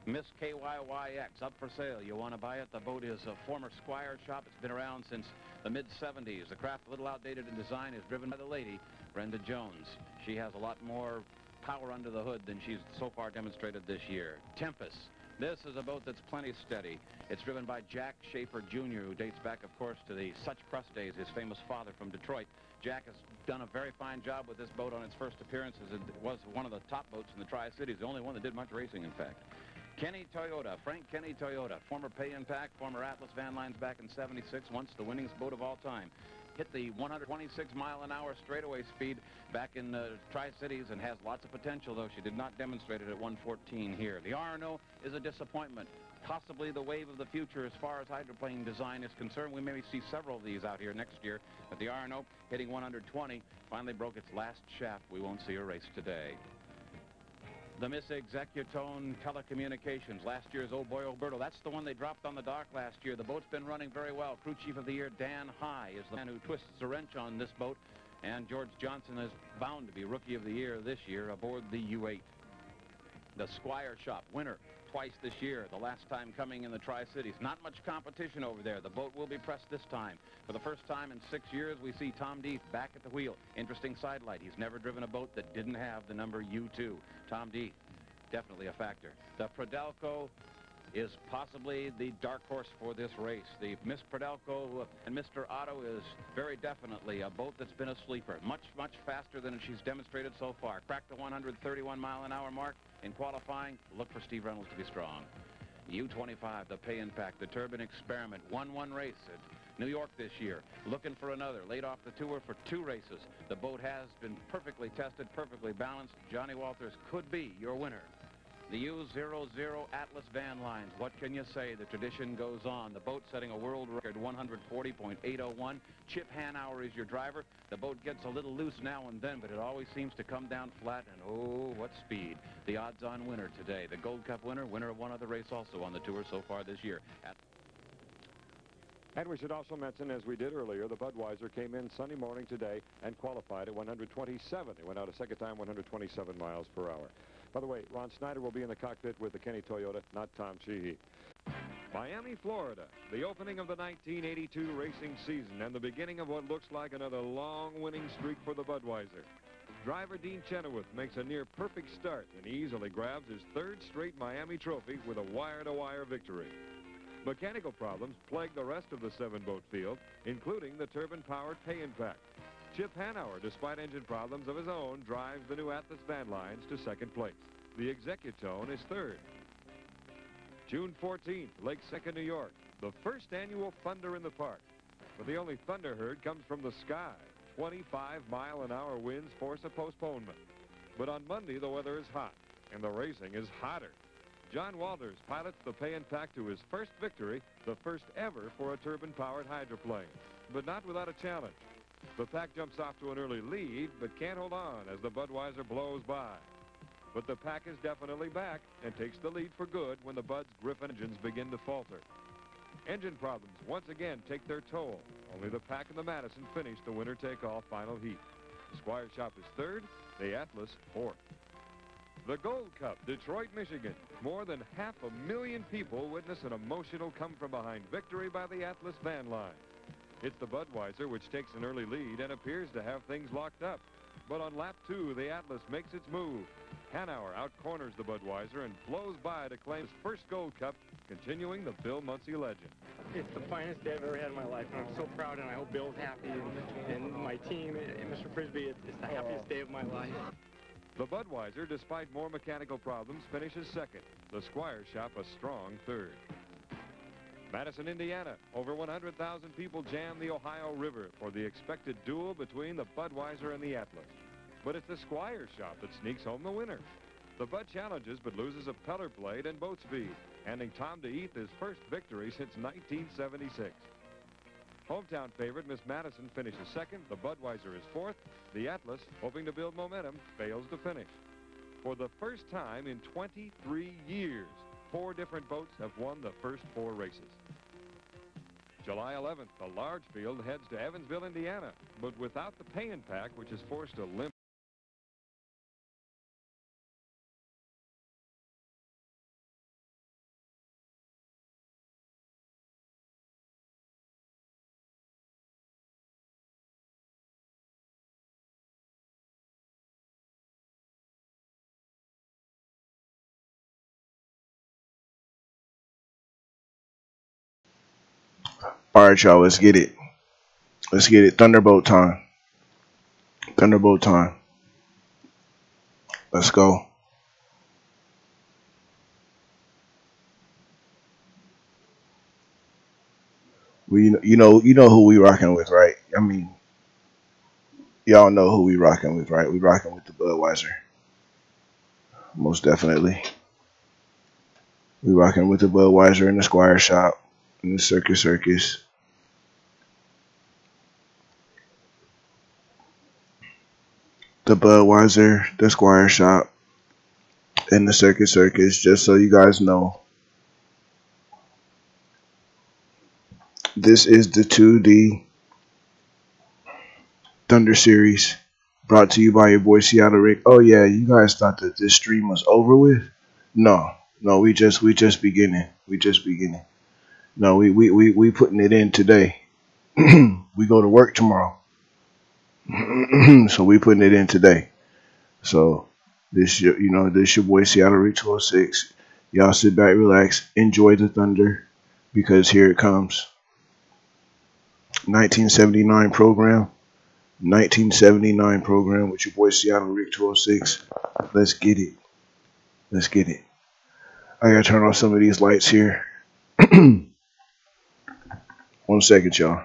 Miss KYYX, up for sale. You want to buy it? The boat is a former Squire shop. It's been around since the mid-70s. The craft, a little outdated in design, is driven by the lady, Brenda Jones. She has a lot more power under the hood than she's so far demonstrated this year. Tempest. This is a boat that's plenty steady. It's driven by Jack Schaefer Jr., who dates back, of course, to the Such Crust days, his famous father from Detroit. Jack has done a very fine job with this boat on its first appearances. It was one of the top boats in the Tri-Cities, the only one that did much racing, in fact. Kenny Toyota, Frank Kenny Toyota, former Pay and Pack, former Atlas Van Lines back in '76, once the winningest boat of all time. Hit the 126-mile-an-hour straightaway speed back in the Tri-Cities and has lots of potential, though she did not demonstrate it at 114 here. The Arno is a disappointment, possibly the wave of the future as far as hydroplane design is concerned. We may see several of these out here next year, but the Arno, hitting 120, finally broke its last shaft. We won't see a race today. The Miss Executone Telecommunications, last year's Oh Boy Oberto. That's the one they dropped on the dock last year. The boat's been running very well. Crew Chief of the Year Dan High is the man who twists the wrench on this boat. And George Johnson is bound to be Rookie of the Year this year aboard the U-8. The Squire Shop, winner twice this year, the last time coming in the Tri-Cities. Not much competition over there. The boat will be pressed this time. For the first time in 6 years, we see Tom Deeth back at the wheel. Interesting sidelight. He's never driven a boat that didn't have the number U2. Tom Deeth, definitely a factor. The Prodelco is possibly the dark horse for this race. The Miss Prodelco and Mr. Otto is very definitely a boat that's been a sleeper. Much, much faster than she's demonstrated so far. Cracked the 131-mile-an-hour mark in qualifying. Look for Steve Reynolds to be strong. U-25, the pay impact, the turbine experiment, won one race at New York this year. Looking for another. Laid off the tour for 2 races. The boat has been perfectly tested, perfectly balanced. Johnny Walters could be your winner. The U-00 Atlas Van Lines. What can you say? The tradition goes on. The boat setting a world record, 140.801. Chip Hanauer is your driver. The boat gets a little loose now and then, but it always seems to come down flat, and oh, what speed. The odds-on winner today. The Gold Cup winner of one other race also on the tour so far this year. And we should also mention, as we did earlier, the Budweiser came in Sunday morning today and qualified at 127. They went out a second time, 127 miles per hour. By the way, Ron Snyder will be in the cockpit with the Kenny Toyota, not Tom Sheehy. Miami, Florida, the opening of the 1982 racing season and the beginning of what looks like another long winning streak for the Budweiser. Driver Dean Chenoweth makes a near-perfect start and easily grabs his 3rd straight Miami trophy with a wire-to-wire victory. Mechanical problems plague the rest of the 7-boat field, including the turbine-powered pay impact. Chip Hanauer, despite engine problems of his own, drives the new Atlas Van Lines to 2nd place. The Executone is 3rd. June 14th, Lake Second, New York, the first annual Thunder in the Park. But the only thunder heard comes from the sky. 25-mile-an-hour winds force a postponement. But on Monday, the weather is hot, and the racing is hotter. John Walters pilots the pay impact to his first victory, the first ever for a turbine-powered hydroplane. But not without a challenge. The pack jumps off to an early lead, but can't hold on as the Budweiser blows by. But the pack is definitely back and takes the lead for good when the Bud's Griffin engines begin to falter. Engine problems once again take their toll. Only the pack and the Madison finish the winner-take-all final heat. The Squire Shop is 3rd, the Atlas 4th. The Gold Cup, Detroit, Michigan. More than 500,000 people witness an emotional come-from-behind victory by the Atlas Van Line. It's the Budweiser which takes an early lead and appears to have things locked up. But on lap 2, the Atlas makes its move. Hanauer outcorners the Budweiser and blows by to claim his first Gold Cup, continuing the Bill Muncy legend. It's the finest day I've ever had in my life, and I'm so proud, and I hope Bill's happy, and my team, and Mr. Frisbee. It's the happiest day of my life. The Budweiser, despite more mechanical problems, finishes 2nd. The Squire Shop a strong 3rd. Madison, Indiana. Over 100,000 people jam the Ohio River for the expected duel between the Budweiser and the Atlas. But it's the Squire Shop that sneaks home the winner. The Bud challenges but loses a peller blade and boat speed, handing Tom DeEath his first victory since 1976. Hometown favorite Miss Madison finishes 2nd. The Budweiser is 4th. The Atlas, hoping to build momentum, fails to finish. For the first time in 23 years, 4 different boats have won the first 4 races. July 11th, the large field heads to Evansville, Indiana, but without the pay impact, which is forced to limp. All right, y'all, let's get it. Let's get it. Thunderbolt time. Thunderbolt time. Let's go. You know who we rocking with, right? I mean, y'all know who we rocking with, right? We rocking with the Budweiser. Most definitely. We rocking with the Budweiser in the Squire Shop, in the Circus. The Budweiser, the Squire Shop, and the Circus, just so you guys know. This is the 2D Thunder Series, brought to you by your boy Seattle Rick. Oh yeah, you guys thought that this stream was over with? No, we just beginning. No, we putting it in today. We go to work tomorrow. So we putting it in today. So this your boy Seattle Rick 206. Y'all sit back, relax, enjoy the thunder, because here it comes. 1979 program. 1979 program with your boy Seattle Rick 206. Let's get it. Let's get it. I gotta turn off some of these lights here. 1 second, y'all.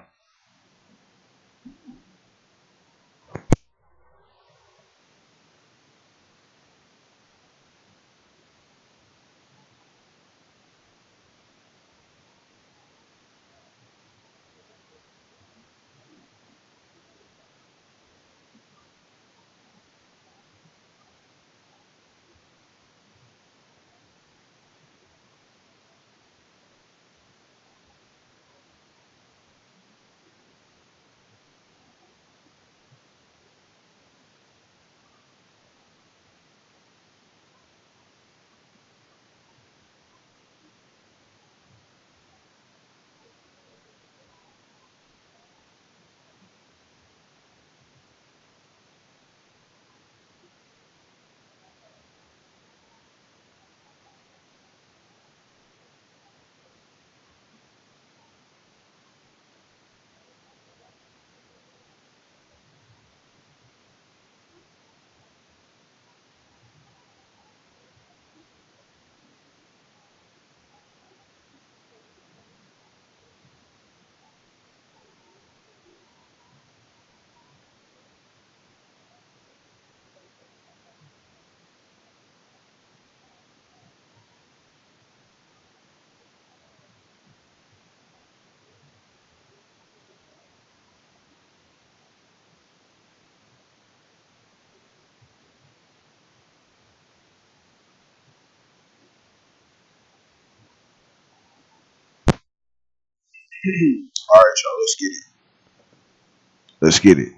All right, y'all. Let's get it. Let's get it.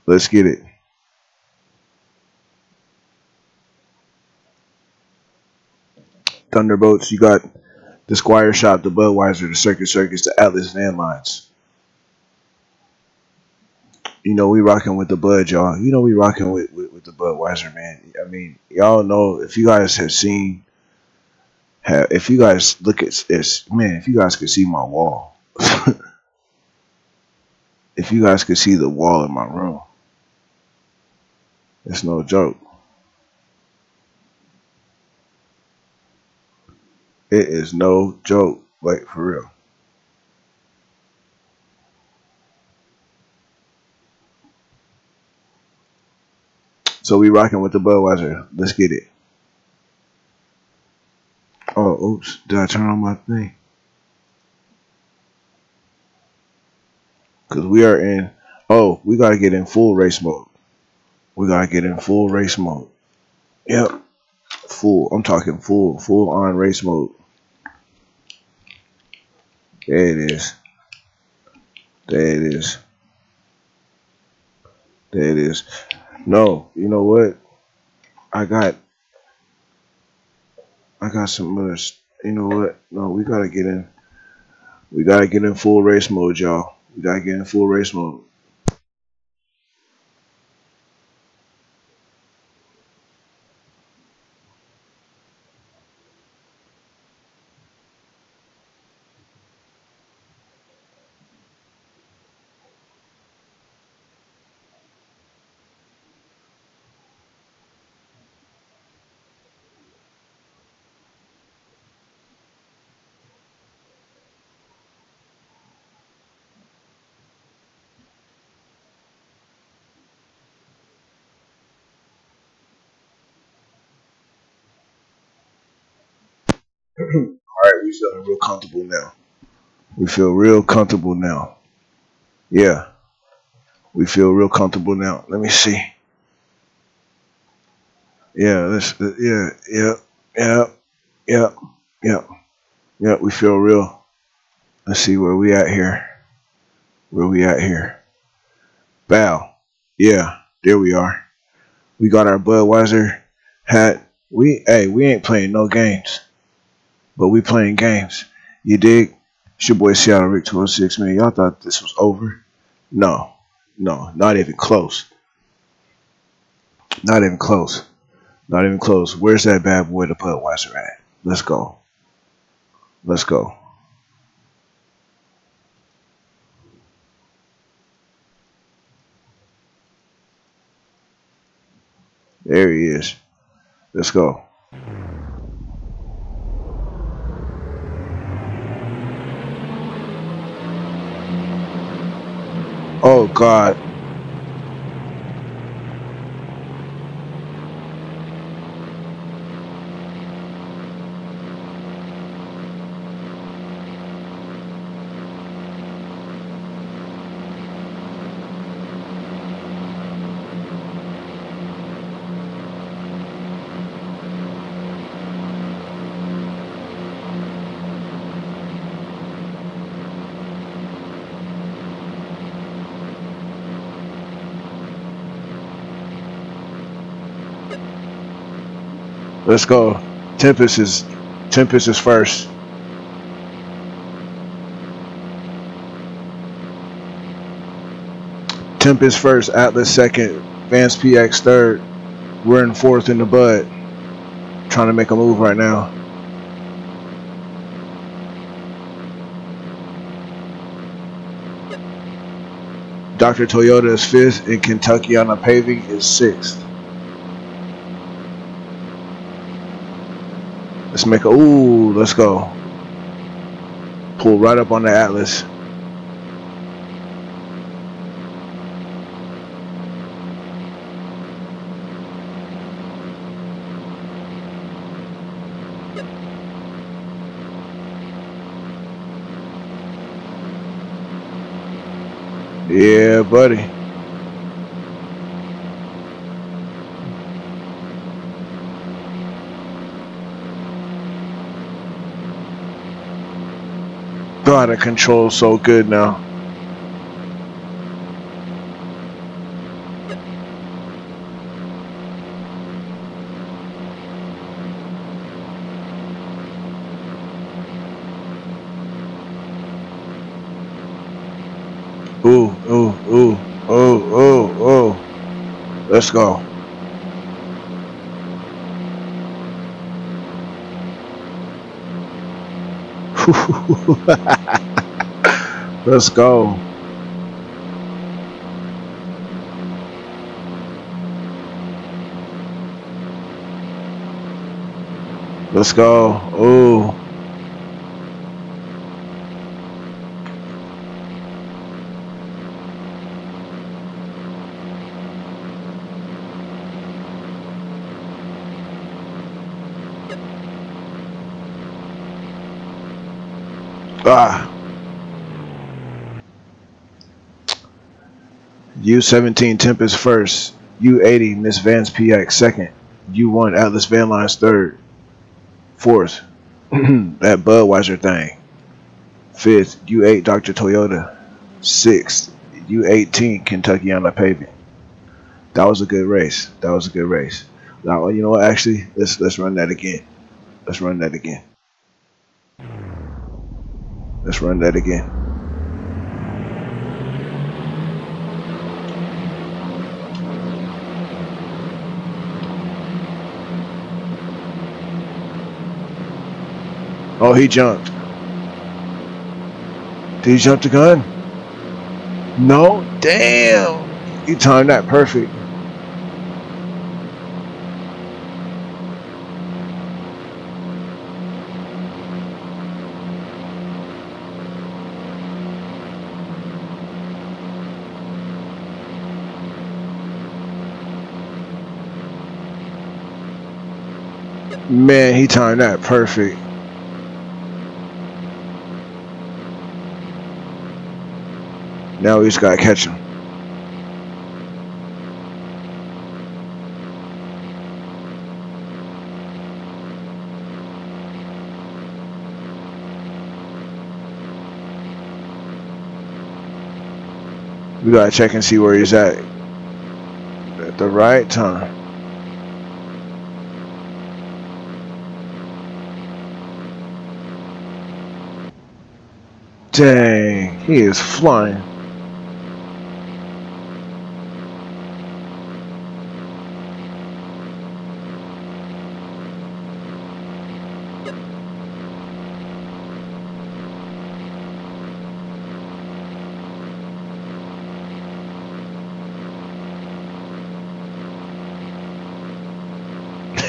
Let's get it. Thunderbolts, you got the Squire Shop, the Budweiser, the Circus Circus, the Atlas Van Lines. You know we rocking with the Bud, y'all. You know we rocking with the Budweiser, man. I mean, y'all know if you guys have seen, if you guys look at this, man, if you guys could see my wall, if you guys could see the wall in my room, it's no joke. It is no joke, like for real. So we rocking with the Budweiser. Let's get it. Oh, oops. Did I turn on my thing? Because we are in. Oh, we got to get in full race mode. We got to get in full race mode. Yep. Full. I'm talking full. Full on race mode. There it is. There it is. There it is. No, you know what? I got some other. You know what? No, we got to get in. We got to get in full race mode, y'all. We got to get in full race mode. All right, we feeling real comfortable now. We feel real comfortable now. Yeah, we feel real comfortable now. Let me see. Yeah, yeah. We feel real. Let's see where we at here. Where we at here? Bow. Yeah, there we are. We got our Budweiser hat. We ain't playing no games, but we playing games. You dig? It's your boy Seattle Rick 206, man. Y'all thought this was over? No, not even close. Not even close. Not even close. Where's that bad boy, the Budweiser at? Let's go. Let's go. There he is. Let's go. Oh, God. Let's go. Tempest is first. Tempest first, Atlas second, Vance PX third. We're in fourth in the Bud. Trying to make a move right now. Dr. Toyota is fifth, and Kentucky on the paving is sixth. Let's make a, ooh, let's go. Pull right up on the Atlas. Yeah, buddy. God, the control's so good now. Ooh, ooh, ooh, ooh, ooh, ooh. Let's go. Let's go. Let's go. Ooh. Ah. U17 Tempest first. U80 Miss Vance PX second. U1 Atlas Van Lines third. Fourth. That Budweiser thing. Fifth. U8 Dr. Toyota. Sixth. U18 Kentucky on the pavement. That was a good race. That was a good race. Now, you know what? Actually, let's run that again. Let's run that again. Let's run that again. Oh, he jumped. Did he jump the gun? No? Damn! He timed that perfect. Man, he timed that perfect. Now we just gotta catch him. We gotta check and see where he's at the right time. Dang, he is flying.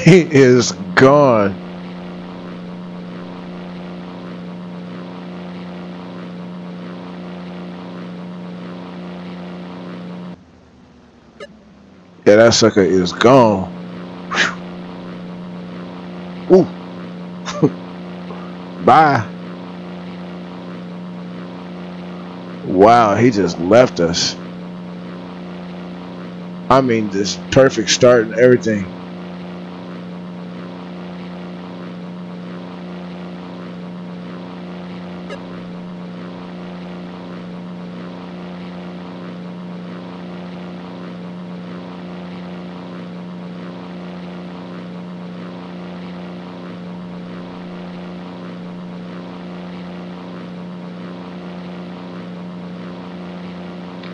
He is gone. Yeah, that sucker is gone. Ooh. Bye. Wow, he just left us. I mean, this perfect start and everything.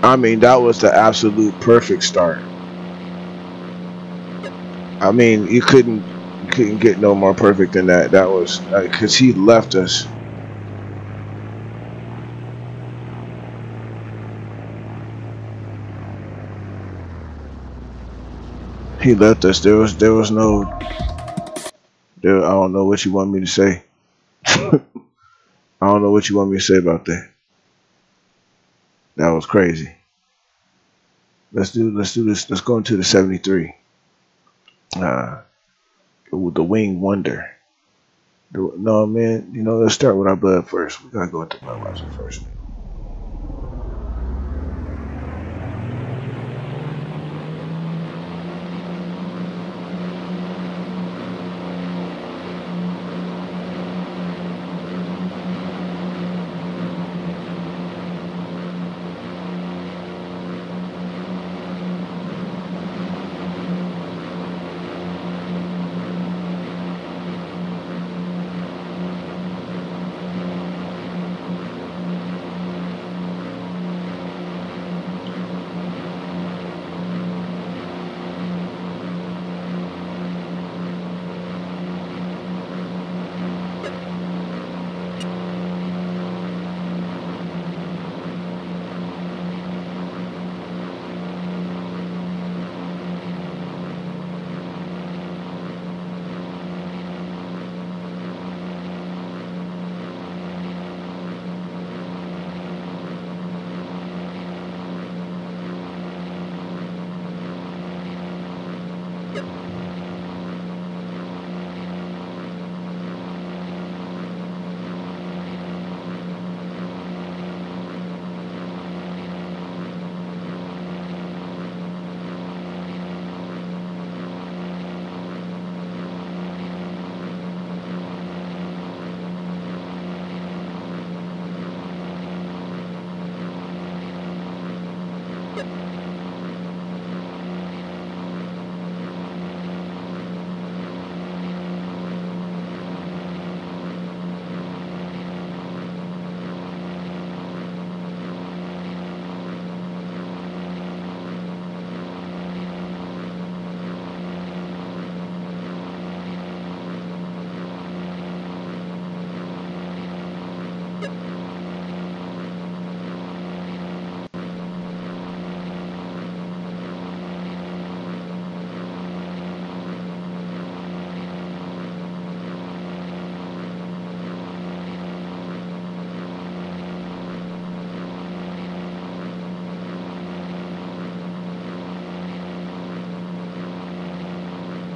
I mean, that was the absolute perfect start. I mean, you couldn't get no more perfect than that. That was because he left us. He left us. There was no. I don't know what you want me to say. I don't know what you want me to say about that. That was crazy. Let's do this. Let's go into the 73. The Wing Wonder. No, man. You know, let's start with our blood first. We gotta go into Budweiser first.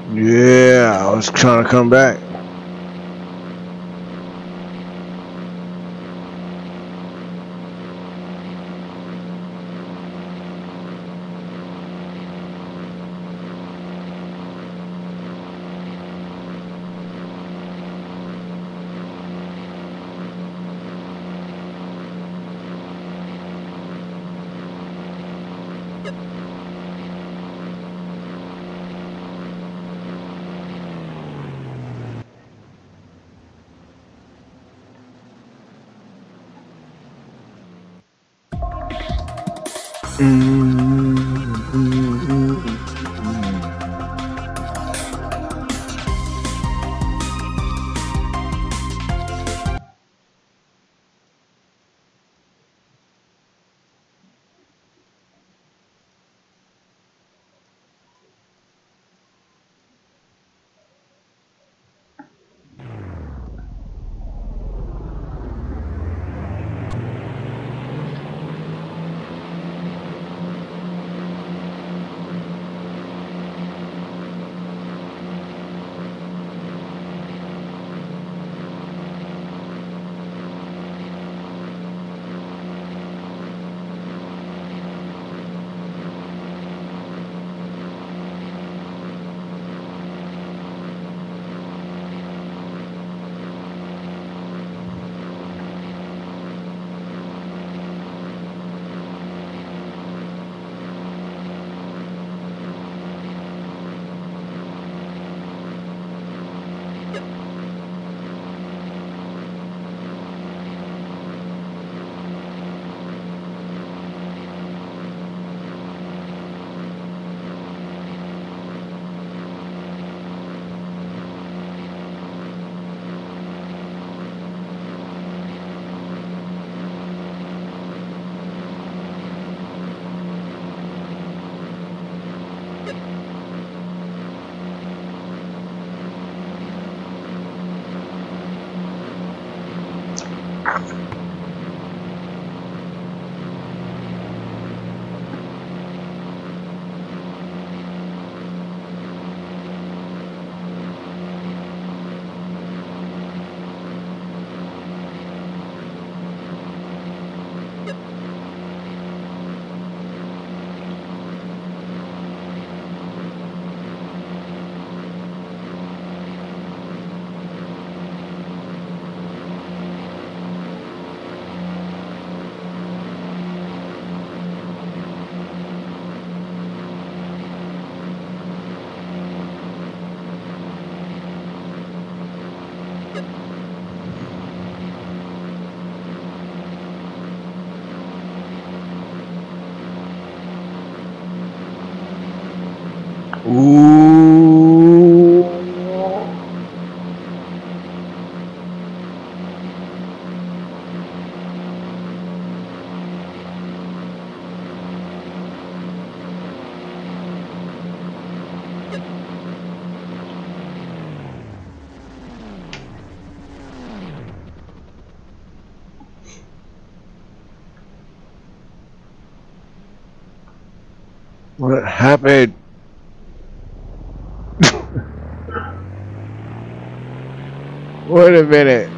Yeah, I was trying to come back. Ooh. What happened? Wait a minute.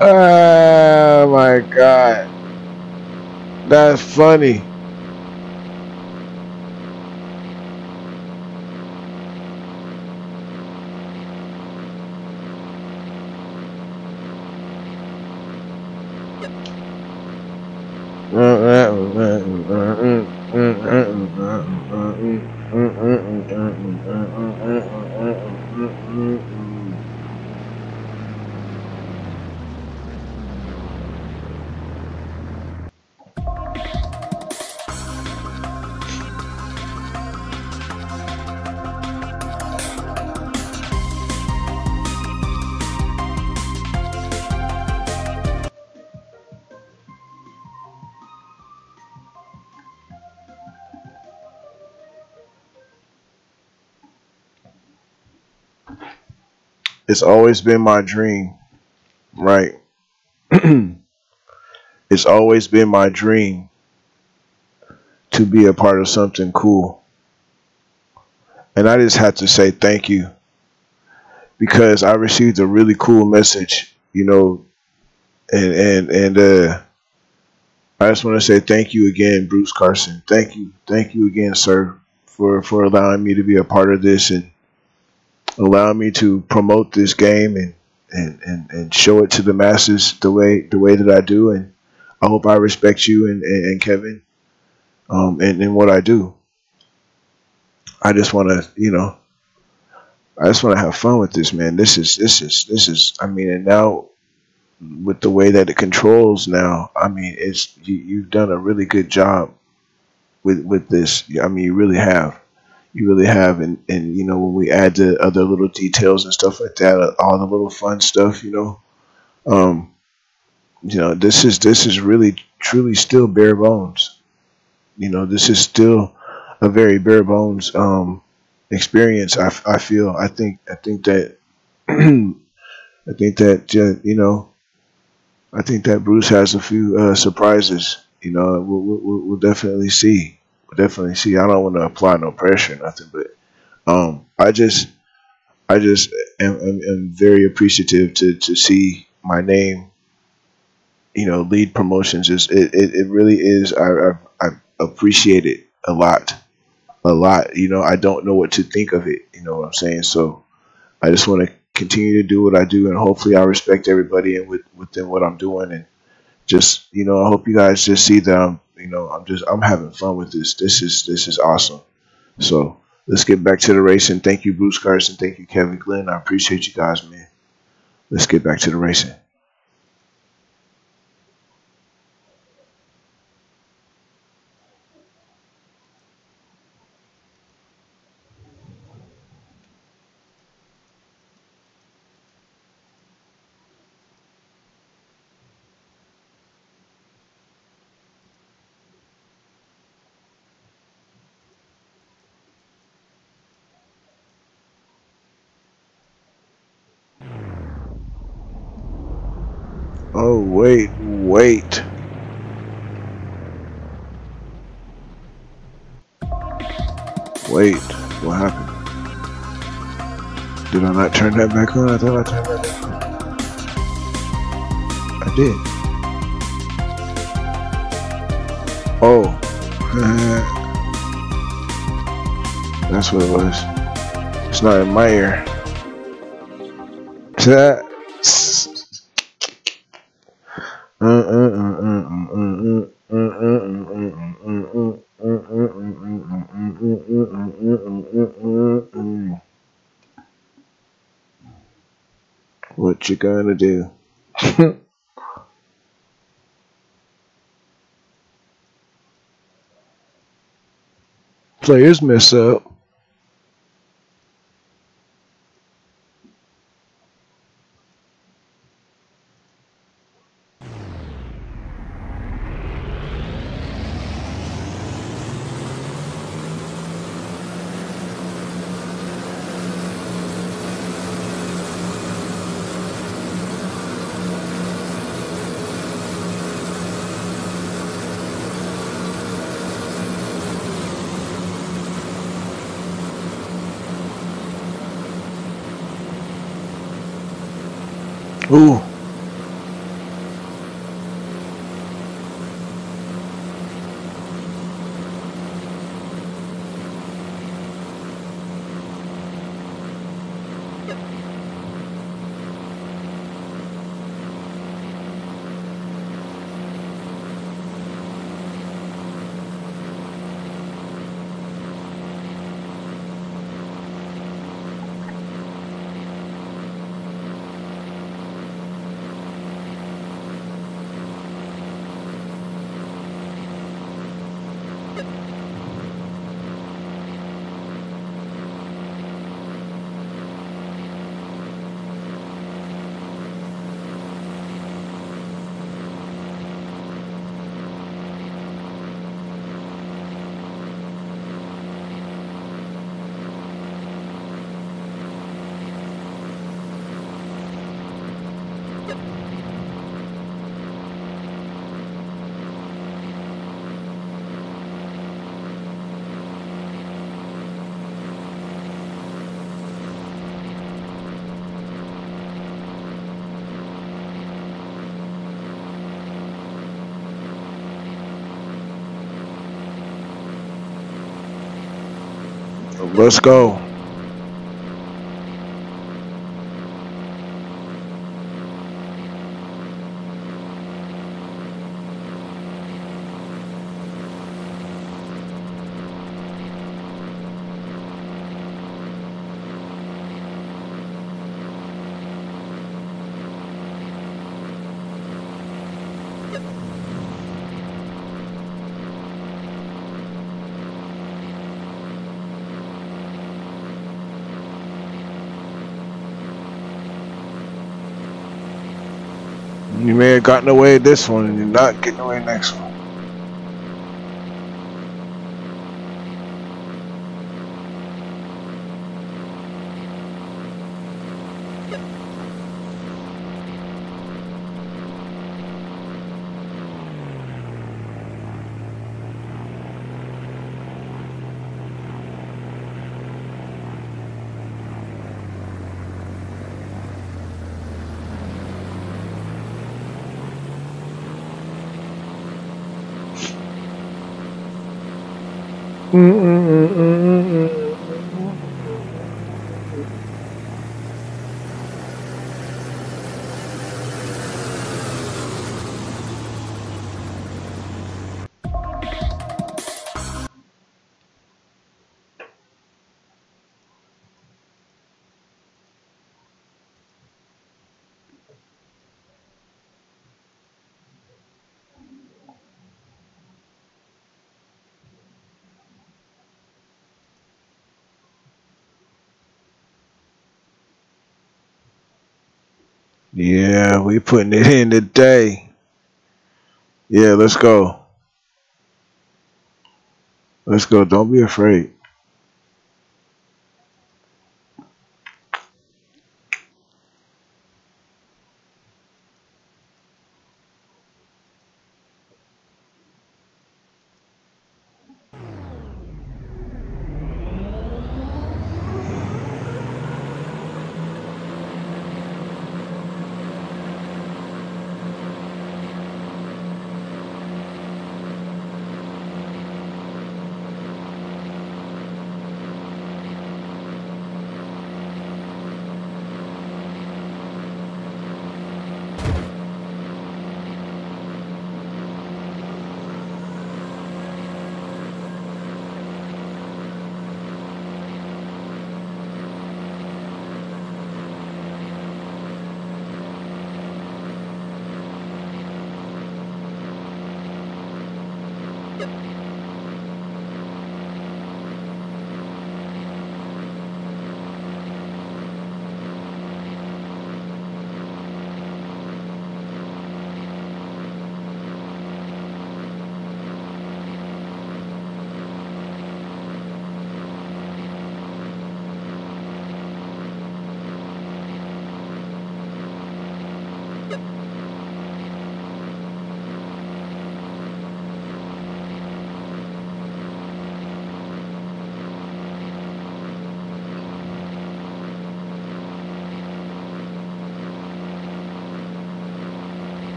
Oh my God. That's funny. It's always been my dream, right? It's always been my dream to be a part of something cool. And I just have to say thank you because I received a really cool message, you know, and I just want to say thank you again, Bruce Carson. Thank you again, sir, for allowing me to be a part of this and allowing me to promote this game and show it to the masses the way that I do. And I hope I respect you and Kevin and what I do. I just want to, you know, I just want to have fun with this, man. This is. I mean, and now with the way that it controls now, I mean, you've done a really good job with this. I mean, you really have. You really have, and you know, when we add the other little details and stuff like that, all the little fun stuff, you know, this is really truly still bare bones. You know, this is still a very bare bones experience. I feel. I think that I think that you know, I think that Bruce has a few surprises. You know, we'll definitely see. We'll definitely see. I don't want to apply no pressure or nothing, but I just am very appreciative to see my name, you know, lead promotions. It really is. I appreciate it a lot. You know, I don't know what to think of it. You know what I'm saying? So I just want to continue to do what I do, and hopefully I respect everybody and within what I'm doing, and just, you know, I hope you guys just see that I'm having fun with this. This is awesome. So let's get back to the racing. Thank you, Bruce Carson. Thank you, Kevin Glenn. I appreciate you guys, man. Let's get back to the racing. Oh, wait. Wait, what happened? Did I not turn that back on? I thought I turned that back on. I did. Oh. That's what it was. It's not in my ear. What you gonna do? Players mess up. Ooh. Let's go. You may have gotten away this one, and you're not getting away next one. Yeah, we putting it in today. Yeah, let's go. Let's go. Don't be afraid.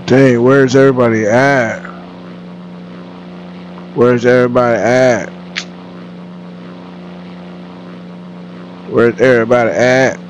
Dang, where's everybody at? Where's everybody at? Where's everybody at?